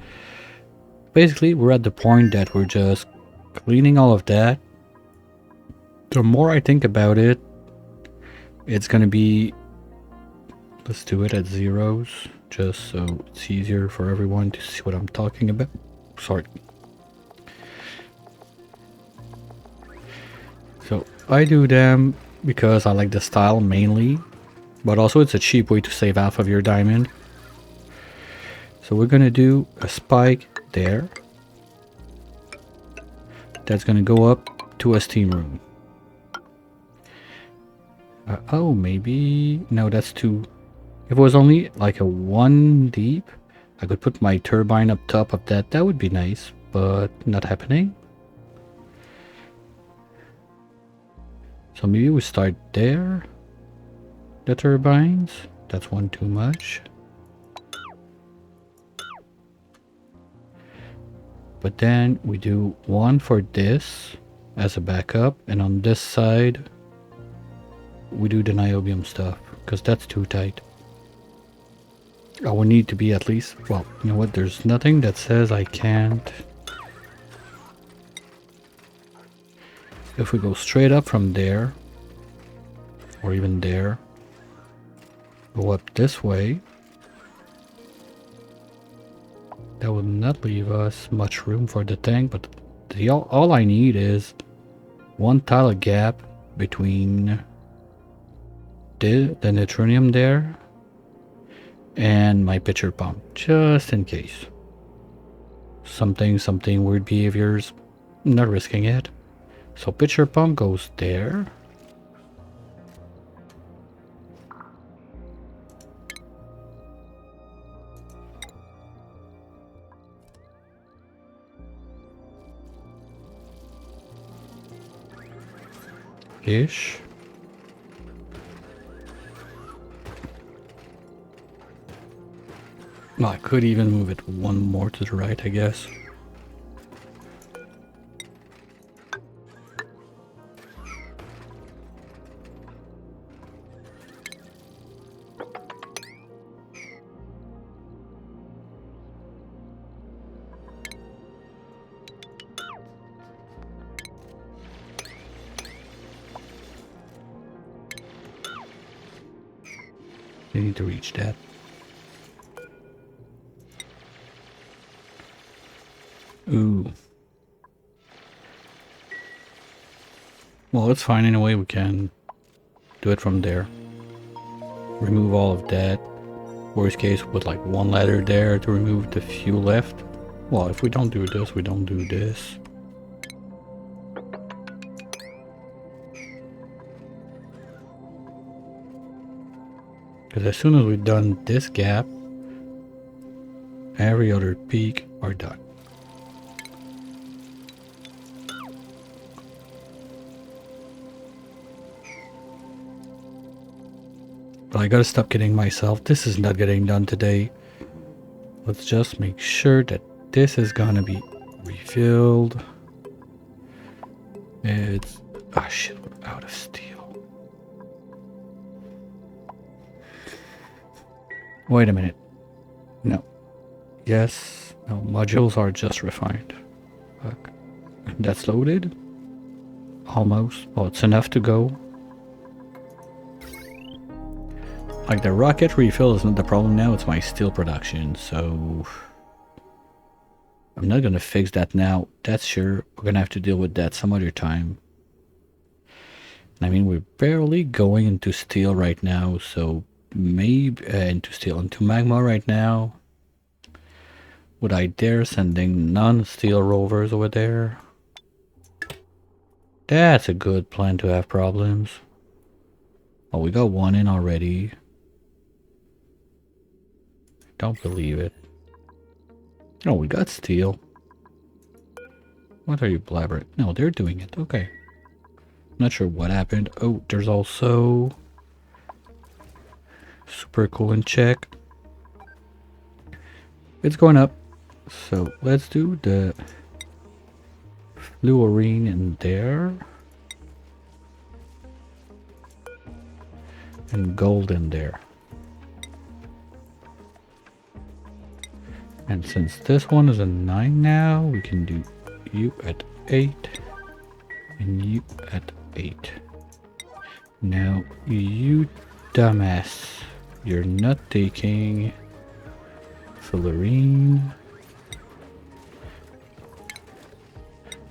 basically we're at the point that we're just cleaning all of that. The more I think about it, it's gonna be, let's do it at zeros just so it's easier for everyone to see what I'm talking about. Sorry. So I do them because I like the style mainly, but also it's a cheap way to save half of your diamond. So we're gonna do a spike there. That's gonna go up to a steam room. Oh, maybe... no, that's two. If it was only like a one deep, I could put my turbine up top of that. That would be nice, but not happening. So maybe we start there. The turbines. That's one too much. But then we do one for this as a backup, and on this side we do the niobium stuff, because that's too tight. I would need to be at least, well, you know what, there's nothing that says I can't. If we go straight up from there, or even there, go up this way, that would not leave us much room for the tank, but all I need is one tile gap between the neutronium there and my pitcher pump, just in case. Something weird behaviors, not risking it. So pitcher pump goes there. Ish. Well, I could even move it one more to the right, I guess. You need to reach that. Ooh. Well, it's fine anyway, we can do it from there. Remove all of that. Worst case, put like one ladder there to remove the few left. Well, if we don't do this, we don't do this. Because as soon as we've done this gap, every other peak are done. But I gotta stop kidding myself. This is not getting done today. Let's just make sure that this is gonna be refilled. It's... ah shit, we're out of steel. Wait a minute. No. Yes. No, modules are just refined. Fuck. That's loaded? Almost. Well, it's enough to go. Like, the rocket refill is not the problem now, it's my steel production, so... I'm not gonna fix that now, that's sure. We're gonna have to deal with that some other time. I mean, we're barely going into steel right now, so maybe into steel, into magma right now. Would I dare sending non-steel rovers over there? That's a good plan to have problems. Oh, we got one in already. Don't believe it. Oh, we got steel. What are you blabbering? No, they're doing it. Okay. Not sure what happened. Oh, there's also super coolant check. It's going up. So let's do the fluorine in there. And gold in there. And since this one is a 9 now, we can do you at 8 and you at 8. Now, you dumbass, you're not taking fluorine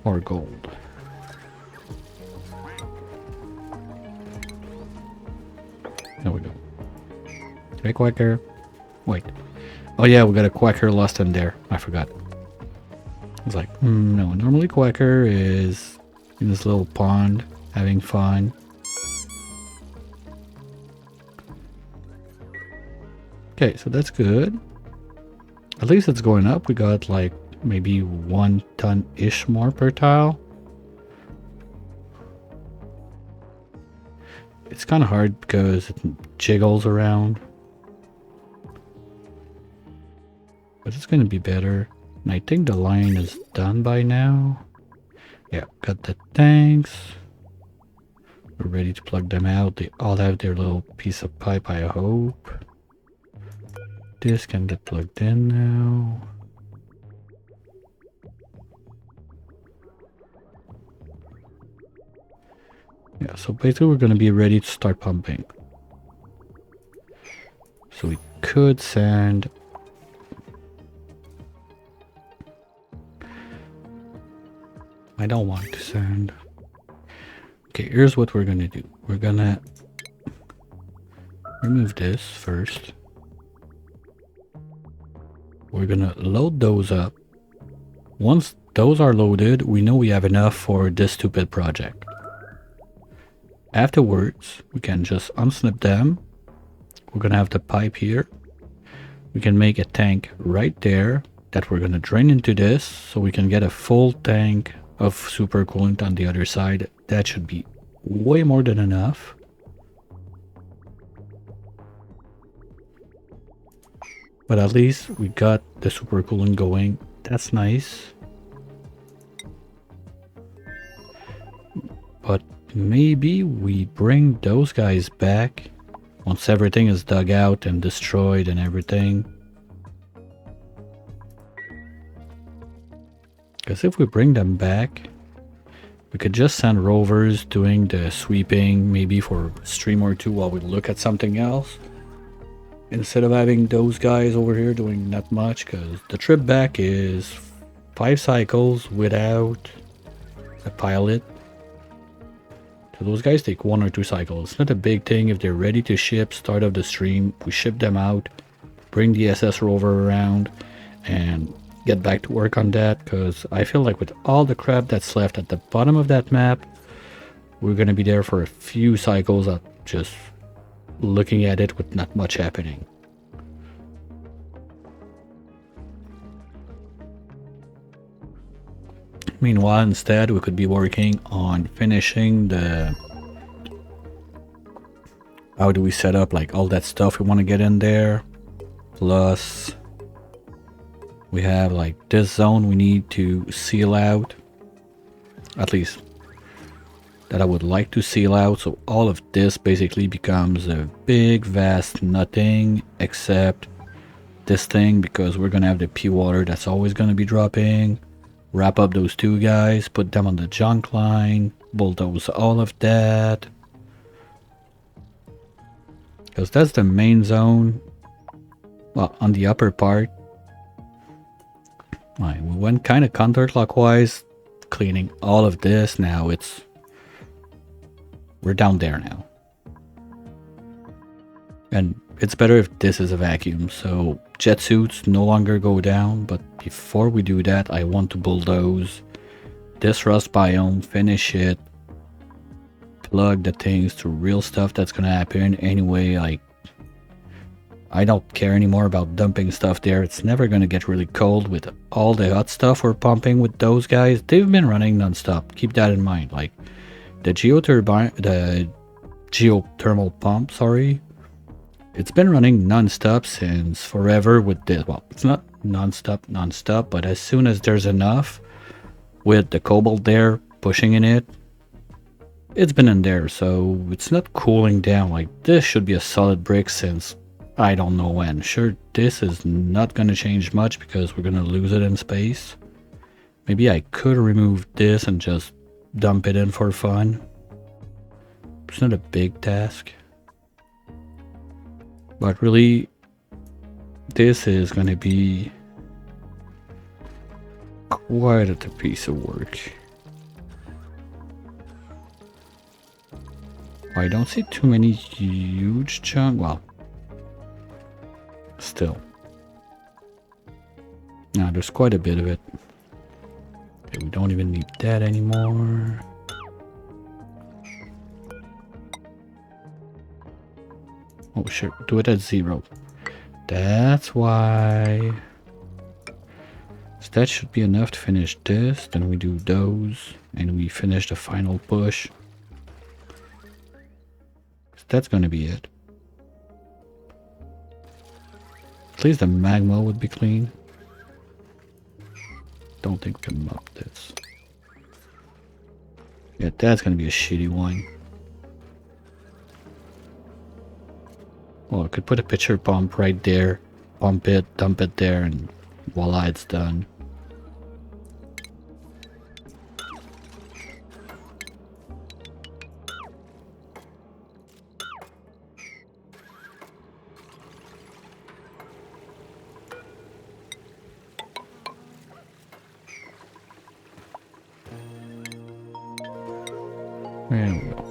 or gold. There we go. Hey, Quacker. Wait. Oh yeah, we got a Quacker lost in there. I forgot. It's like, no, normally Quacker is in this little pond having fun. Okay, so that's good. At least it's going up. We got like maybe 1 ton-ish more per tile. It's kind of hard because it jiggles around. But it's going to be better. And I think the line is done by now. Yeah, got the tanks. We're ready to plug them out. They all have their little piece of pipe, I hope. This can get plugged in now. Yeah, so basically we're going to be ready to start pumping. So we could send... I don't want to send. Okay, here's what we're going to do. We're going to remove this first. We're going to load those up. Once those are loaded, we know we have enough for this stupid project. Afterwards, we can just unsnip them. We're going to have the pipe here. We can make a tank right there that we're going to drain into this so we can get a full tank of super coolant on the other side. That should be way more than enough. But at least we got the super coolant going. That's nice. But maybe we bring those guys back once everything is dug out and destroyed and everything. Because if we bring them back, we could just send rovers doing the sweeping maybe for a stream or two while we look at something else. Instead of having those guys over here doing not much, because the trip back is 5 cycles without a pilot. So those guys take 1 or 2 cycles. It's not a big thing. If they're ready to ship, start of the stream, we ship them out, bring the SS rover around, and get back to work on that, because I feel like with all the crap that's left at the bottom of that map, we're going to be there for a few cycles of just looking at it with not much happening. Meanwhile, instead, we could be working on finishing the... How do we set up like all that stuff we want to get in there? Plus, we have like this zone we need to seal out. At least that I would like to seal out. So all of this basically becomes a big vast nothing except this thing, because we're gonna have the P water that's always gonna be dropping. Wrap up those 2 guys, put them on the junk line, bulldoze all of that, because that's the main zone. Well, on the upper part. Right, we went kind of counterclockwise, cleaning all of this. Now we're down there now. And it's better if this is a vacuum. So jet suits no longer go down, but before we do that, I want to bulldoze this rust biome, finish it, plug the things to real stuff that's gonna happen anyway. Like, I don't care anymore about dumping stuff there. It's never gonna get really cold with all the hot stuff we're pumping with those guys. They've been running non-stop. Keep that in mind. Like the geothermal pump, sorry, it's been running non-stop since forever with this. Well, it's not non-stop, but as soon as there's enough with the cobalt there pushing in it, it's been in there, so it's not cooling down. Like, this should be a solid brick since I don't know when. Sure, this is not gonna change much because we're gonna lose it in space. Maybe I could remove this and just dump it in for fun. It's not a big task. But really, this is gonna be quite a piece of work. I don't see too many huge chunks. Well, still. Now there's quite a bit of it. Okay, we don't even need that anymore. Oh sure, do it at 0. That's why. So that should be enough to finish this. Then we do those and we finish the final push. That's gonna be it. At least the magma would be clean. Don't think we can mop this. Yeah, that's gonna be a shitty one. Well, I could put a pitcher pump right there, pump it, dump it there, and voila, it's done. There we go.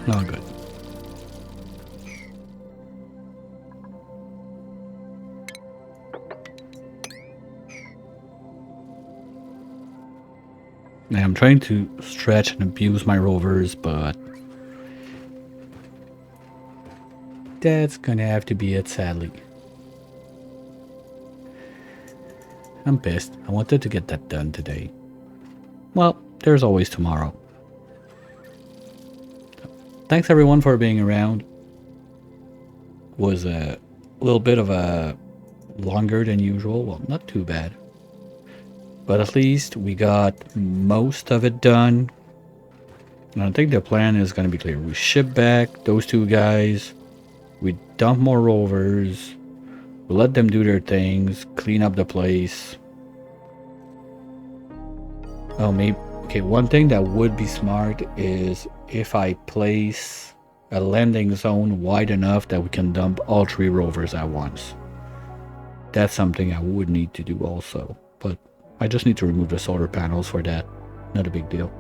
Not good. Now I'm trying to stretch and abuse my rovers, but that's gonna have to be it, sadly. I'm pissed. I wanted to get that done today. Well, there's always tomorrow. Thanks everyone for being around. Was a little bit of a longer than usual. Well, not too bad. But at least we got most of it done. And I think the plan is going to be clear. We ship back those two guys. We dump more rovers. We let them do their things. Clean up the place. Oh, maybe. Okay, one thing that would be smart is if I place a landing zone wide enough that we can dump all 3 rovers at once. That's something I would need to do also. But I just need to remove the solar panels for that. Not a big deal.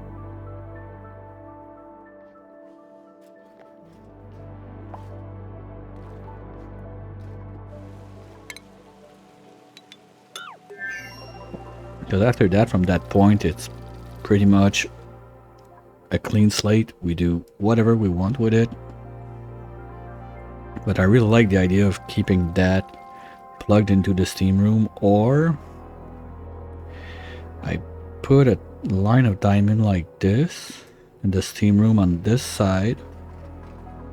Because after that, from that point, it's pretty much a clean slate. We do whatever we want with it. But I really like the idea of keeping that plugged into the steam room, or I put a line of diamond like this in the steam room on this side.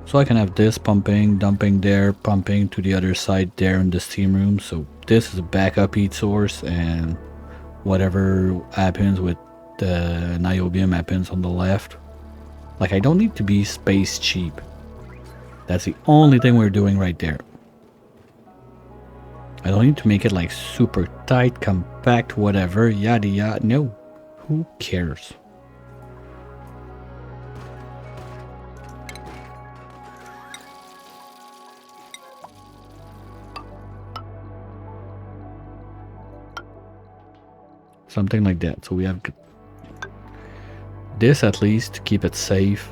So I can have this pumping, dumping there, pumping to the other side there in the steam room. So this is a backup heat source, and whatever happens with the niobium happens on the left. Like, I don't need to be space cheap. That's the only thing we're doing right there. I don't need to make it like super tight, compact, whatever, yada yada. No, who cares? Something like that. So we have this at least to keep it safe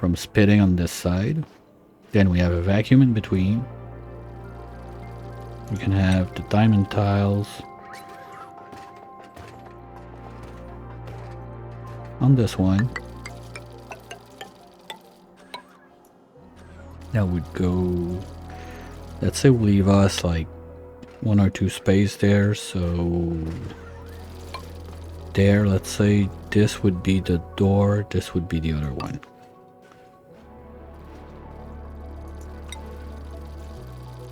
from spitting on this side. Then we have a vacuum in between. We can have the diamond tiles on this one. That would go, let's say we leave us like 1 or 2 space there, so there, let's say this would be the door, this would be the other one.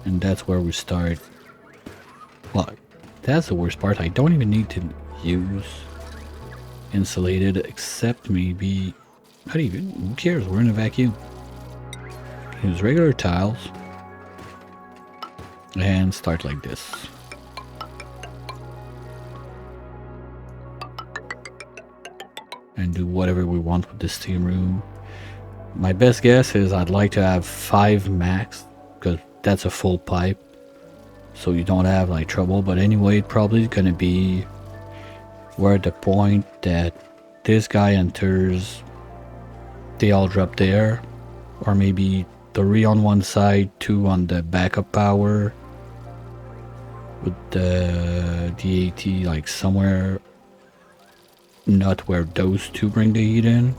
And that's where we start. Well, that's the worst part. I don't even need to use insulated, except maybe, who cares, we're in a vacuum. Use regular tiles and start like this. And do whatever we want with this steam room. My best guess is I'd like to have 5 max, because that's a full pipe, so you don't have like trouble. But anyway, probably gonna be where the point that this guy enters, they all drop there, or maybe 3 on one side, 2 on the backup power, with the DAT like somewhere not where those 2 bring the heat in.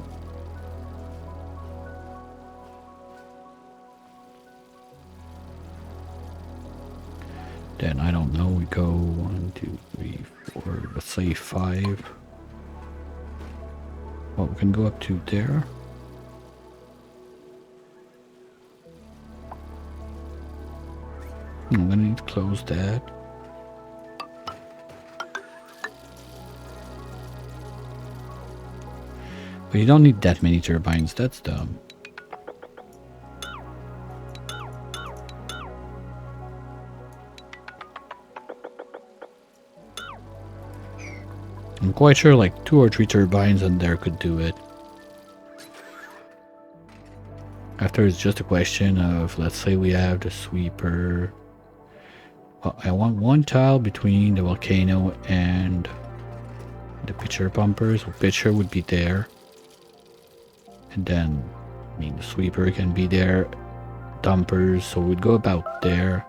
Then I don't know, we go 1, 2, 3, 4, let's say 5. Well, we can go up to there. I'm gonna need to close that. But you don't need that many turbines, that's dumb. I'm quite sure like 2 or 3 turbines in there could do it. After it's just a question of, let's say we have the sweeper. Well, I want 1 tile between the volcano and the pitcher pumpers. So pitcher would be there. And then, I mean, the sweeper can be there. Dumpers, so we'd go about there.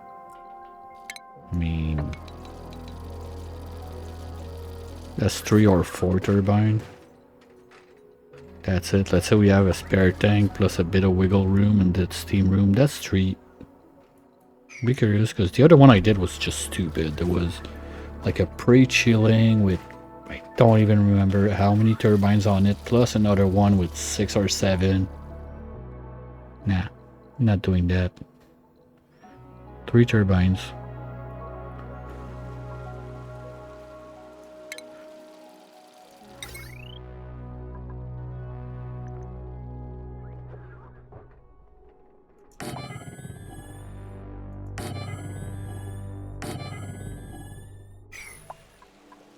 I mean, that's 3 or 4 turbine. That's it. Let's say we have a spare tank plus a bit of wiggle room in the steam room. That's 3. Be curious, because the other one I did was just stupid. There was like a pre-chilling with, I don't even remember how many turbines on it, plus another one with 6 or 7. Nah, not doing that. 3 turbines.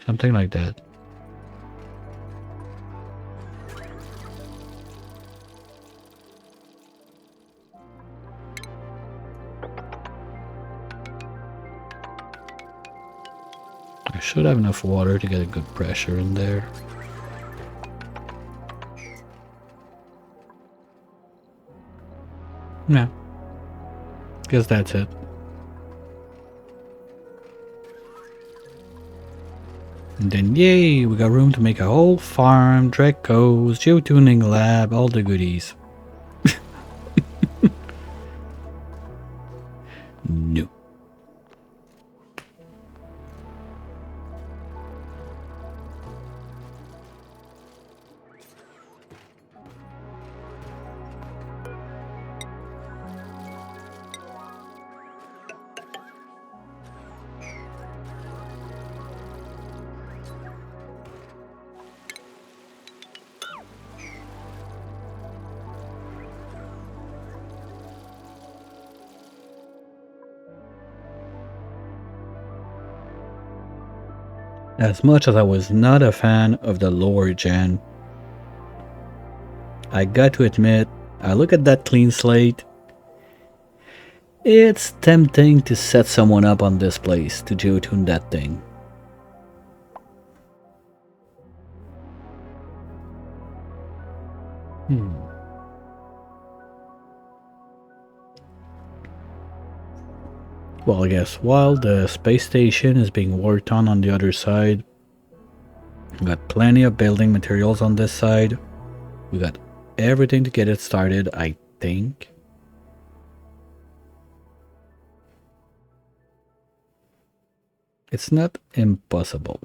Something like that. I should have enough water to get a good pressure in there. Yeah. Guess that's it. And then, yay, we got room to make a whole farm, Dracos, geotuning lab, all the goodies. No. As much as I was not a fan of the lower gen, I got to admit, I look at that clean slate, it's tempting to set someone up on this place to geotune that thing. Well, I guess while the space station is being worked on the other side, we got plenty of building materials on this side. We got everything to get it started, I think. It's not impossible.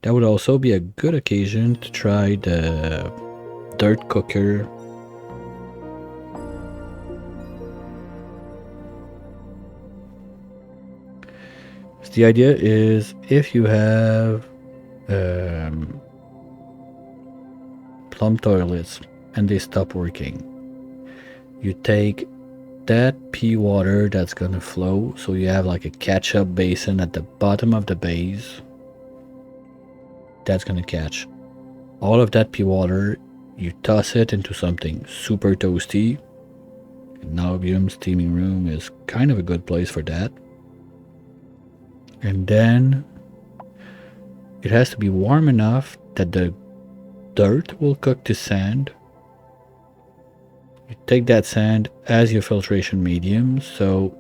That would also be a good occasion to try the dirt cooker. So the idea is if you have plum toilets and they stop working, you take that pea water that's gonna flow, so you have like a catch-up basin at the bottom of the base that's gonna catch all of that pea water. You toss it into something super toasty. Niobium steaming room is kind of a good place for that. And then it has to be warm enough that the dirt will cook to sand. You take that sand as your filtration medium, so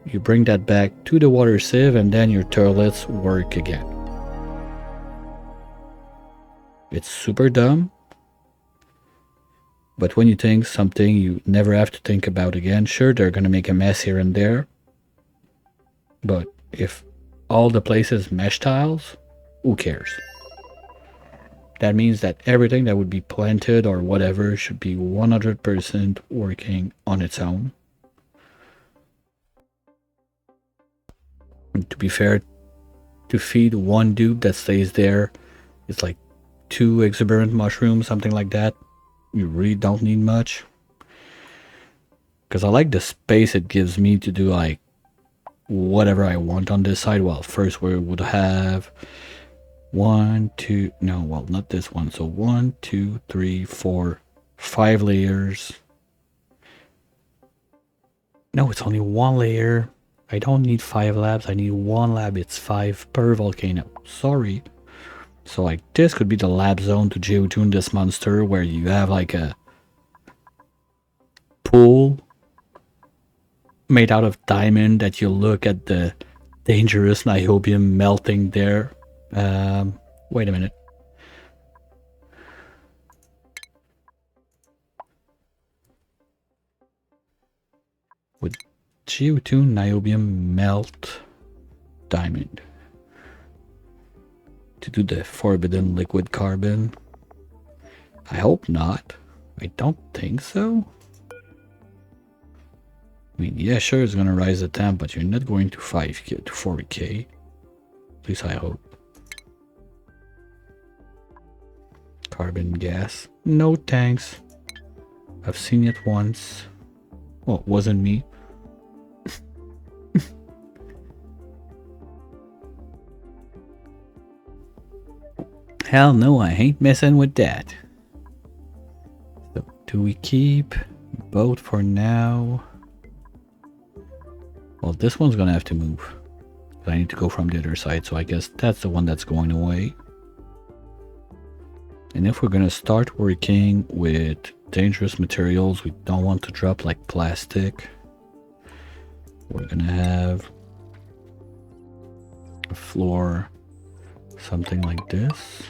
you bring that back to the water sieve and then your toilets work again. It's super dumb, but when you think something you never have to think about again, sure, they're gonna make a mess here and there, but if all the place is mesh tiles, who cares? That means that everything that would be planted or whatever should be 100% working on its own. And to be fair, to feed one dude that stays there, it's like 2 exuberant mushrooms, something like that. You really don't need much. Because I like the space it gives me to do like whatever I want on this side. Well, first we would have 1, 2, no, well, not this one. So 1, 2, 3, 4, 5 layers. No, it's only 1 layer. I don't need 5 labs. I need 1 lab. It's 5 per volcano. Sorry. So like this could be the lab zone to geotune this monster, where you have like a pool made out of diamond that you look at the dangerous niobium melting there. Wait a minute. Would geotune niobium melt diamond to do the forbidden liquid carbon? I hope not. I don't think so. I mean, yeah, sure, it's gonna rise the temp, but you're not going to 5k to 40k. At least I hope. Carbon gas. No thanks. I've seen it once. Well, it wasn't me. Hell no, I ain't messing with that. So, do we keep boat for now? Well, this one's gonna have to move. I need to go from the other side, so I guess that's the one that's going away. And if we're gonna start working with dangerous materials we don't want to drop, like plastic, we're gonna have a floor, something like this.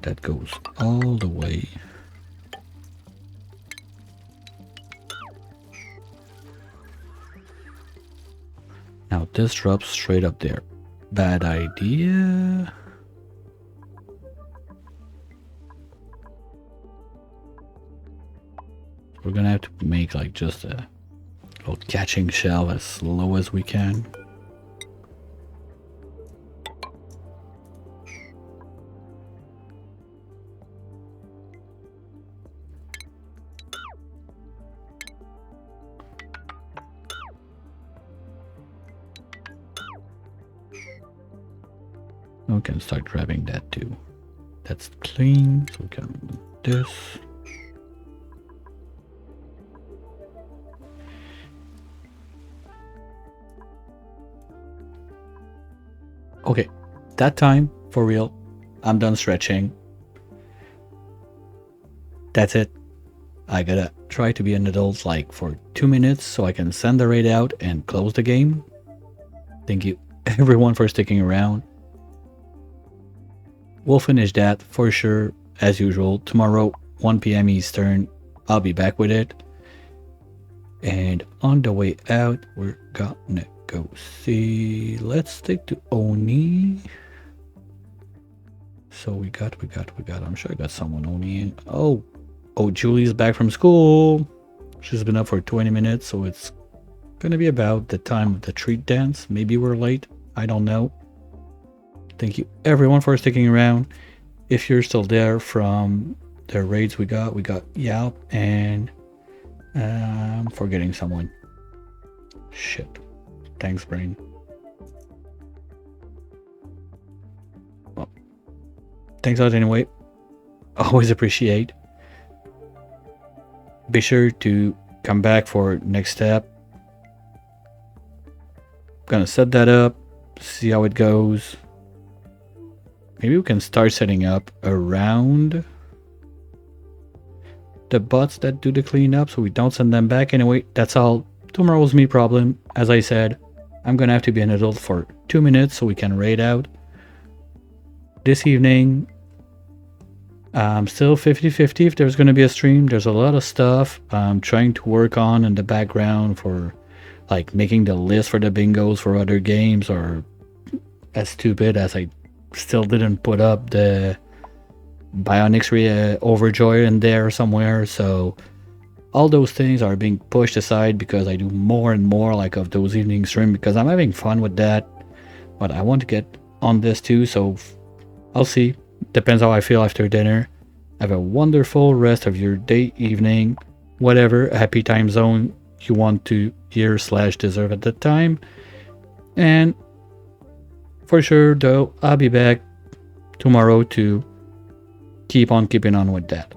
That goes all the way. Now this drops straight up there. Bad idea. We're gonna have to make like just a little catching shell as slow as we can. We can start grabbing that too. That's clean, so we can do this. Okay, that time, for real, I'm done stretching. That's it. I gotta try to be an adult like for 2 minutes so I can send the raid out and close the game. Thank you everyone for sticking around. We'll finish that for sure as usual. Tomorrow, 1 p.m. Eastern, I'll be back with it. And on the way out, we're gonna go see. Let's stick to Oni. So we got. I'm sure I got someone Oni. Oh, Julie's back from school. She's been up for 20 minutes, so it's gonna be about the time of the treat dance. Maybe we're late. I don't know. Thank you everyone for sticking around. If you're still there from the raids we got Yalp and I'm forgetting someone. Shit. Thanks, brain. Well, thanks out anyway. Always appreciate. Be sure to come back for next step. Gonna set that up, see how it goes. Maybe we can start setting up around the bots that do the cleanup so we don't send them back. Anyway, that's all. Tomorrow's me problem. As I said, I'm gonna have to be an adult for 2 minutes so we can raid out. This evening, still 50-50 if there's gonna be a stream. There's a lot of stuff I'm trying to work on in the background for like making the list for the bingos for other games, or as stupid as I still didn't put up the Bionics Overjoy in there somewhere. So all those things are being pushed aside because I do more and more like of those evening stream because I'm having fun with that. But I want to get on this too, so I'll see. Depends how I feel after dinner. Have a wonderful rest of your day, evening, whatever happy time zone you want to hear / deserve at the time. And for sure though, I'll be back tomorrow to keep on keeping on with that.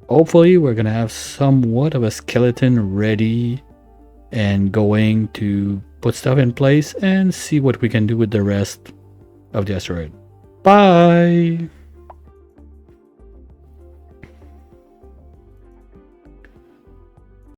Hopefully we're gonna have somewhat of a skeleton ready and going to put stuff in place and see what we can do with the rest of the asteroid. Bye!